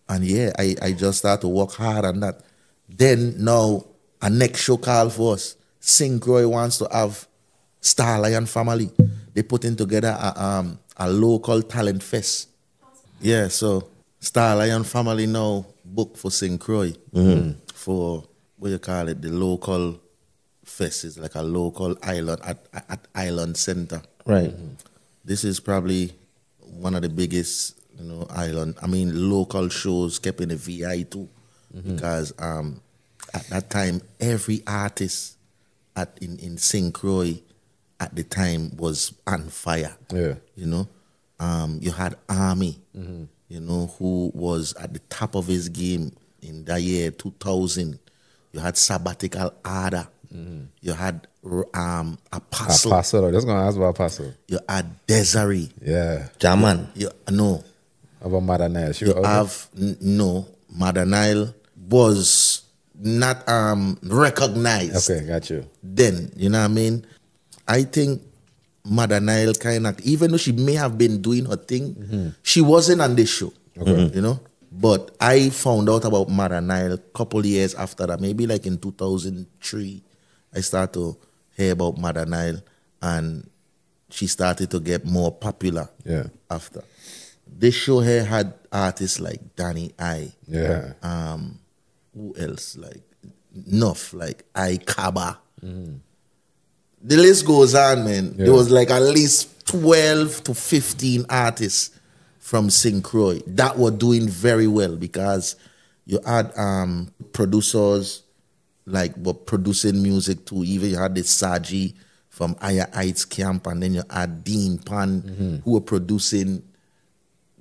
Speaker 1: And yeah, I just start to work hard on that. Then now a next show call for us. Synchroy wants to have Star Lion Family. They putting together a local talent fest. Yeah, so Star Lion Family now book for Synchroy for what you call it, the local fest. It's like a local island at Island Center.
Speaker 4: Right.
Speaker 1: This is probably one of the biggest, you know, local shows kept in the VI too. Because at that time, every artist in Synchroy at the time was on fire.
Speaker 2: Yeah.
Speaker 1: You know, you had Army, you know, who was at the top of his game in that year 2000. You had Sabbatical Ada. You had Apostle.
Speaker 2: Apostle. I was going to ask about Apostle.
Speaker 1: You had Desiree.
Speaker 2: Yeah.
Speaker 4: Jaman.
Speaker 1: No.
Speaker 2: About Mother Nile.
Speaker 1: You have no. Mother Nile was not recognized.
Speaker 2: Okay, got you.
Speaker 1: Then, you know what I mean? I think Mother Nile kind of, even though she may have been doing her thing, she wasn't on this show.
Speaker 2: Okay.
Speaker 1: You know? But I found out about Mother Nile a couple years after that, maybe like in 2003, I started to hear about Mother Nile and she started to get more popular after. This show here had artists like Danny I.
Speaker 2: Yeah.
Speaker 1: Who else? Like Nuff, like I Kaba. The list goes on, man. There was like at least 12 to 15 artists from Synchroy that were doing very well because you had producers like were producing music too. Even you had the Saji from Aya Heights Camp, and then you had Dean Pan who were producing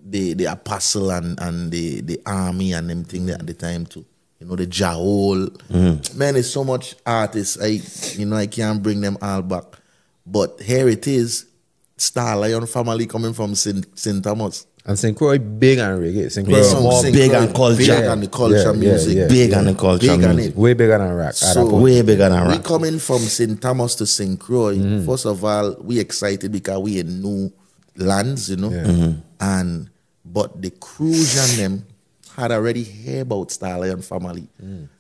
Speaker 1: the Apostle and the Army and them thing at the time too. You know, the Jahol. Man, there's so much artists. I can't bring them all back. But here it is, Star Lion Family coming from St. Thomas.
Speaker 2: And Synchroy big on reggae. Synchroy
Speaker 4: more big on culture.
Speaker 1: Big on the culture music.
Speaker 4: Big on the culture
Speaker 1: big on
Speaker 4: music.
Speaker 1: it.
Speaker 2: Way bigger than rock.
Speaker 1: So
Speaker 4: way bigger than
Speaker 1: we
Speaker 4: rock.
Speaker 1: coming from St. Thomas to Synchroy. First of all, we excited because we in new lands, you know. But the crews and them had already heard about Star Lion Family,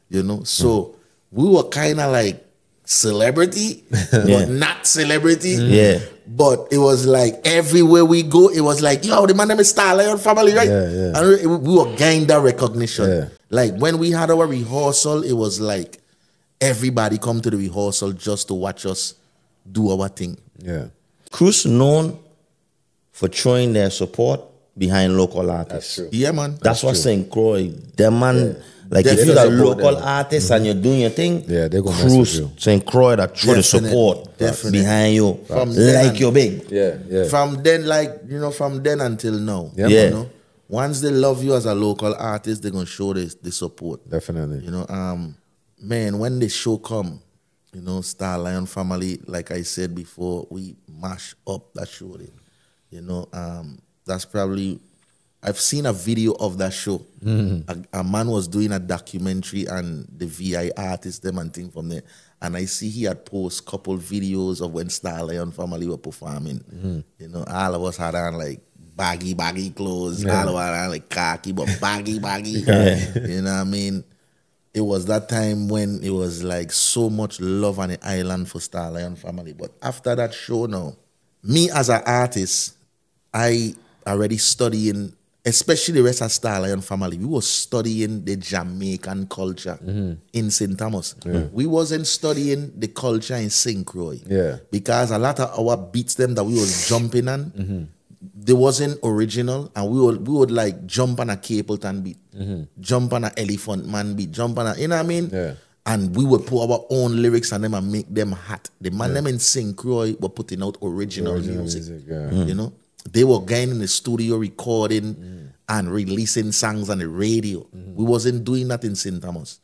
Speaker 1: you know. So we were kind of like celebrity, but not celebrity.
Speaker 4: Yeah.
Speaker 1: But it was like everywhere we go, it was like, yo, the man name is Star Lion Family, right? And we were getting that recognition.
Speaker 2: Yeah.
Speaker 1: Like when we had our rehearsal, it was like everybody come to the rehearsal just to watch us do our thing.
Speaker 2: Yeah.
Speaker 4: Cruz known for throwing their support behind local artists.
Speaker 2: That's true.
Speaker 1: Yeah, man.
Speaker 4: That's what Synchroy. Them man, Like if
Speaker 1: Definitely
Speaker 4: you're a
Speaker 2: support
Speaker 4: local
Speaker 2: them.
Speaker 4: artist and you're doing your thing,
Speaker 2: Yeah, they're gonna mess
Speaker 4: Cruise,
Speaker 2: with you.
Speaker 4: St. Croix that throw the
Speaker 1: Definitely,
Speaker 4: support
Speaker 1: definitely.
Speaker 4: behind you.
Speaker 1: From then
Speaker 4: Like you're big.
Speaker 2: Yeah.
Speaker 1: From then, like, you know, from then until now.
Speaker 2: Yeah.
Speaker 4: Yeah.
Speaker 1: You know, once they love you as a local artist, they're gonna show the support.
Speaker 2: Definitely.
Speaker 1: You know, man, when the show come, you know, Star Lion Family, like I said before, we mash up that show. You know, that's probably, I've seen a video of that show. A man was doing a documentary and the VI artists, them and thing from there. And I see he had post couple videos of when Star Lion Family were performing. You know, all of us had on like baggy clothes. All of us had on like khaki, but baggy. You know what I mean? It was that time when it was like so much love on the island for Star Lion Family. But after that show now, me as an artist, I already studying, especially the rest of Star Lion Family, we were studying the Jamaican culture in St. Thomas. We wasn't studying the culture in St. Croix.
Speaker 2: Yeah.
Speaker 1: Because a lot of our beats them that we was jumping on, they wasn't original, and we would like jump on a Capleton beat, jump on a Elephant Man beat, jump on a, you know what I mean?
Speaker 2: Yeah.
Speaker 1: And we would put our own lyrics on them and make them hot. The man them in St. Croix were putting out original music.
Speaker 2: Yeah.
Speaker 1: You know, they were getting in the studio recording and releasing songs on the radio. We wasn't doing that in St. Thomas.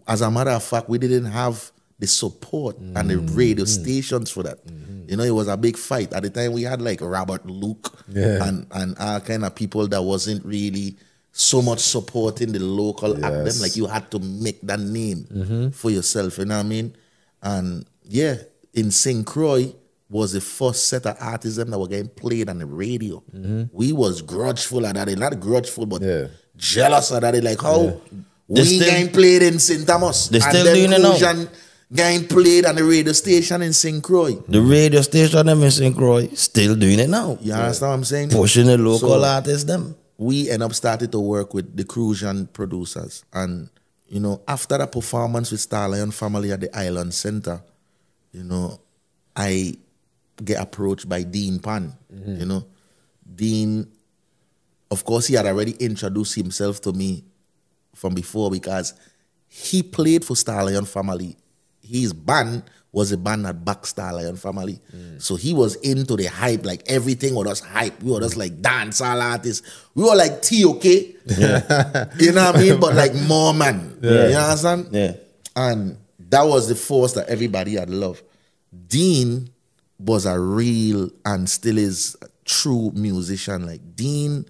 Speaker 1: As a matter of fact, we didn't have the support and the radio stations for that. You know, it was a big fight. At the time, we had like Robert Luke and all kind of people that wasn't really so much supporting the local act them. Like you had to make that name for yourself, you know what I mean? And yeah, in St. Croix was the first set of artists that were getting played on the radio. We was grudgeful at that, not grudgeful, but jealous of that. Like how we getting played in St. Thomas.
Speaker 4: They still doing it now.
Speaker 1: Getting played on the radio station in St. Croix.
Speaker 4: The radio station them in St. Croix still doing it now.
Speaker 1: You understand what I'm saying?
Speaker 4: Pushing the local artists them.
Speaker 1: We end up starting to work with the Crucian producers. And, you know, after the performance with Star Lion Family at the Island Center, you know, I get approached by Dean Pan. You know, Dean, of course, he had already introduced himself to me from before because he played for Star Lion Family. His band was a band that backed Star Lion Family. So he was into the hype, like everything was just hype. We were just like dancehall artists. We were like TOK. You know what I mean? But like more man. You understand?
Speaker 4: Yeah.
Speaker 1: And that was the force that everybody had loved. Dean was a real and still is a true musician. Like Dean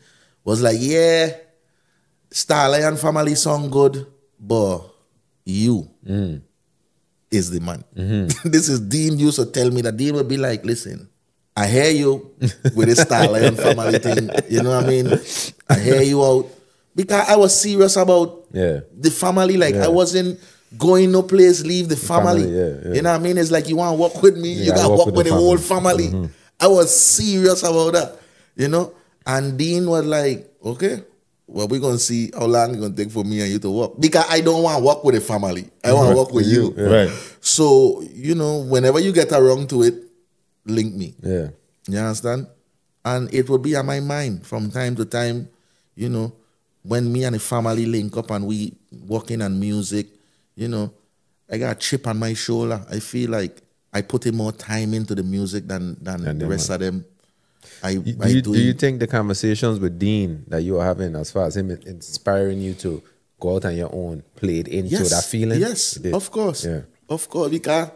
Speaker 1: was like, yeah, Star Lion Family song good, but you is the man. This is Dean used to tell me that Dean would be like, listen, I hear you with this Star Lion Family thing. You know what I mean? I hear you out. Because I was serious about the family. Like I wasn't going no place, leave the family. You know what I mean? It's like you want to work with me, you got to work with the whole family. I was serious about that, you know? And Dean was like, okay, well, we're going to see how long it's going to take for me and you to work. Because I don't want to work with a family. I want to work with you.
Speaker 4: Right.
Speaker 1: So, you know, whenever you get around to it, link me.
Speaker 2: Yeah.
Speaker 1: You understand? And it will be on my mind from time to time, you know, when me and the family link up and we working on music, you know, I got a chip on my shoulder. I feel like I put in more time into the music than the rest of them.
Speaker 2: Do you think the conversations with Dean that you are having as far as him inspiring you to go out on your own played into that feeling?
Speaker 1: Yes, of course. Yeah. Of course, because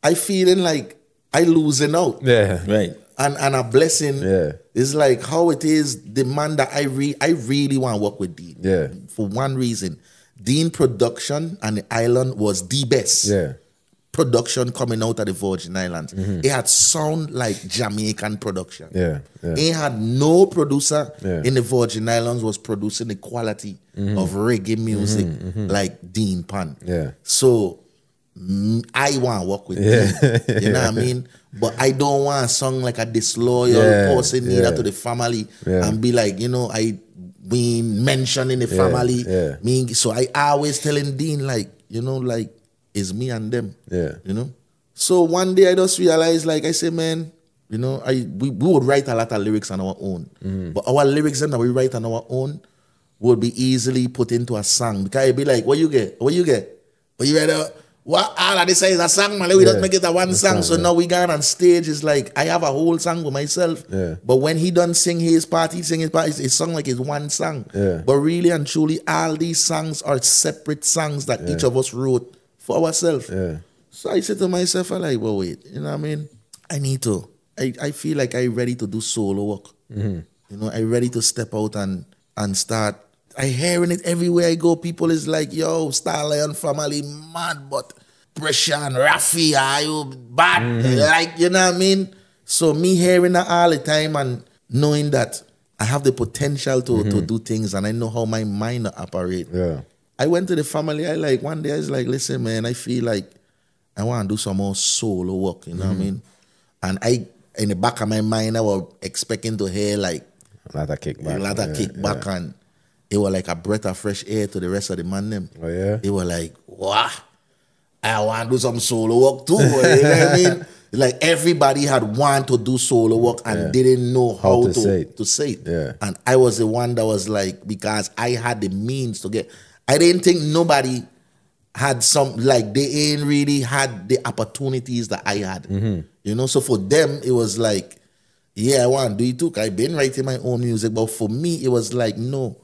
Speaker 1: I feeling like I losing out.
Speaker 2: Yeah.
Speaker 4: Right.
Speaker 1: And a blessing is like how it is the man that I really want to work with Dean.
Speaker 2: Yeah.
Speaker 1: For one reason. Dean production on the island was the best. Production coming out of the Virgin Islands. It had sound like Jamaican production. It had no producer in the Virgin Islands was producing the quality of reggae music like Dean Pan. So I want to work with Dean. You know what I mean? But I don't want a song like a disloyal person neither to the family and be like, you know, we mentioning the family. So I always telling Dean like, you know, like, it's me and them. You know? So one day I just realized, like I say, man, you know, we would write a lot of lyrics on our own. But our lyrics that we write on our own would be easily put into a song. Because it'd be like, what you get? What you get? What you ready? What all of this is a song, man. We don't make it a one song. So now we gone on stage. It's like I have a whole song with myself.
Speaker 2: Yeah.
Speaker 1: But when he done sing his part, it's sung like it's one song.
Speaker 2: Yeah.
Speaker 1: But really and truly, all these songs are separate songs that each of us wrote for ourselves.
Speaker 2: Yeah.
Speaker 1: So I said to myself, I'm like, well, wait, you know what I mean? I need to. I feel like I'm ready to do solo work. You know, I'm ready to step out and start. I hearing it everywhere I go. People is like, yo, Star Lion family mad, but Pressure and Rafi, are you bad? Like, you know what I mean? So me hearing that all the time and knowing that I have the potential to do things and I know how my mind operate.
Speaker 2: Yeah.
Speaker 1: I went to the family. One day I was like, listen, man, I feel like I want to do some more solo work, you know what I mean? And in the back of my mind, I was expecting to hear like
Speaker 2: A lot of kickback.
Speaker 1: kickback and it was like a breath of fresh air to the rest of the man them.
Speaker 2: Oh, yeah?
Speaker 1: They were like, wow, I want to do some solo work too. You know what I mean? Like everybody had wanted to do solo work and didn't know how to say it.
Speaker 2: Yeah.
Speaker 1: And I was the one that was like, because I had the means to get, I didn't think nobody had some, like they ain't really had the opportunities that I had. You know, so for them, it was like, yeah, I want to do it too. I've been writing my own music, but for me, it was like, no,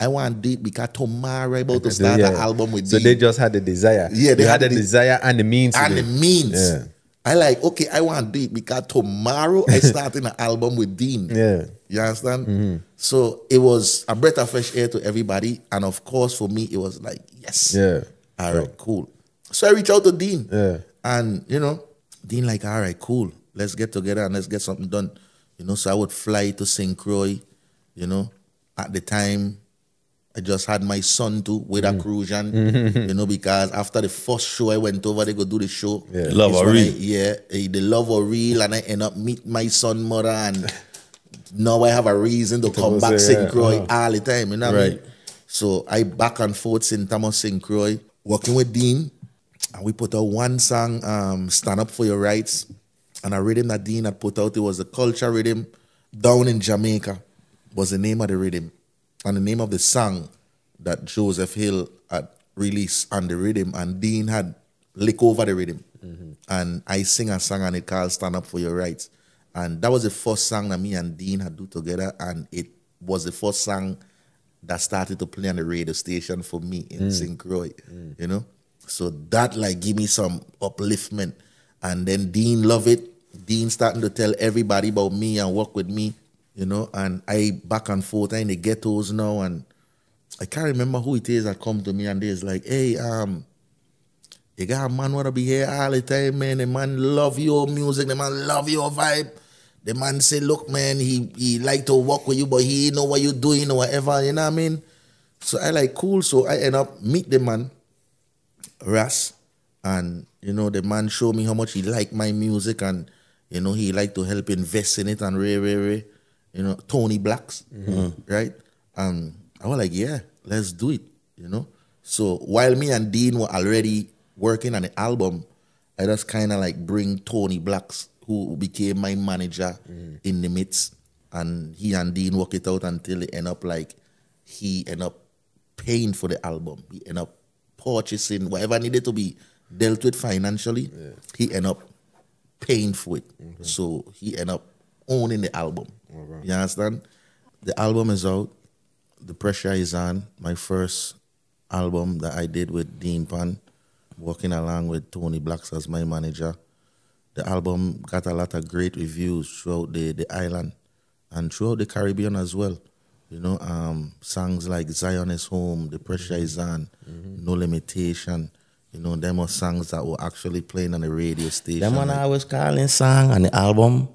Speaker 1: I want to do it because tomorrow I'm about to start an album with
Speaker 2: So
Speaker 1: Dean.
Speaker 2: they just had the desire.
Speaker 1: Yeah, they had
Speaker 2: the desire and the means.
Speaker 1: Yeah. I like, okay, I want to do it because tomorrow I starting an album with Dean.
Speaker 2: Yeah.
Speaker 1: You understand? So it was a breath of fresh air to everybody. And of course, for me, it was like, yes.
Speaker 2: Yeah.
Speaker 1: All right, cool. So I reached out to Dean.
Speaker 2: Yeah.
Speaker 1: And, you know, Dean like, all right, cool. Let's get together and let's get something done. You know, so I would fly to St. Croix, you know. At the time, I just had my son too with a cruision, you know, because after the first show I went over, they go do the show.
Speaker 2: Yeah.
Speaker 4: Love or real.
Speaker 1: The love or real, and I end up meet my son mother, and now I have a reason to come back St. Croix all the time, you know what I mean? So I back and forth St. Thomas, St. Croix, working with Dean, and we put out one song, Stand Up For Your Rights, and a rhythm that Dean had put out, it was a culture rhythm, Down in Jamaica was the name of the rhythm. And the name of the song that Joseph Hill had released on the rhythm, and Dean had lick over the rhythm. And I sing a song on it called Stand Up For Your Rights. And that was the first song that me and Dean had do together, and it was the first song that started to play on the radio station for me in St. Croix, you know? So that like give me some upliftment. And then Dean love it. Dean starting to tell everybody about me and work with me, you know, and I back and forth in the ghettos now, and I can't remember who it is that come to me and they's like, hey, you got a man wanna be here all the time, man. The man love your music, the man love your vibe. The man say, look, man, he like to work with you, but he know what you doing or whatever, you know what I mean? So I like, cool. So I end up meet the man, Ras, and, you know, the man showed me how much he liked my music, and, you know, he like to help invest in it, and you know, Tony Blacks, right? I was like, yeah, let's do it, you know? So while me and Dean were already working on the album, I just kind of like bring Tony Blacks, who became my manager in the midst, and he and Dean work it out until it end up like, he end up paying for the album. He end up purchasing whatever needed to be dealt with financially. He end up paying for it. So he end up owning the album. You understand? The album is out. The Pressure is on. My first album that I did with Dean Pan, working along with Tony Blacks as my manager. The album got a lot of great reviews throughout the island and throughout the Caribbean as well. You know, songs like Zion is Home, The Pressure is On, No Limitation. You know, them are songs that were actually playing on the radio station.
Speaker 4: Them one I was calling song on the album,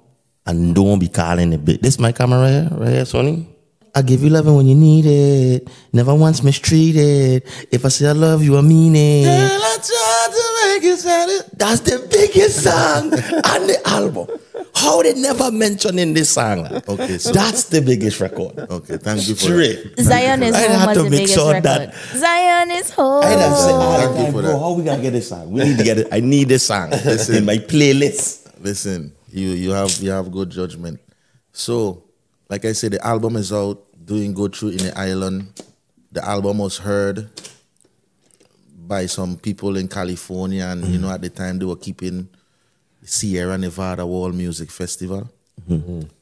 Speaker 4: and don't be calling it bit. This my camera right here, Sonny. I give you loving when you need it. Never once mistreated. If I say I love you, I mean it. Girl, I tried to make you say it. That's the biggest song on the album. How they never mention in this song?
Speaker 1: Okay, so
Speaker 4: that's the biggest record.
Speaker 1: Okay, thank you for
Speaker 4: Straight.
Speaker 1: that.
Speaker 6: Zion is home was the biggest record. Zion is home.
Speaker 4: I done say all the
Speaker 1: Thank you
Speaker 4: time,
Speaker 1: for
Speaker 4: bro,
Speaker 1: that.
Speaker 4: how we gonna get this song? We need to get it. I need this song in my playlist.
Speaker 1: Listen, you have good judgment. So, like I said, the album is out, doing good through in the island. the album was heard by some people in California, and you know, at the time they were keeping Sierra Nevada World Music Festival.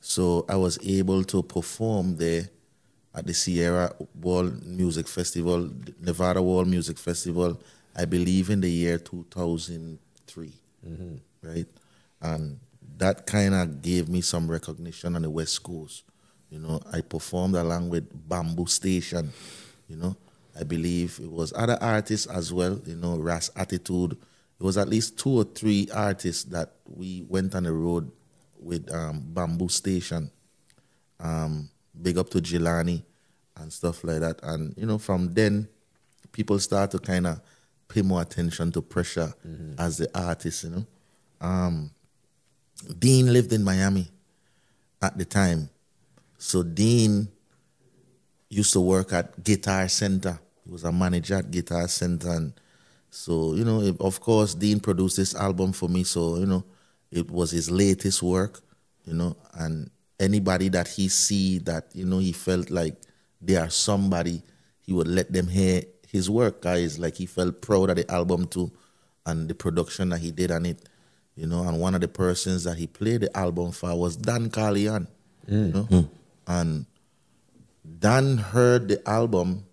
Speaker 1: So I was able to perform there at the Sierra World Music Festival, Nevada World Music Festival, I believe in the year 2003, right? And that kind of gave me some recognition on the West Coast. You know, I performed along with Bamboo Station, you know. I believe it was other artists as well, you know, Ras Attitude. It was at least 2 or 3 artists that we went on the road with Bamboo Station. Big up to Jelani and stuff like that. And, you know, from then, people start to kind of pay more attention to Pressure as the artist, you know. Dean lived in Miami at the time. So Dean used to work at Guitar Center. He was a manager at Guitar Center. And so, you know, of course, Dean produced this album for me. So, you know, it was his latest work, you know, and anybody that he see that, you know, he felt like they are somebody, he would let them hear his work, guys. Like, he felt proud of the album too and the production that he did on it, you know. And one of the persons that he played the album for was Dan Carlian, you know. And Dan heard the album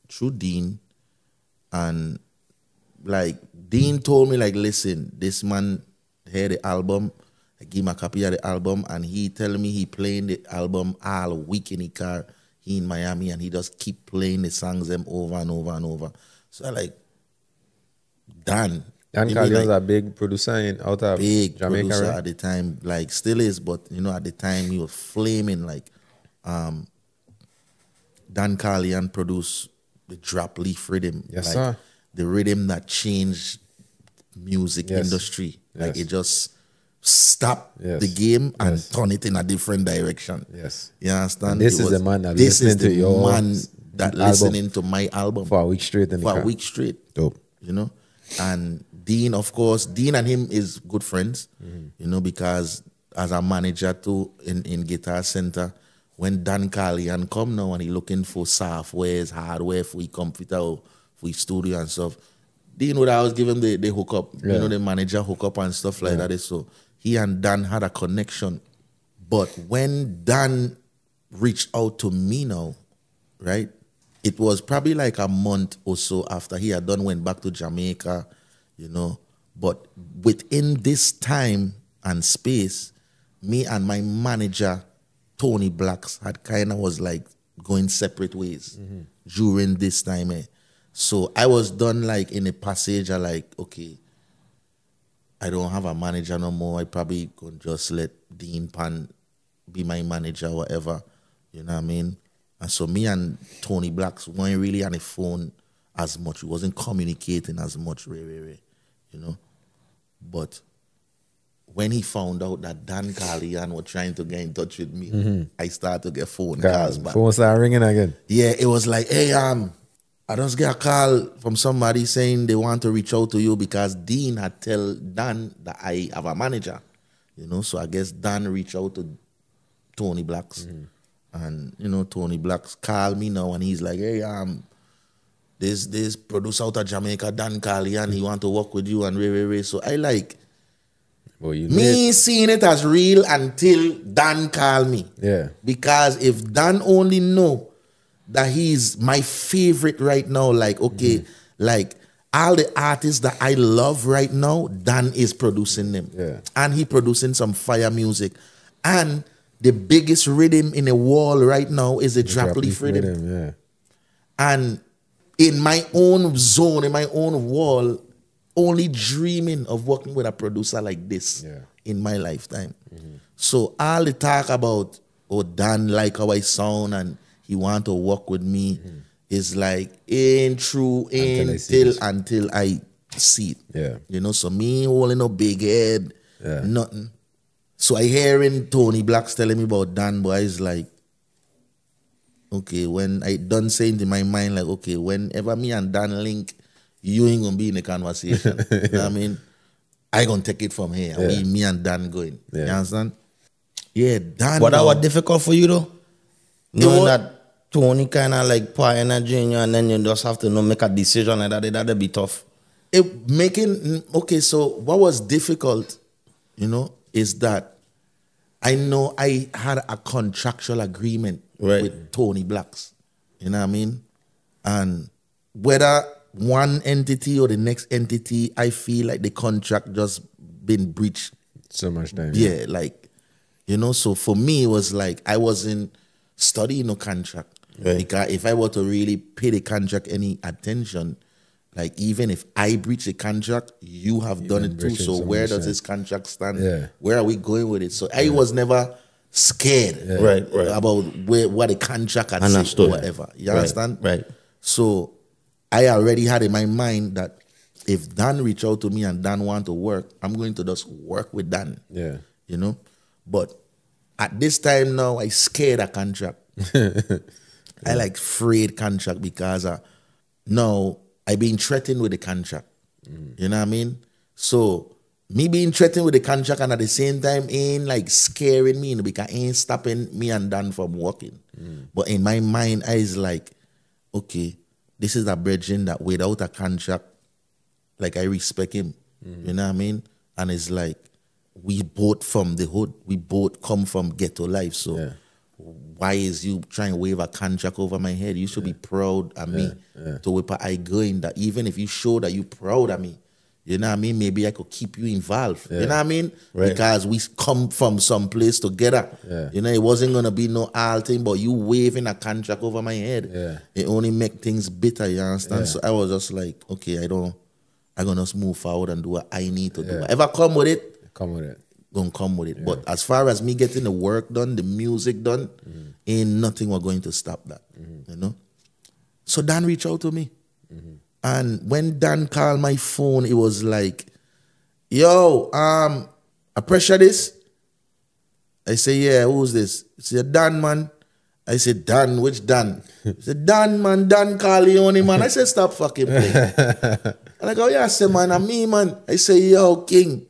Speaker 1: through Dean, and like Dean told me, like, listen, this man heard the album. I give him a copy of the album, and he telling me he playing the album all week in the car. He in Miami, and he just keep playing the songs them over and over and over. So I like, Dan
Speaker 2: Carlion's a big producer out of
Speaker 1: big
Speaker 2: Jamaica,
Speaker 1: producer
Speaker 2: right?
Speaker 1: at the time, like still is, but you know, at the time he was flaming. Like, Dan Carlion produced the drop leaf rhythm,
Speaker 2: Yes,
Speaker 1: like
Speaker 2: sir.
Speaker 1: the rhythm that changed music
Speaker 2: Yes.
Speaker 1: industry. Like,
Speaker 2: Yes.
Speaker 1: it just stopped
Speaker 2: Yes.
Speaker 1: the game and
Speaker 2: Yes.
Speaker 1: turn it in a different direction.
Speaker 2: Yes.
Speaker 1: You understand?
Speaker 2: And this
Speaker 1: It
Speaker 2: is the man that
Speaker 1: this is
Speaker 2: listening
Speaker 1: the
Speaker 2: to your
Speaker 1: man that
Speaker 2: album
Speaker 1: listening to my album
Speaker 2: for a week straight in the
Speaker 1: for
Speaker 2: car.
Speaker 1: a week straight.
Speaker 2: Dope.
Speaker 1: You know, and Dean, of course, Dean and him is good friends. You know, because as a manager too in Guitar Center, when Dan Carlian come now and he looking for softwares, hardware for his computer, or for his studio and stuff, Dean would always give him the hookup, you know, the manager hookup and stuff like that. So he and Dan had a connection. But when Dan reached out to me now, right, it was probably like a month or so after he had done went back to Jamaica, you know. But within this time and space, me and my manager, Tony Blacks, had kind of was like going separate ways during this time. So I was done like in a passage of like, okay, I don't have a manager no more. I probably could just let Dean Pan be my manager or whatever. You know what I mean? And so me and Tony Blacks weren't really on the phone as much. We wasn't communicating as much, you know. But when he found out that Dan Carlian was trying to get in touch with me, I started to get phone calls back.
Speaker 2: Phone start ringing again.
Speaker 1: Yeah, it was like, hey, I just get a call from somebody saying they want to reach out to you because Dean had tell Dan that I have a manager, you know. So I guess Dan reached out to Tony Blacks, and you know, Tony Blacks called me now, and he's like, hey, this producer out of Jamaica, Dan Carlian, he want to work with you and So I like,
Speaker 2: Well, you
Speaker 1: me seeing it as real until Dan called me.
Speaker 2: Yeah.
Speaker 1: Because if Dan only know that he's my favorite right now, like, okay, like all the artists that I love right now, Dan is producing them.
Speaker 2: Yeah.
Speaker 1: And he producing some fire music. And the biggest rhythm in the world right now is the drop leaf rhythm.
Speaker 2: Yeah.
Speaker 1: And in my own zone, in my own wall, only dreaming of working with a producer like this in my lifetime. So all the talk about, oh, Dan like how I sound and he want to work with me is like ain't true until I see it.
Speaker 2: Yeah.
Speaker 1: You know, so me holding no big head, nothing. So I hearing Tony Blacks telling me about Dan, but I was like, okay, when I done saying in my mind, like, okay, whenever me and Dan link, you ain't gonna be in the conversation. You know what I mean? I gonna take it from here. Me and Dan going. You understand? Yeah, Dan.
Speaker 4: But that was difficult for you though? Knowing that Tony kind of like pioneer junior, and then you just have to make a decision like that. That'd be tough.
Speaker 1: So what was difficult, is that I know I had a contractual agreement with Tony Blacks. You know what I mean? And whether one entity or the next entity, I feel like the contract just been breached.
Speaker 2: So much time.
Speaker 1: Yeah, like, so for me, it was like I wasn't studying no contract.
Speaker 4: Right.
Speaker 1: Because if I were to really pay the contract any attention, like even if I breach the contract, you have done it too. So where does this contract stand?
Speaker 2: Yeah.
Speaker 1: Where are we going with it? So I was never scared
Speaker 4: Right.
Speaker 1: about what the contract had said or whatever. You understand?
Speaker 4: Right.
Speaker 1: So I already had in my mind that if Dan reach out to me and Dan want to work, I'm going to just work with Dan.
Speaker 2: Yeah.
Speaker 1: But at this time now, I scared a contract. I like afraid contract because now I been threatened with the contract. You know what I mean? So me being threatened with the contract and at the same time ain't like scaring me because it ain't stopping me and Dan from working. But in my mind, I is like, okay, this is a brethren that without a contract, like I respect him. You know what I mean? And it's like, we both from the hood. We both come from ghetto life. So why is you trying to wave a contract over my head? You should be proud of me. To whip I going that even if you show that you proud of me, you know what I mean? Maybe I could keep you involved. You know what I mean?
Speaker 4: Right.
Speaker 1: Because we come from some place together. It wasn't gonna be no all thing, but you waving a contract over my head. It only make things bitter, you understand? So I was just like, okay, I'm gonna just move forward and do what I need to do. Whatever come with it, gonna come with it. But as far as me getting the work done, the music done, ain't nothing was going to stop that. So Dan reached out to me. And when Dan called my phone, it was like, yo, I pressure this. I say, yeah, who's this? He said, Dan, man. I said, Dan, which Dan? He said, Dan, man, Dan Corleone, man. I said, stop fucking playing. And I go, yeah, I say, man, I'm me, man. I say, yo, King.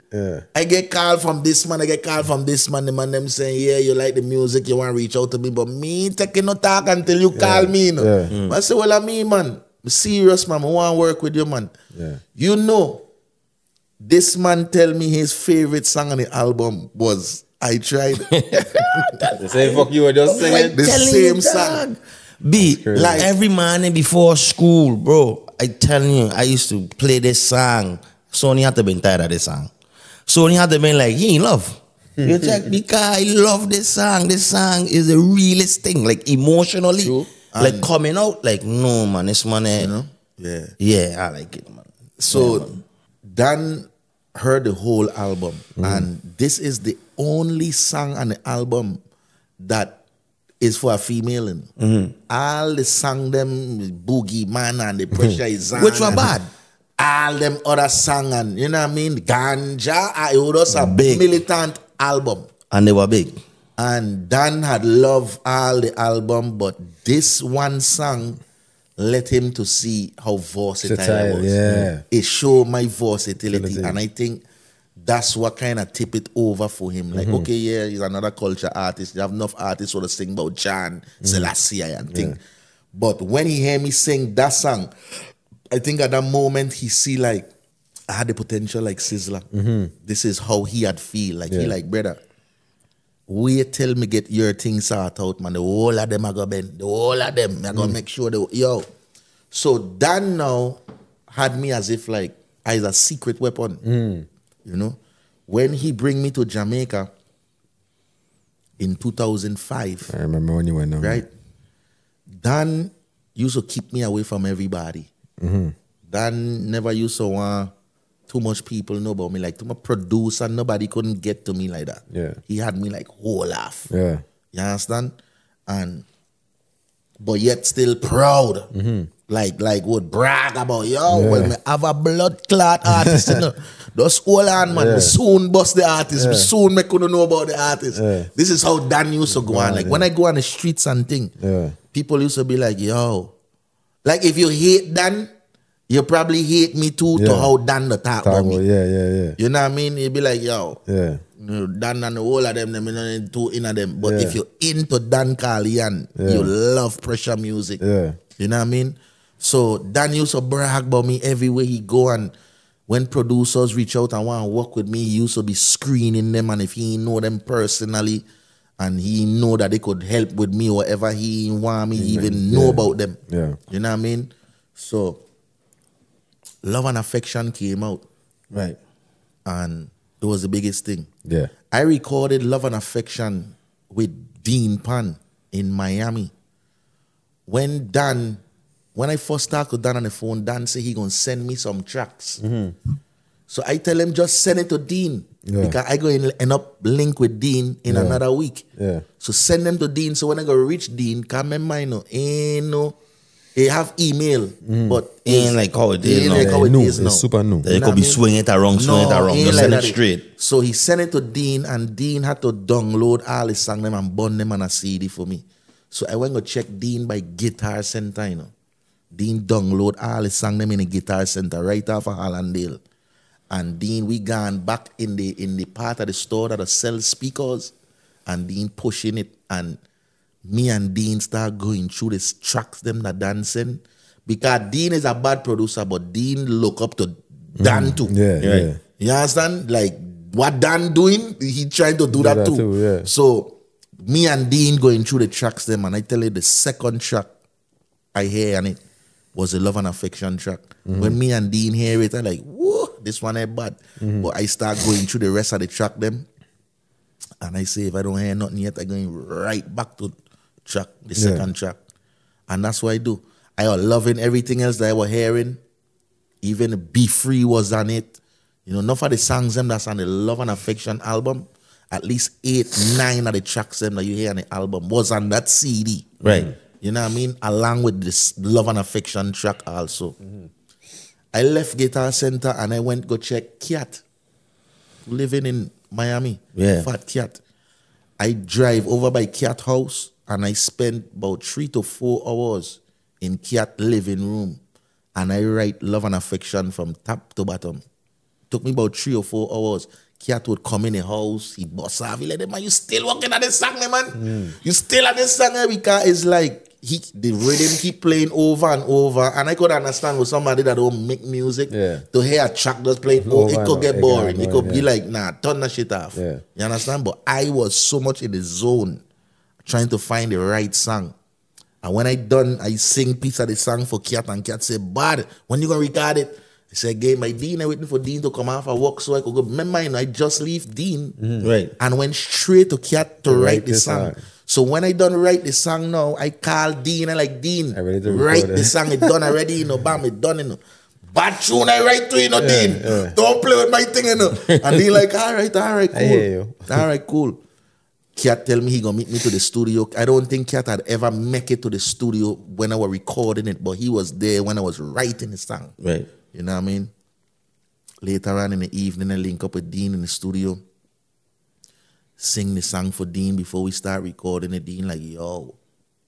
Speaker 1: I get called from this man, The man them saying, yeah, you like the music, you want to reach out to me, but me taking no talk until you call me, I say, well, I'm me, man. I'm serious, man. I want to work with you, man. This man tell me his favorite song on the album was I Tried.
Speaker 2: The same fuck you were just singing?
Speaker 1: The same song.
Speaker 4: Like every morning before school, bro, I telling you, I used to play this song. Sonny had to be tired of this song. Sonny had to be like, he in love. You check, because I love this song. This song is the realest thing, like emotionally.
Speaker 1: True.
Speaker 4: Like coming out, like, no, man, this man, yeah, I like it, man.
Speaker 1: So Dan heard the whole album, and this is the only song on the album that is for a female. All the song them Boogie Man and the Pressure is on.
Speaker 4: Which were bad.
Speaker 1: All them other song and you know what I mean? Ganja, it was a big militant album.
Speaker 4: And they were big.
Speaker 1: And Dan had loved all the album, but this one song let him to see how versatile I was. It showed my versatility. And I think that's what kind of tip it over for him. Like, okay, yeah, he's another culture artist. You have enough artists who sing about John, Selassie and thing. But when he hear me sing that song, I think at that moment he see like, I had the potential like Sizzler. This is how he had feel. Like, he like, brother, wait till me get your things sorted out, man. The whole of them are going to bend. The whole of them. I'm going to make sure So Dan now had me as if like I was a secret weapon. When he bring me to Jamaica in 2005.
Speaker 2: I remember when you went down.
Speaker 1: Right? Dan used to keep me away from everybody. Dan never used to want too much people know about me. Like, to my producer, nobody couldn't get to me like that. He had me like whole off. You understand? But yet still proud. Like would brag about, well, me have a blood clot artist, Just hold on, man. Soon bust the artist. Soon me couldn't know about the artist. This is how Dan used to go on. Like, when I go on the streets and thing, people used to be like, like, if you hate Dan, you probably hate me too to how Dan the talk about me. You know what I mean? You'd be like, Dan and the whole of them two in them. But if you're into Dan Carlian, you love Pressure music.
Speaker 2: Yeah.
Speaker 1: You know what I mean? So Dan used to brag about me everywhere he go, and when producers reach out and want to work with me, he used to be screening them, and if he know them personally and he know that they could help with me or whatever he want me even know about them.
Speaker 2: Yeah.
Speaker 1: You know what I mean? So Love and Affection came out.
Speaker 4: Right.
Speaker 1: And it was the biggest thing.
Speaker 2: Yeah.
Speaker 1: I recorded Love and Affection with Dean Pan in Miami. When I first talked to Dan on the phone, Dan said he gonna send me some tracks. So I tell him just send it to Dean. Because I go end up link with Dean in another week.
Speaker 2: Yeah.
Speaker 1: So send them to Dean. So when I go reach Dean, come remember, they have email, but
Speaker 4: Ain't like how it is
Speaker 1: ain't
Speaker 4: now.
Speaker 1: like how it is now.
Speaker 2: It's super new.
Speaker 4: They could be swinging it around.
Speaker 1: Ain't
Speaker 4: Just
Speaker 1: like
Speaker 4: send it
Speaker 1: that.
Speaker 4: straight.
Speaker 1: So he sent it to Dean, and Dean had to download all his songs them and burn them on a CD for me. So I went to check Dean by Guitar Center, Dean download all his songs them in the Guitar Center right off of Hollandale. And Dean, we gone back in the part of the store that sell speakers, and Dean pushing it, and me and Dean start going through the tracks them that dancing. Because Dean is a bad producer, but Dean look up to Dan too.
Speaker 2: Yeah.
Speaker 1: You understand? Like what Dan doing, he trying to do that too.
Speaker 2: Yeah.
Speaker 1: So me and Dean going through the tracks them, and I tell you the second track I hear on it was a Love and Affection track. When me and Dean hear it, I'm like, whoa, this one ain't bad. But I start going through the rest of the track them, and I say, if I don't hear nothing yet, I'm going right back to the second track. And that's what I do. I was loving everything else that I was hearing. Even Be Free was on it. Enough of the songs them that's on the Love and Affection album, at least 8, 9 of the tracks them that you hear on the album was on that CD.
Speaker 4: Right.
Speaker 1: You know what I mean? Along with this Love and Affection track also. I left Guitar Center and I went go check Cat, living in Miami.
Speaker 4: Yeah.
Speaker 1: Fat Cat. I drive over by Cat house and I spend about 3 to 4 hours in Cat living room, and I write Love and Affection from top to bottom. Took me about 3 or 4 hours. Cat would come in the house, he boss off, he let man, you still working at this song, man? You still at this song, because it's like the rhythm keep playing over and over, and I could understand with somebody that don't make music to hear a track just playing over, it could get boring. It could be like, nah, turn that shit off. You understand? But I was so much in the zone trying to find the right song. And when I done, I sing piece of the song for Cat, and Cat say, "Bad, when you gonna record it?" I said, "Again, my Dean, I waiting for Dean to come off and work so I could go." Remember, I just leave Dean
Speaker 4: Right.
Speaker 1: and went straight to Cat to write the song. So when I done write the song now, I call Dean, I like, Dean, write the song, it done already, bam, it done, Bad tune I write to Dean. Don't play with my thing, And Dean like, all right, cool.
Speaker 2: I hear you.
Speaker 1: All right, cool. Cat tell me he gonna meet me to the studio. I don't think Cat had ever make it to the studio when I was recording it, but he was there when I was writing the song.
Speaker 4: Right.
Speaker 1: You know what I mean? Later on in the evening, I link up with Dean in the studio, sing the song for Dean before we start recording it. Dean like, yo,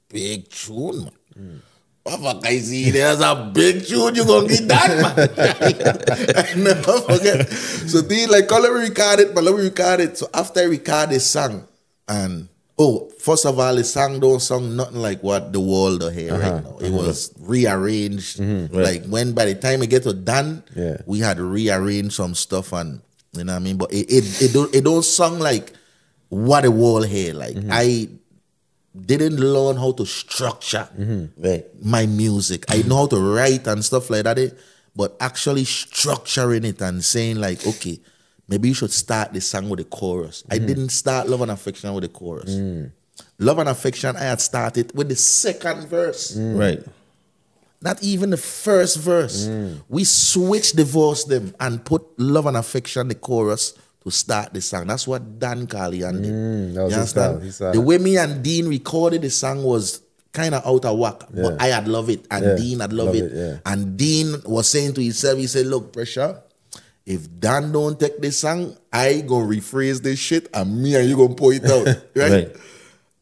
Speaker 1: big tune, man. What I see, there's a big tune you gonna get that, man. I never forget. So Dean like, let me record it. So after I record this song, and first of all, the song don't sound nothing like what the world are here right now. It was rearranged. Like when by the time it get to done, we had to rearrange some stuff, and you know what I mean. But it don't sound like what the world here. Like I didn't learn how to structure my music. I know how to write and stuff like that, but actually structuring it and saying like, okay, maybe you should start the song with the chorus. I didn't start Love and Affection with the chorus. Love and Affection, I had started with the second verse.
Speaker 4: Right.
Speaker 1: Not even the first verse. We switched the verse them and put Love and Affection, the chorus, to start the song. That's what Dan Carlian did.
Speaker 2: That was
Speaker 1: you understand?
Speaker 2: his style.
Speaker 1: The way me and Dean recorded the song was kind of out of whack, but I had loved it, and Dean had loved it. And Dean was saying to himself, he said, look, Pressure, if Dan don't take this song, I gonna rephrase this shit, and me and you gonna pull it out. Right?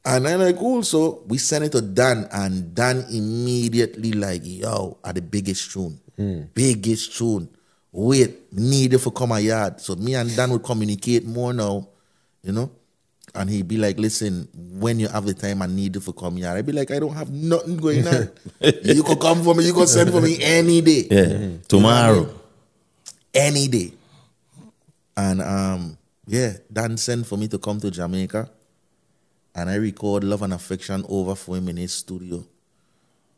Speaker 1: And I'm like, cool. So we sent it to Dan, and Dan immediately like, yo, are the biggest tune. Biggest tune. Wait, need you for come a yard. So me and Dan would communicate more now. you know. And he'd be like, listen, when you have the time I need you to come here, I'd be like, I don't have nothing going on. You could come for me, you could send for me any day.
Speaker 4: Yeah. Tomorrow.
Speaker 1: You know what I mean? Any day. And Dan sent for me to come to Jamaica. And I record Love and Affection over for him in his studio.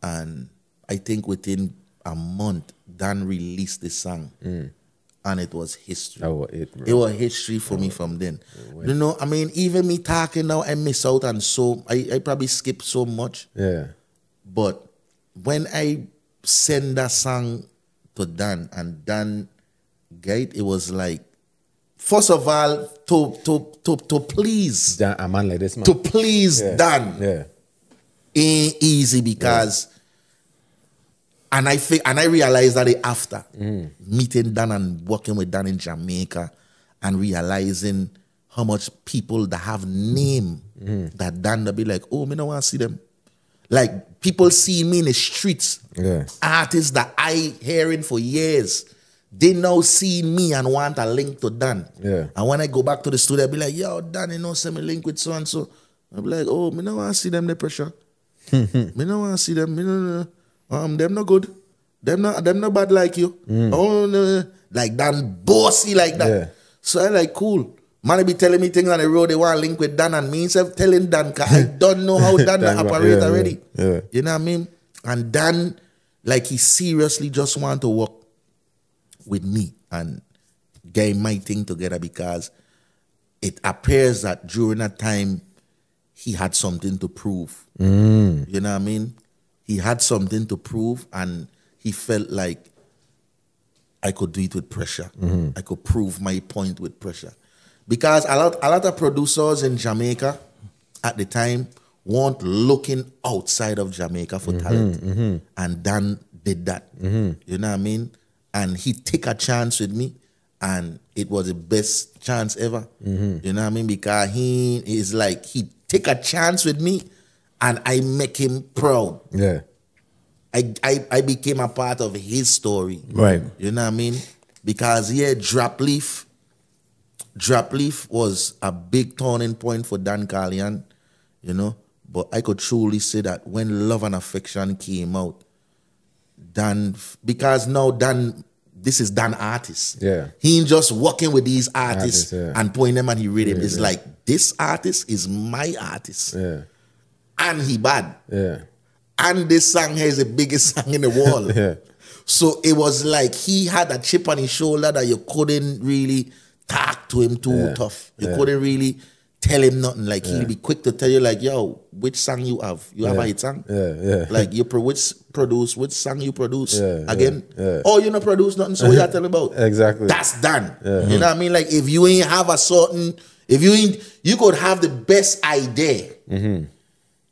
Speaker 1: And I think within a month, Dan released the song. And it was history. It was history for me from then. You know, I mean, even me talking now, I miss out on so, I probably skip so much.
Speaker 2: Yeah.
Speaker 1: But when I send that song to Dan and Dan Gate, it was like, first of all, to please.
Speaker 2: Dan, a man like this, man.
Speaker 1: To please Dan.
Speaker 2: Yeah.
Speaker 1: Ain't easy because and I realized that after meeting Dan and working with Dan in Jamaica and realizing how much people that have name that Dan will be like, oh, me no want to see them. Like people see me in the streets.
Speaker 2: Yeah.
Speaker 1: Artists that I hearing for years. They now see me and want a link to Dan.
Speaker 2: Yeah.
Speaker 1: And when I go back to the studio, I'll be like, yo, Dan, you know, send me a link with so and so. I'll be like, oh, me no want to see them, the pressure. Me no want to see them. Me no. Them no good. Them no bad like you. Oh no, like Dan bossy like that.
Speaker 2: Yeah.
Speaker 1: So I like cool. Man, they be telling me things on the road. They want to link with Dan and me instead of telling Dan, cause I don't know how Dan operate already.
Speaker 2: Yeah.
Speaker 1: You know what I mean? And Dan, like he seriously just want to work with me and get my thing together because it appears that during that time he had something to prove. You know what I mean? He had something to prove and he felt like I could do it with pressure. I could prove my point with pressure. Because a lot of producers in Jamaica at the time weren't looking outside of Jamaica for talent. And Dan did that. You know what I mean? And he took a chance with me and it was the best chance ever. You know what I mean? Because he is like, he take a chance with me and I make him proud.
Speaker 2: Yeah.
Speaker 1: I became a part of his story.
Speaker 4: Right.
Speaker 1: You know what I mean? Because Drop Leaf was a big turning point for Dan Carlian, you know. But I could truly say that when Love and Affection came out, because now this is Dan artist.
Speaker 2: Yeah.
Speaker 1: He ain't just working with these artists and putting them and he read them. It's
Speaker 2: yeah.
Speaker 1: like, this artist is my artist.
Speaker 2: Yeah.
Speaker 1: And he bad.
Speaker 2: Yeah.
Speaker 1: And this song here is the biggest song in the world.
Speaker 2: Yeah.
Speaker 1: So it was like he had a chip on his shoulder that you couldn't really talk to him too tough. You couldn't really tell him nothing. Like he'll be quick to tell you like, yo, which song you have? You have a hit song?
Speaker 2: Yeah.
Speaker 1: Like which song you produce?
Speaker 2: Yeah.
Speaker 1: Again?
Speaker 2: Yeah.
Speaker 1: Oh, you not produce nothing, so what you tell me about?
Speaker 2: Exactly.
Speaker 1: That's done. You know what I mean? Like if you ain't have a certain, you could have the best idea.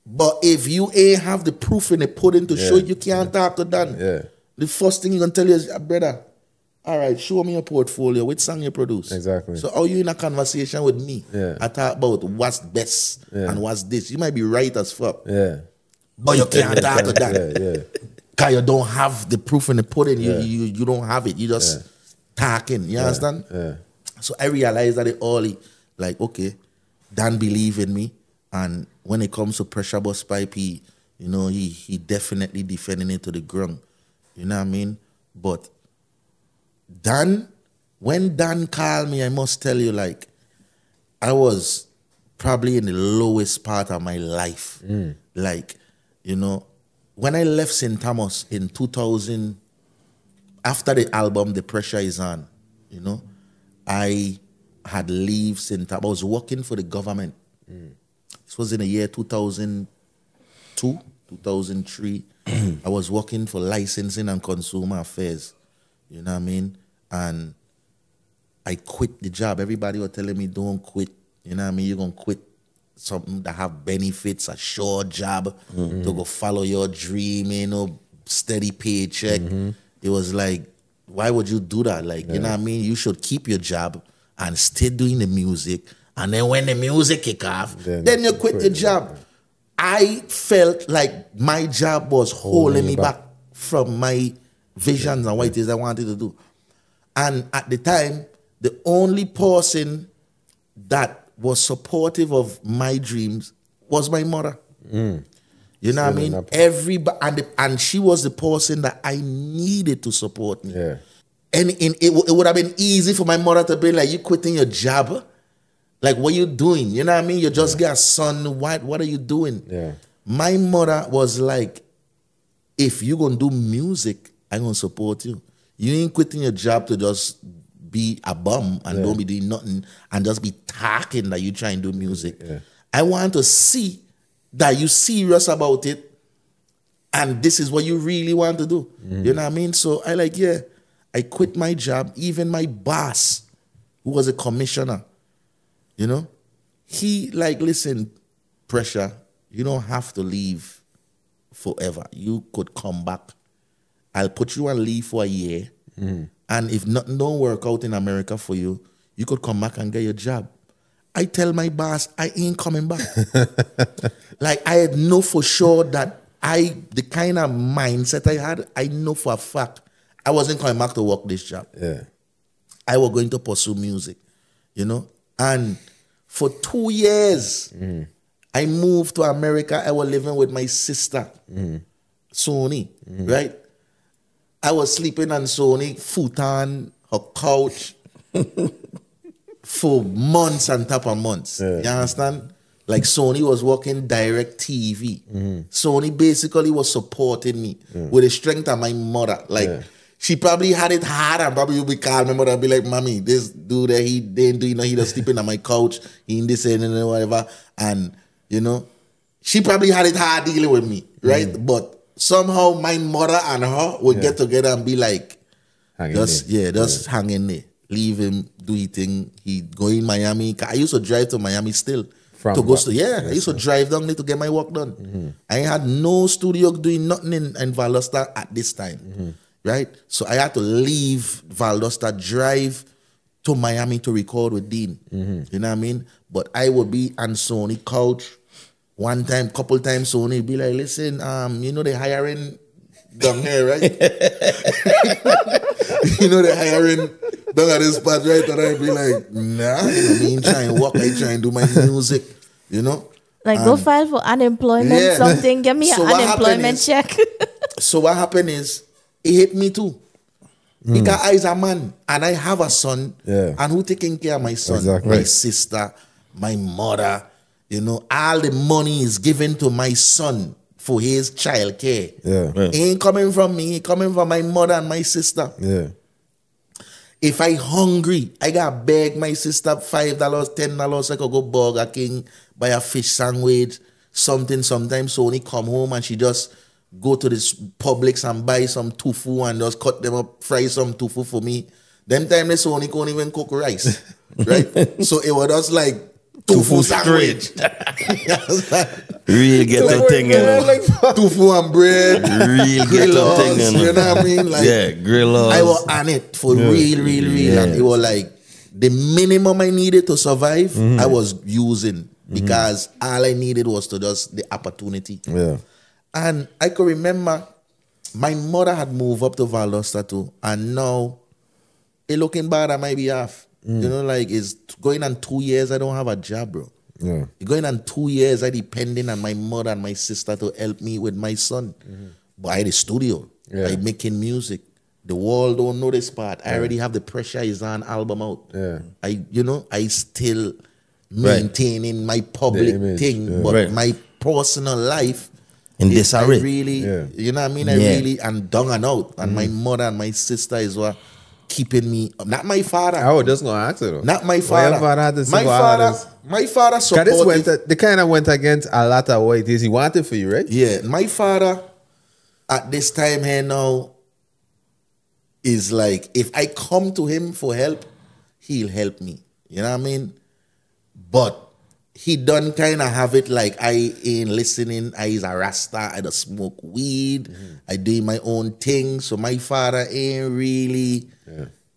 Speaker 1: But if you ain't have the proof in the pudding to show you can't talk to Dan.
Speaker 2: Yeah.
Speaker 1: The first thing you're gonna tell you is, brother, all right, show me your portfolio. Which song you produce?
Speaker 2: Exactly.
Speaker 1: So how you in a conversation with me?
Speaker 2: Yeah.
Speaker 1: I talk about what's best and what's this. You might be right as fuck.
Speaker 2: Yeah.
Speaker 1: But you can't talk to that.
Speaker 2: Yeah.
Speaker 1: Cause you don't have the proof in the pudding. You don't have it. You just talking. You understand?
Speaker 2: Yeah.
Speaker 1: So I realized that like, okay, Dan believe in me. And when it comes to Pressure Busspipe, he definitely defending it to the ground. You know what I mean? But when Dan called me, I must tell you, like, I was probably in the lowest part of my life. Like, when I left St. Thomas in 2000, after the album The Pressure Is On, I had leave St. Thomas. I was working for the government. This was in the year 2002, 2003. I was working for licensing and consumer affairs. You know what I mean? And I quit the job. Everybody was telling me, don't quit. You know what I mean? You're going to quit something that have benefits, a sure job, to go follow your dream, steady paycheck. It was like, why would you do that? Like, you know what I mean? You should keep your job and stay doing the music. And then when the music kick off, then you quit your job. I felt like my job was holding me back from my visions and what it is I wanted to do. And at the time, the only person that was supportive of my dreams was my mother. You know what I mean? And she was the person that I needed to support me.
Speaker 2: Yeah.
Speaker 1: And it would have been easy for my mother to be like, you quitting your job? Like, what you doing? You know what I mean? You just got a son. What are you doing?
Speaker 2: Yeah.
Speaker 1: My mother was like, if you going to do music, I'm going to support you. You ain't quitting your job to just be a bum and don't be doing nothing and just be talking that you try and do music.
Speaker 2: Yeah.
Speaker 1: I want to see that you serious about it and this is what you really want to do. You know what I mean? So I quit my job. Even my boss, who was a commissioner, you know, he like, listen, Pressure, you don't have to leave forever. You could come back. I'll put you on leave for a year. And if nothing don't work out in America for you, you could come back and get your job. I tell my boss, I ain't coming back. Like, I know for sure that the kind of mindset I had, I know for a fact I wasn't coming back to work this job.
Speaker 2: Yeah.
Speaker 1: I was going to pursue music, you know. And for 2 years, I moved to America. I was living with my sister, Sony, right? I was sleeping on Sony futon, her couch, for months on top of months.
Speaker 2: Yeah.
Speaker 1: You understand? Like, Sony was working direct TV. Sony basically was supporting me with the strength of my mother. Like, she probably had it hard and probably would be calm. My mother would be like, Mommy, this dude, he didn't do, you know, he was sleeping on my couch, he in this and whatever. And, you know, she probably had it hard dealing with me, right? But somehow my mother and her would get together and be like, hang in there. Leave him, do his thing. He go in Miami. I used to drive to Miami still. I used to drive down there to get my work done. I had no studio doing nothing in Valdosta at this time, right? So I had to leave Valdosta, drive to Miami to record with Dean. You know what I mean? But I would be on Sony couch. One time, couple times, Sony be like, listen, you know they hiring down here, right? You know they hiring down at this spot, right? And I be like, nah, I mean, try and work, I try and do my music, you know?
Speaker 6: Like, go file for unemployment, something, give me an unemployment check.
Speaker 1: So what happened is, it hit me too. Because I is a man, and I have a son, and who taking care of my son?
Speaker 2: Exactly.
Speaker 1: My sister, my mother, you know, all the money is given to my son for his child care. It ain't coming from me, it coming from my mother and my sister. If I hungry, I got beg my sister $5, $10, I could go Burger King, buy a fish sandwich, something. Sometimes Sony come home and she just go to this Publix and buy some tofu and just cut them up, fry some tofu for me. Them time they Sony can't even cook rice, right? So it was just like tofu sandwich.
Speaker 4: Real ghetto thing, you know.
Speaker 1: Like tofu and bread.
Speaker 4: Real ghetto thing, you know.
Speaker 1: You know what I mean? Like,
Speaker 4: grill.
Speaker 1: I was on it for real. And it was like the minimum I needed to survive, I was using because all I needed was to just the opportunity. And I could remember my mother had moved up to Valdosta too, and now it looking bad on my behalf. You know, like, it's going on 2 years, I don't have a job, bro. Going on 2 years, I depending on my mother and my sister to help me with my son. But I had a studio. I making music. The world don't know this part. I already have the Pressure Is On album out. I still maintaining my public thing, but my personal life
Speaker 4: in this
Speaker 1: I really, you know what I mean? I really am down and out. And my mother and my sister is what keeping me up. Not my father.
Speaker 2: I was just gonna ask it though.
Speaker 1: Not my father. My father supported.
Speaker 2: They kind of went against a lot of what it is he wanted for you, right?
Speaker 1: Yeah, my father at this time here now is like, if I come to him for help, he'll help me. You know what I mean? But he done kind of have it like I ain't listening. I is a Rasta. I don't smoke weed. I do my own thing. So my father ain't really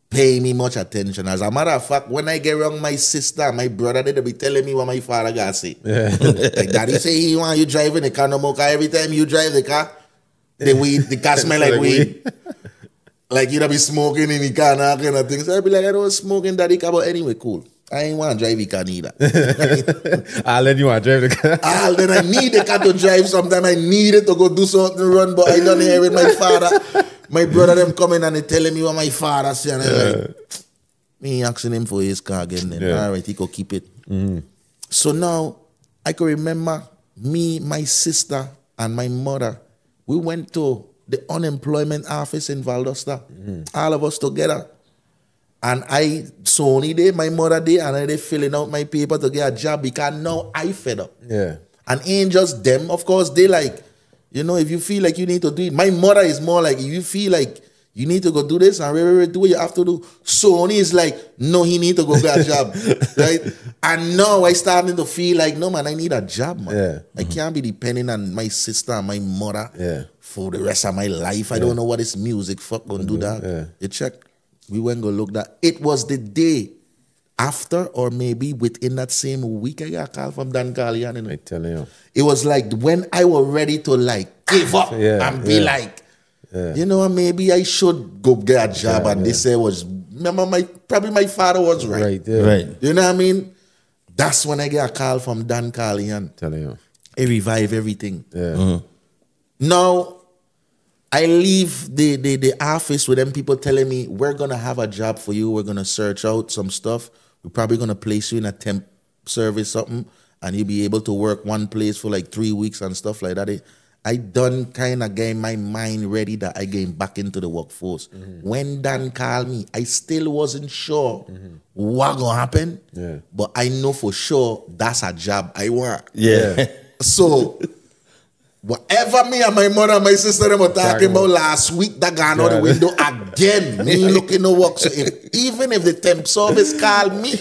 Speaker 1: pay me much attention. As a matter of fact, when I get wrong, my sister, my brother, they'll be telling me what my father got to say. Like, Daddy say he want you driving the car no more. Every time you drive the car, the car smell like weed. Like, you don't be smoking in the car and all kind of things. So I be like, I don't smoke in Daddy car, but anyway, cool. I ain't want to drive the car neither.
Speaker 2: I'll let you want to drive the car.
Speaker 1: Then I need the car to drive. Sometimes I need it to go do something run, but I don't hear with my father. My brother them coming and they telling me what my father say, and I'm like, me asking him for his car again. Then all right, he could keep it. So now I can remember me, my sister, and my mother. We went to the unemployment office in Valdosta, all of us together. And Sony did, my mother did, and I did filling out my paper to get a job because now I fed up.
Speaker 2: Yeah.
Speaker 1: And ain't just them, of course, they like, you know, if you feel like you need to do it. My mother is more like, if you feel like you need to go do this and do what you have to do. Sony is like, no, he need to go get a job. Right? And now I starting to feel like, no, man, I need a job, man.
Speaker 2: Yeah.
Speaker 1: I can't be depending on my sister and my mother for the rest of my life. I don't know what this music fuck gonna do that.
Speaker 2: Yeah.
Speaker 1: You check. We went go look that. It was the day after, or maybe within that same week, I got a call from Dan Carlian. You know?
Speaker 2: I tell you.
Speaker 1: It was like when I was ready to like give up and be like, you know, maybe I should go get a job. And they say was, remember, probably my father was right.
Speaker 4: Right.
Speaker 1: You know what I mean? That's when I get a call from Dan Carlian.
Speaker 2: Telling you.
Speaker 1: It revive everything.
Speaker 2: Yeah.
Speaker 1: Now, I leave the office with them people telling me, we're going to have a job for you. We're going to search out some stuff. We're probably going to place you in a temp service, something, and you'll be able to work one place for like 3 weeks and stuff like that. I done kind of get my mind ready that I get back into the workforce. When Dan called me, I still wasn't sure what going to happen, but I know for sure that's a job I want.
Speaker 4: Yeah.
Speaker 1: So whatever me and my mother and my sister them were talking about last week, that gone out the window again. Me looking to work. So even if the temp service call me,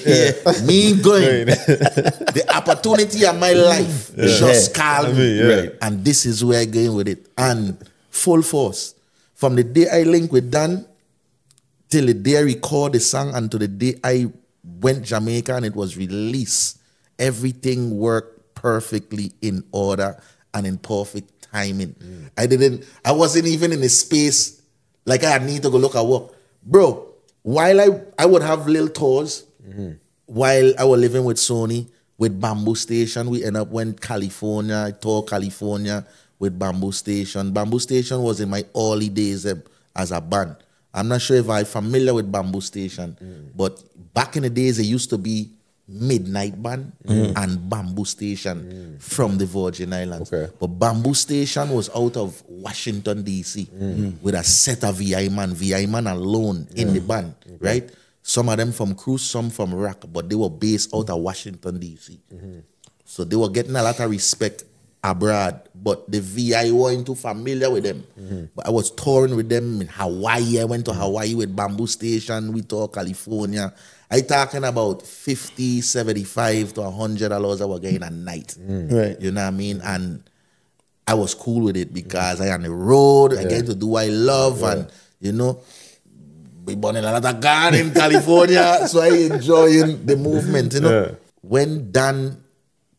Speaker 1: me going. The opportunity of my life just call me.
Speaker 4: Right.
Speaker 1: And this is where I going with it. And full force. From the day I link with Dan till the day I record the song and to the day I went Jamaica and it was released, everything worked perfectly in order and in perfect timing. I wasn't even in a space like I need to go look at work. Bro, while I would have little tours, while I was living with Sony, with Bamboo Station, we end up went California, I toured California with Bamboo Station. Bamboo Station was in my early days as a band. I'm not sure if I'm familiar with Bamboo Station, but back in the days, it used to be Midnight Band and Bamboo Station from the Virgin Islands.
Speaker 2: Okay.
Speaker 1: But Bamboo Station was out of Washington, D.C. With a set of VI man alone in the band, right? Some of them from Cruise, some from Rock, but they were based out of Washington, D.C. So they were getting a lot of respect abroad, but the VI weren't too familiar with them. But I was touring with them in Hawaii. I went to Hawaii with Bamboo Station. We toured California. I talking about $50, $75 to $100 I was getting a night.
Speaker 4: Right.
Speaker 1: You know what I mean? And I was cool with it because I on the road, I get to do what I love, and you know, we born in a lot of garden in California, so I enjoying the movement, you know. When Dan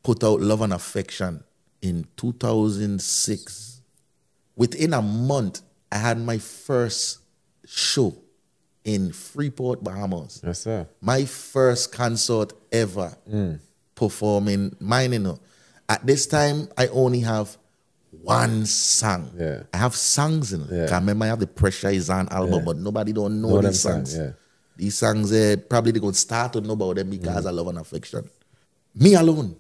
Speaker 1: put out Love and Affection in 2006, within a month, I had my first show in Freeport, Bahamas.
Speaker 2: Yes, sir.
Speaker 1: My first concert ever performing mine, you know. At this time, I only have one song.
Speaker 2: Yeah.
Speaker 1: I have songs, you know.
Speaker 2: Yeah.
Speaker 1: 'Cause I remember I have the Pressure Is On album, but nobody don't know
Speaker 2: them
Speaker 1: these songs.
Speaker 2: songs, yeah.
Speaker 1: These songs, probably they going to start to know about them because I Love and Affection. Me alone,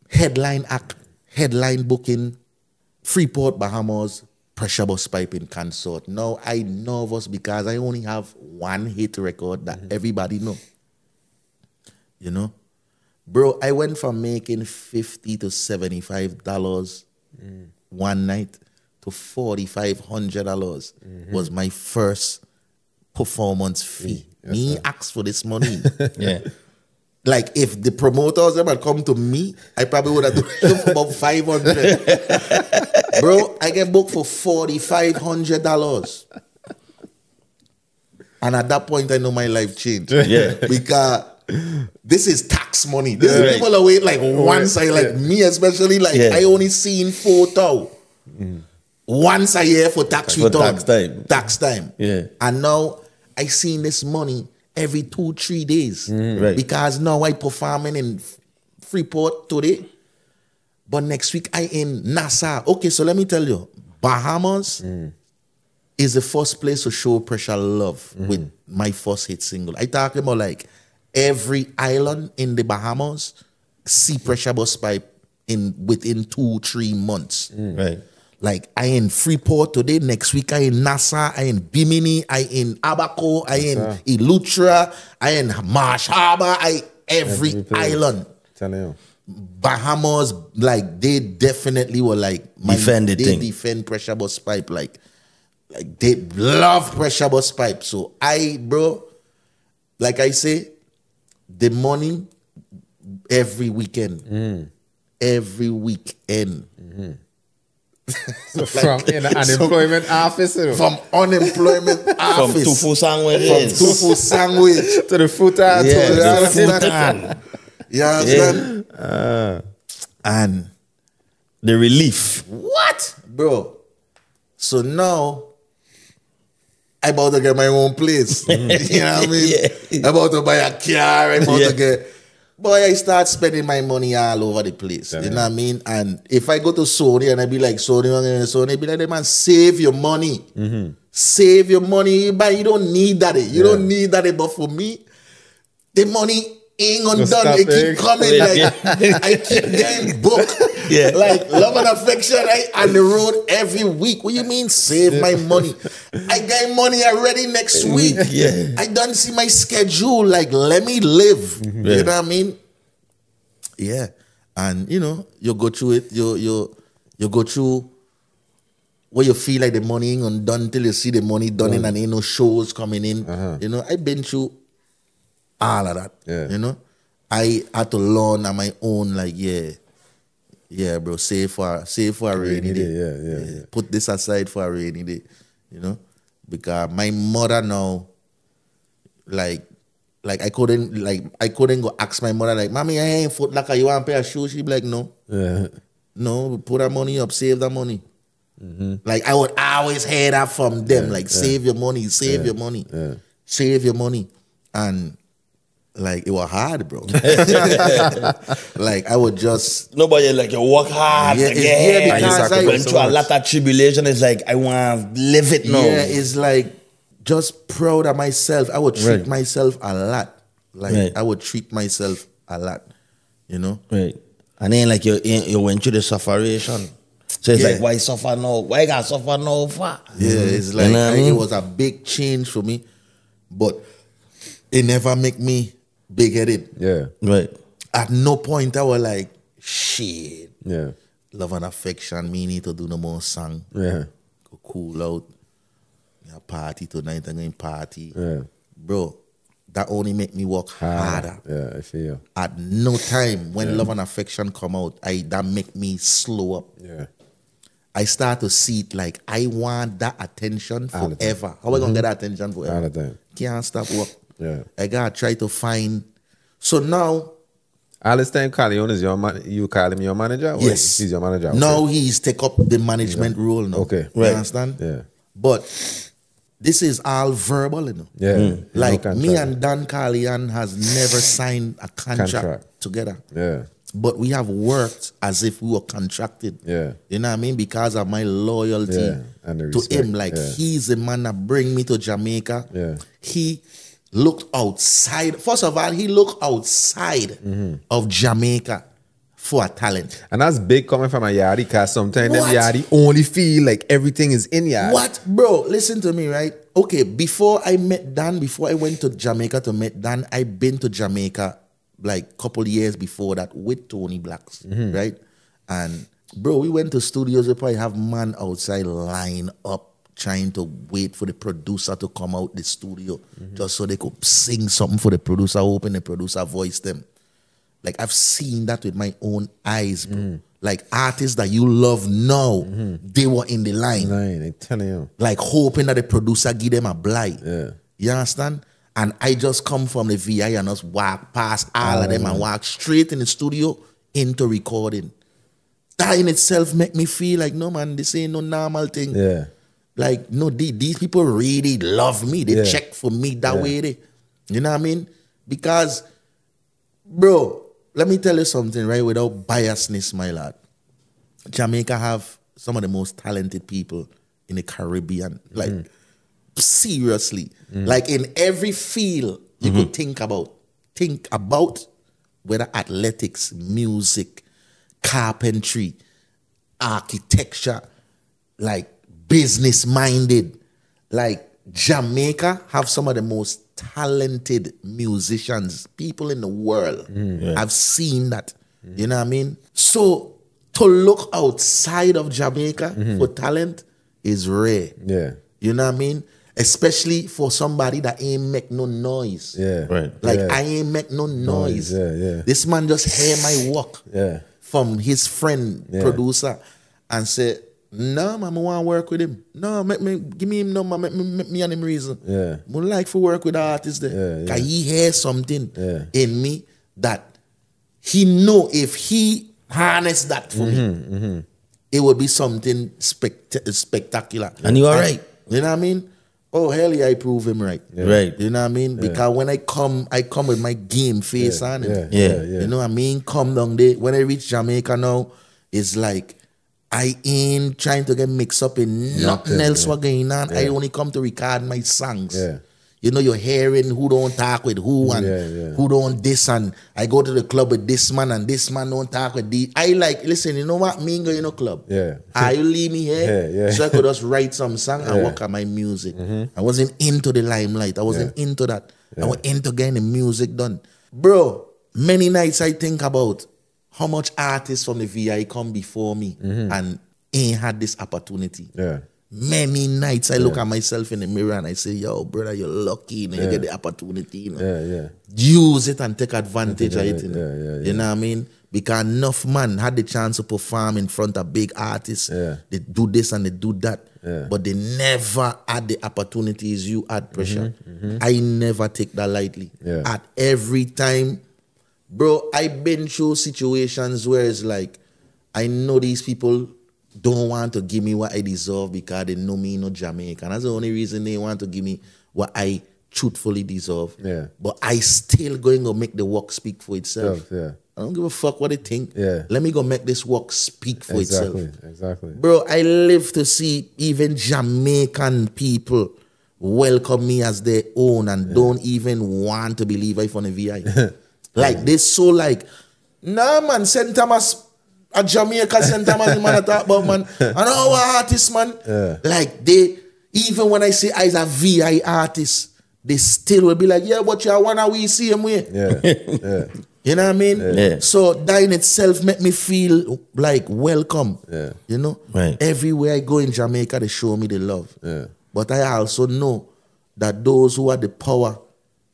Speaker 1: headline act, headline booking, Freeport, Bahamas, Pressure Busspipe in concert. Now I nervous because I only have one hit record that everybody know. You know? Bro, I went from making $50 to $75 one night to $4,500 was my first performance fee. Me asked for this money. Like if the promoters ever come to me, I probably would have done it for about $500. Bro, I get booked for $4,500. And at that point, I know my life changed. Because this is tax money. This is people are wait like once I like me especially like I only seen photo once a year for tax return.
Speaker 4: Tax time.
Speaker 1: Tax time.
Speaker 4: Yeah.
Speaker 1: And now I seen this money every 2-3 days.
Speaker 4: Right.
Speaker 1: Because now I performing in Freeport today, but next week I in Nassau. Okay, so let me tell you, Bahamas is the first place to show Pressure love with my first hit single. I talk about like every island in the Bahamas see Pressure Busspipe within 2-3 months.
Speaker 4: Right.
Speaker 1: Like I in Freeport today, next week I in Nassau, I in Bimini, I in Abaco, I in Eleuthera, I in Marsh Harbor, every island.
Speaker 2: Tell you.
Speaker 1: Bahamas, like they definitely were like
Speaker 4: Defend the
Speaker 1: they
Speaker 4: thing.
Speaker 1: defend Pressure Busspipe, like they love Pressure Busspipe. So bro, like I say, the money every weekend, every weekend.
Speaker 2: From in the unemployment office, you know,
Speaker 1: From unemployment
Speaker 4: From
Speaker 1: office,
Speaker 4: Tufu sandwich.
Speaker 1: from Tufu sandwich.
Speaker 2: to the futon.
Speaker 4: Yeah,
Speaker 2: to
Speaker 4: the
Speaker 2: the
Speaker 4: futon.
Speaker 1: You understand? And
Speaker 4: The relief.
Speaker 1: what, bro? So now I about to get my own place. You know what I mean?
Speaker 4: Yeah.
Speaker 1: I'm about to buy a car. I'm about to get. Boy, I start spending my money all over the place. You know what I mean? And if I go to Sony and I be like, Sony be like, man, save your money. Save your money. But you don't need that. You don't need that. But for me, the money ain't undone.
Speaker 2: stop
Speaker 1: It keep
Speaker 2: it.
Speaker 1: coming. Like I keep getting booked.
Speaker 4: Yeah.
Speaker 1: Like love and affection, on the road every week. What you mean save my money? I got money already next week.
Speaker 4: Yeah.
Speaker 1: I don't see my schedule. Like, let me live. You know what I mean? Yeah. And you know, you go through it, you go through where you feel like the money ain't undone till you see the money done in and ain't no shows coming in. You know, I've been through all of that.
Speaker 2: Yeah.
Speaker 1: You know? I had to learn on my own, like, yeah, bro, save for a rainy day.
Speaker 2: Yeah.
Speaker 1: Put this aside for a rainy day, you know? Because my mother now, like I couldn't go ask my mother, like, Mommy, I ain't Foot Locker, you want a pair of shoes? She'd be like, no. No, put that money up, save that money. Like I would always hear that from them, like save your money, save your money, save your money. And like it was hard, bro. Like I would just
Speaker 4: Nobody like you work hard.
Speaker 1: Yeah,
Speaker 4: like,
Speaker 1: it's- yeah, because
Speaker 4: I
Speaker 1: I-
Speaker 4: went through a lot of tribulation. It's like I want to live it now.
Speaker 1: yeah, it's like just proud of myself. I would treat myself a lot. Like I would treat myself a lot, you know.
Speaker 4: Right. And then like you went through the sufferation. So it's
Speaker 1: Yeah.
Speaker 4: like, why suffer now? Why got suffer now for?
Speaker 1: Yeah, it's like
Speaker 4: You know what I mean?
Speaker 1: it was a big change for me, but it never make me big-headed.
Speaker 2: Yeah.
Speaker 4: Right.
Speaker 1: At no point I was like, shit,
Speaker 2: Yeah.
Speaker 1: love and affection, me need to do no more song.
Speaker 2: Yeah.
Speaker 1: Go cool out. Yeah, party tonight, I'm going party.
Speaker 2: Yeah.
Speaker 1: Bro, that only make me work harder.
Speaker 2: Yeah, I feel you.
Speaker 1: At no time when love and affection come out, that make me slow up.
Speaker 2: Yeah.
Speaker 1: I start to see it like I want that attention
Speaker 2: All the time.
Speaker 1: forever. How I gonna get that attention forever?
Speaker 2: All the time.
Speaker 1: Can't stop work.
Speaker 2: Yeah.
Speaker 1: I gotta try to find. So now,
Speaker 2: All this time, Carleon is you call him your manager? Or
Speaker 1: yes,
Speaker 2: He's your manager. Okay.
Speaker 1: now he's take up the management role now.
Speaker 2: Okay.
Speaker 1: You
Speaker 4: Right.
Speaker 1: understand?
Speaker 2: Yeah.
Speaker 1: But this is all verbal, you know.
Speaker 2: Yeah.
Speaker 1: Like
Speaker 2: No
Speaker 1: me
Speaker 2: contract.
Speaker 1: and Dan Carleon has never signed a contract together.
Speaker 2: Yeah.
Speaker 1: But we have worked as if we were contracted.
Speaker 2: Yeah.
Speaker 1: You know what I mean? Because of my loyalty
Speaker 2: Yeah, and the
Speaker 1: to
Speaker 2: respect,
Speaker 1: him. Like
Speaker 2: yeah.
Speaker 1: he's the man that bring me to Jamaica.
Speaker 2: Yeah.
Speaker 1: He looked outside. First of all, he looked outside of Jamaica for a talent.
Speaker 2: And that's big coming from a yardie, because sometimes them
Speaker 1: What?
Speaker 2: yardie only feel like everything is in yard.
Speaker 1: What? Bro, listen to me, right? Okay, before I met Dan, before I went to Jamaica to meet Dan, I been to Jamaica like couple years before that with Tony Blacks, right? And bro, we went to studios. We probably have man outside line up trying to wait for the producer to come out the studio just so they could sing something for the producer, hoping the producer voice them. Like I've seen that with my own eyes, bro. Like artists that you love now, they were in the line.
Speaker 2: Nine, I'm telling you.
Speaker 1: Like hoping that the producer give them a blight.
Speaker 2: Yeah.
Speaker 1: You understand? And I just come from the VI and just walk past all of them and walk straight in the studio into recording. That in itself make me feel like, no man, this ain't no normal thing.
Speaker 2: Yeah.
Speaker 1: Like, no, these people really love me. They
Speaker 2: Yeah.
Speaker 1: check for me that way. You know what I mean? Because, bro, let me tell you something, right? Without biasness, my lad. Jamaica have some of the most talented people in the Caribbean. Like, seriously. Like, in every field you could think about. Think about whether athletics, music, carpentry, architecture, like business-minded. Like, Jamaica have some of the most talented musicians, people in the world. I've seen that. You know what I mean? So, to look outside of Jamaica for talent is rare.
Speaker 2: Yeah.
Speaker 1: You know what I mean? Especially for somebody that ain't make no noise.
Speaker 2: Yeah.
Speaker 4: Right.
Speaker 1: Like,
Speaker 2: Yeah.
Speaker 1: I ain't make no noise.
Speaker 2: Yeah.
Speaker 1: This man just hear my work from his friend, producer, and say, no, man, I want to work with him. No, give me him number, make me and him reason.
Speaker 2: Yeah.
Speaker 1: I like to work with the artist there. Because he hears something in me that he know if he harness that for me, it would be something spectacular.
Speaker 4: And you are right.
Speaker 1: You know what I mean? Oh, hell yeah, I prove him right.
Speaker 4: Right.
Speaker 1: You know what I mean? Because when I come with my game face on it. You know what I mean? Come down there. When I reach Jamaica now, it's like, I ain't trying to get mixed up in nothing else what going on. I only come to record my songs. You know, you're hearing who don't talk with who and who don't this, and I go to the club with this man and this man don't talk with this. I like, listen, you know what? Me and go in a club. You leave me here so I could just write some song and work on my music. I wasn't into the limelight. I wasn't into that. I was into getting the music done. Bro, many nights I think about how much artists from the VI come before me and ain't had this opportunity. Many nights I look at myself in the mirror and I say, yo, brother, you're lucky. You get the opportunity. Use it and take advantage of it. You know what I mean? Because enough man had the chance to perform in front of big artists. They do this and they do that. But they never had the opportunities you had, Pressure. I never take that lightly. At every time, bro, I've been through situations where it's like, I know these people don't want to give me what I deserve because they know me in Jamaica. And that's the only reason they want to give me what I truthfully deserve. But I still going to make the work speak for itself. I don't give a fuck what they think. Let me go make this work speak for itself.
Speaker 2: Exactly.
Speaker 1: Bro, I live to see even Jamaican people welcome me as their own and don't even want to believe I from the VI. Like, they so like, nah, man, St. Thomas, at Jamaica, St. Thomas, the man I talk about, man. And our artists, man, like, they, even when I say I'm a VI artist, they still will be like, yeah, but you wanna we see him way. You know what I mean? So that in itself make me feel like welcome. You know? Everywhere I go in Jamaica, they show me the love. But I also know that those who have the power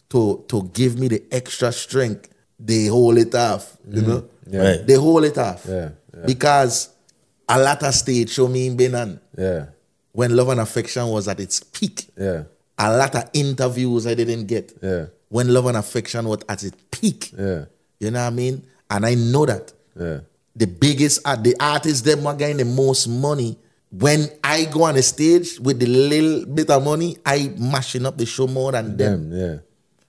Speaker 1: to give me the extra strength, they hold it off. You know? They hold it off. Because a latter stage show me in Benin. When Love and Affection was at its peak. A lot of interviews I didn't get. When Love and Affection was at its peak. You know what I mean? And I know that. The biggest, the artists, them were getting the most money. When I go on the stage with the little bit of money, I mashing up the show more than them.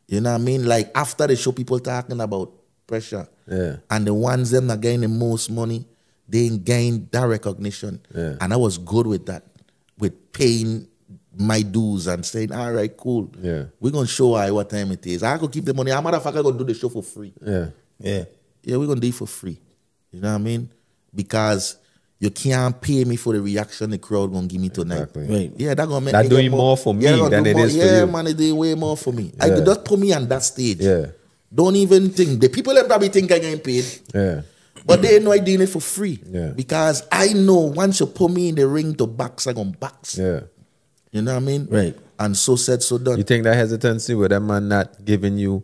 Speaker 1: You know what I mean? Like, after the show, people talking about Pressure. And the ones them that getting the most money, they ain't gain that recognition. And I was good with that. With paying my dues and saying, all right, cool. We're going to show her what time it is. I could keep the money. I'm motherfucker going to do the show for free.
Speaker 2: Yeah,
Speaker 1: we're going to do it for free. You know what I mean? Because you can't pay me for the reaction the crowd going to give me tonight. Yeah, that's going to make
Speaker 2: that
Speaker 1: me
Speaker 2: doing more for me than it is for you.
Speaker 1: Yeah, man, it's doing way more for me. I just put me on that stage. Don't even think. The people that probably think I'm getting paid. But they know I'm doing it for free. Because I know once you put me in the ring to box, I'm going to box. You know what I mean? And so said, so done.
Speaker 2: You think that hesitancy with that man not giving you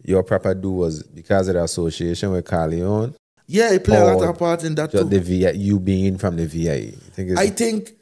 Speaker 2: your proper due was because of the association with Carleon?
Speaker 1: Yeah, it played a lot of part in that too.
Speaker 2: The VI, you being from the VI.
Speaker 1: I think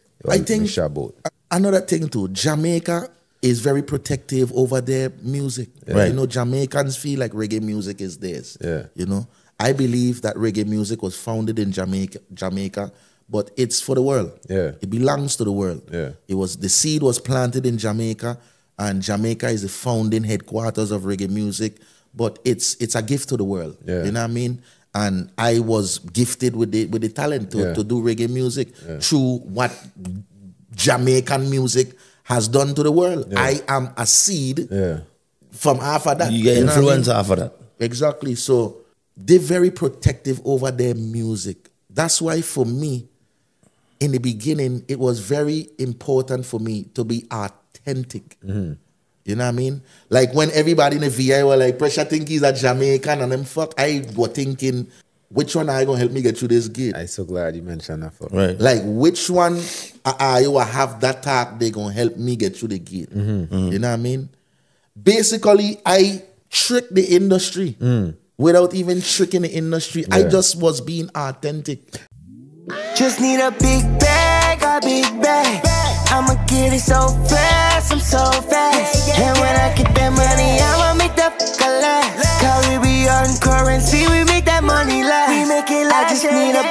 Speaker 1: another thing too, Jamaica is very protective over their music. You know, Jamaicans feel like reggae music is theirs. You know, I believe that reggae music was founded in Jamaica, but it's for the world. It belongs to the world. It was, the seed was planted in Jamaica, and Jamaica is the founding headquarters of reggae music. But it's a gift to the world.
Speaker 2: Yeah.
Speaker 1: You know what I mean? And I was gifted with the talent to do reggae music through what Jamaican music has done to the world.
Speaker 2: Yeah.
Speaker 1: I am a seed from half of that.
Speaker 4: You get
Speaker 1: know what I
Speaker 4: influence
Speaker 1: mean?
Speaker 4: off of that.
Speaker 1: Exactly. So they're very protective over their music. That's why for me, in the beginning, it was very important for me to be authentic. You know what I mean? Like when everybody in the VI were like, Pressure think he's a Jamaican and them fuck, I was thinking, which one are you going to help me get through this gate?
Speaker 2: I'm so glad you mentioned that.
Speaker 4: Right.
Speaker 1: Like which one are you will have that talk, they going to help me get through the gate? You know what I mean? Basically, I tricked the industry without even tricking the industry. I just was being authentic.
Speaker 3: Just need a big bag, a big bag. I'ma get it so fast, I'm so fast. And when I get that money, I'ma make that last. Caribbean currency, we make that money last. We make it last. I just need a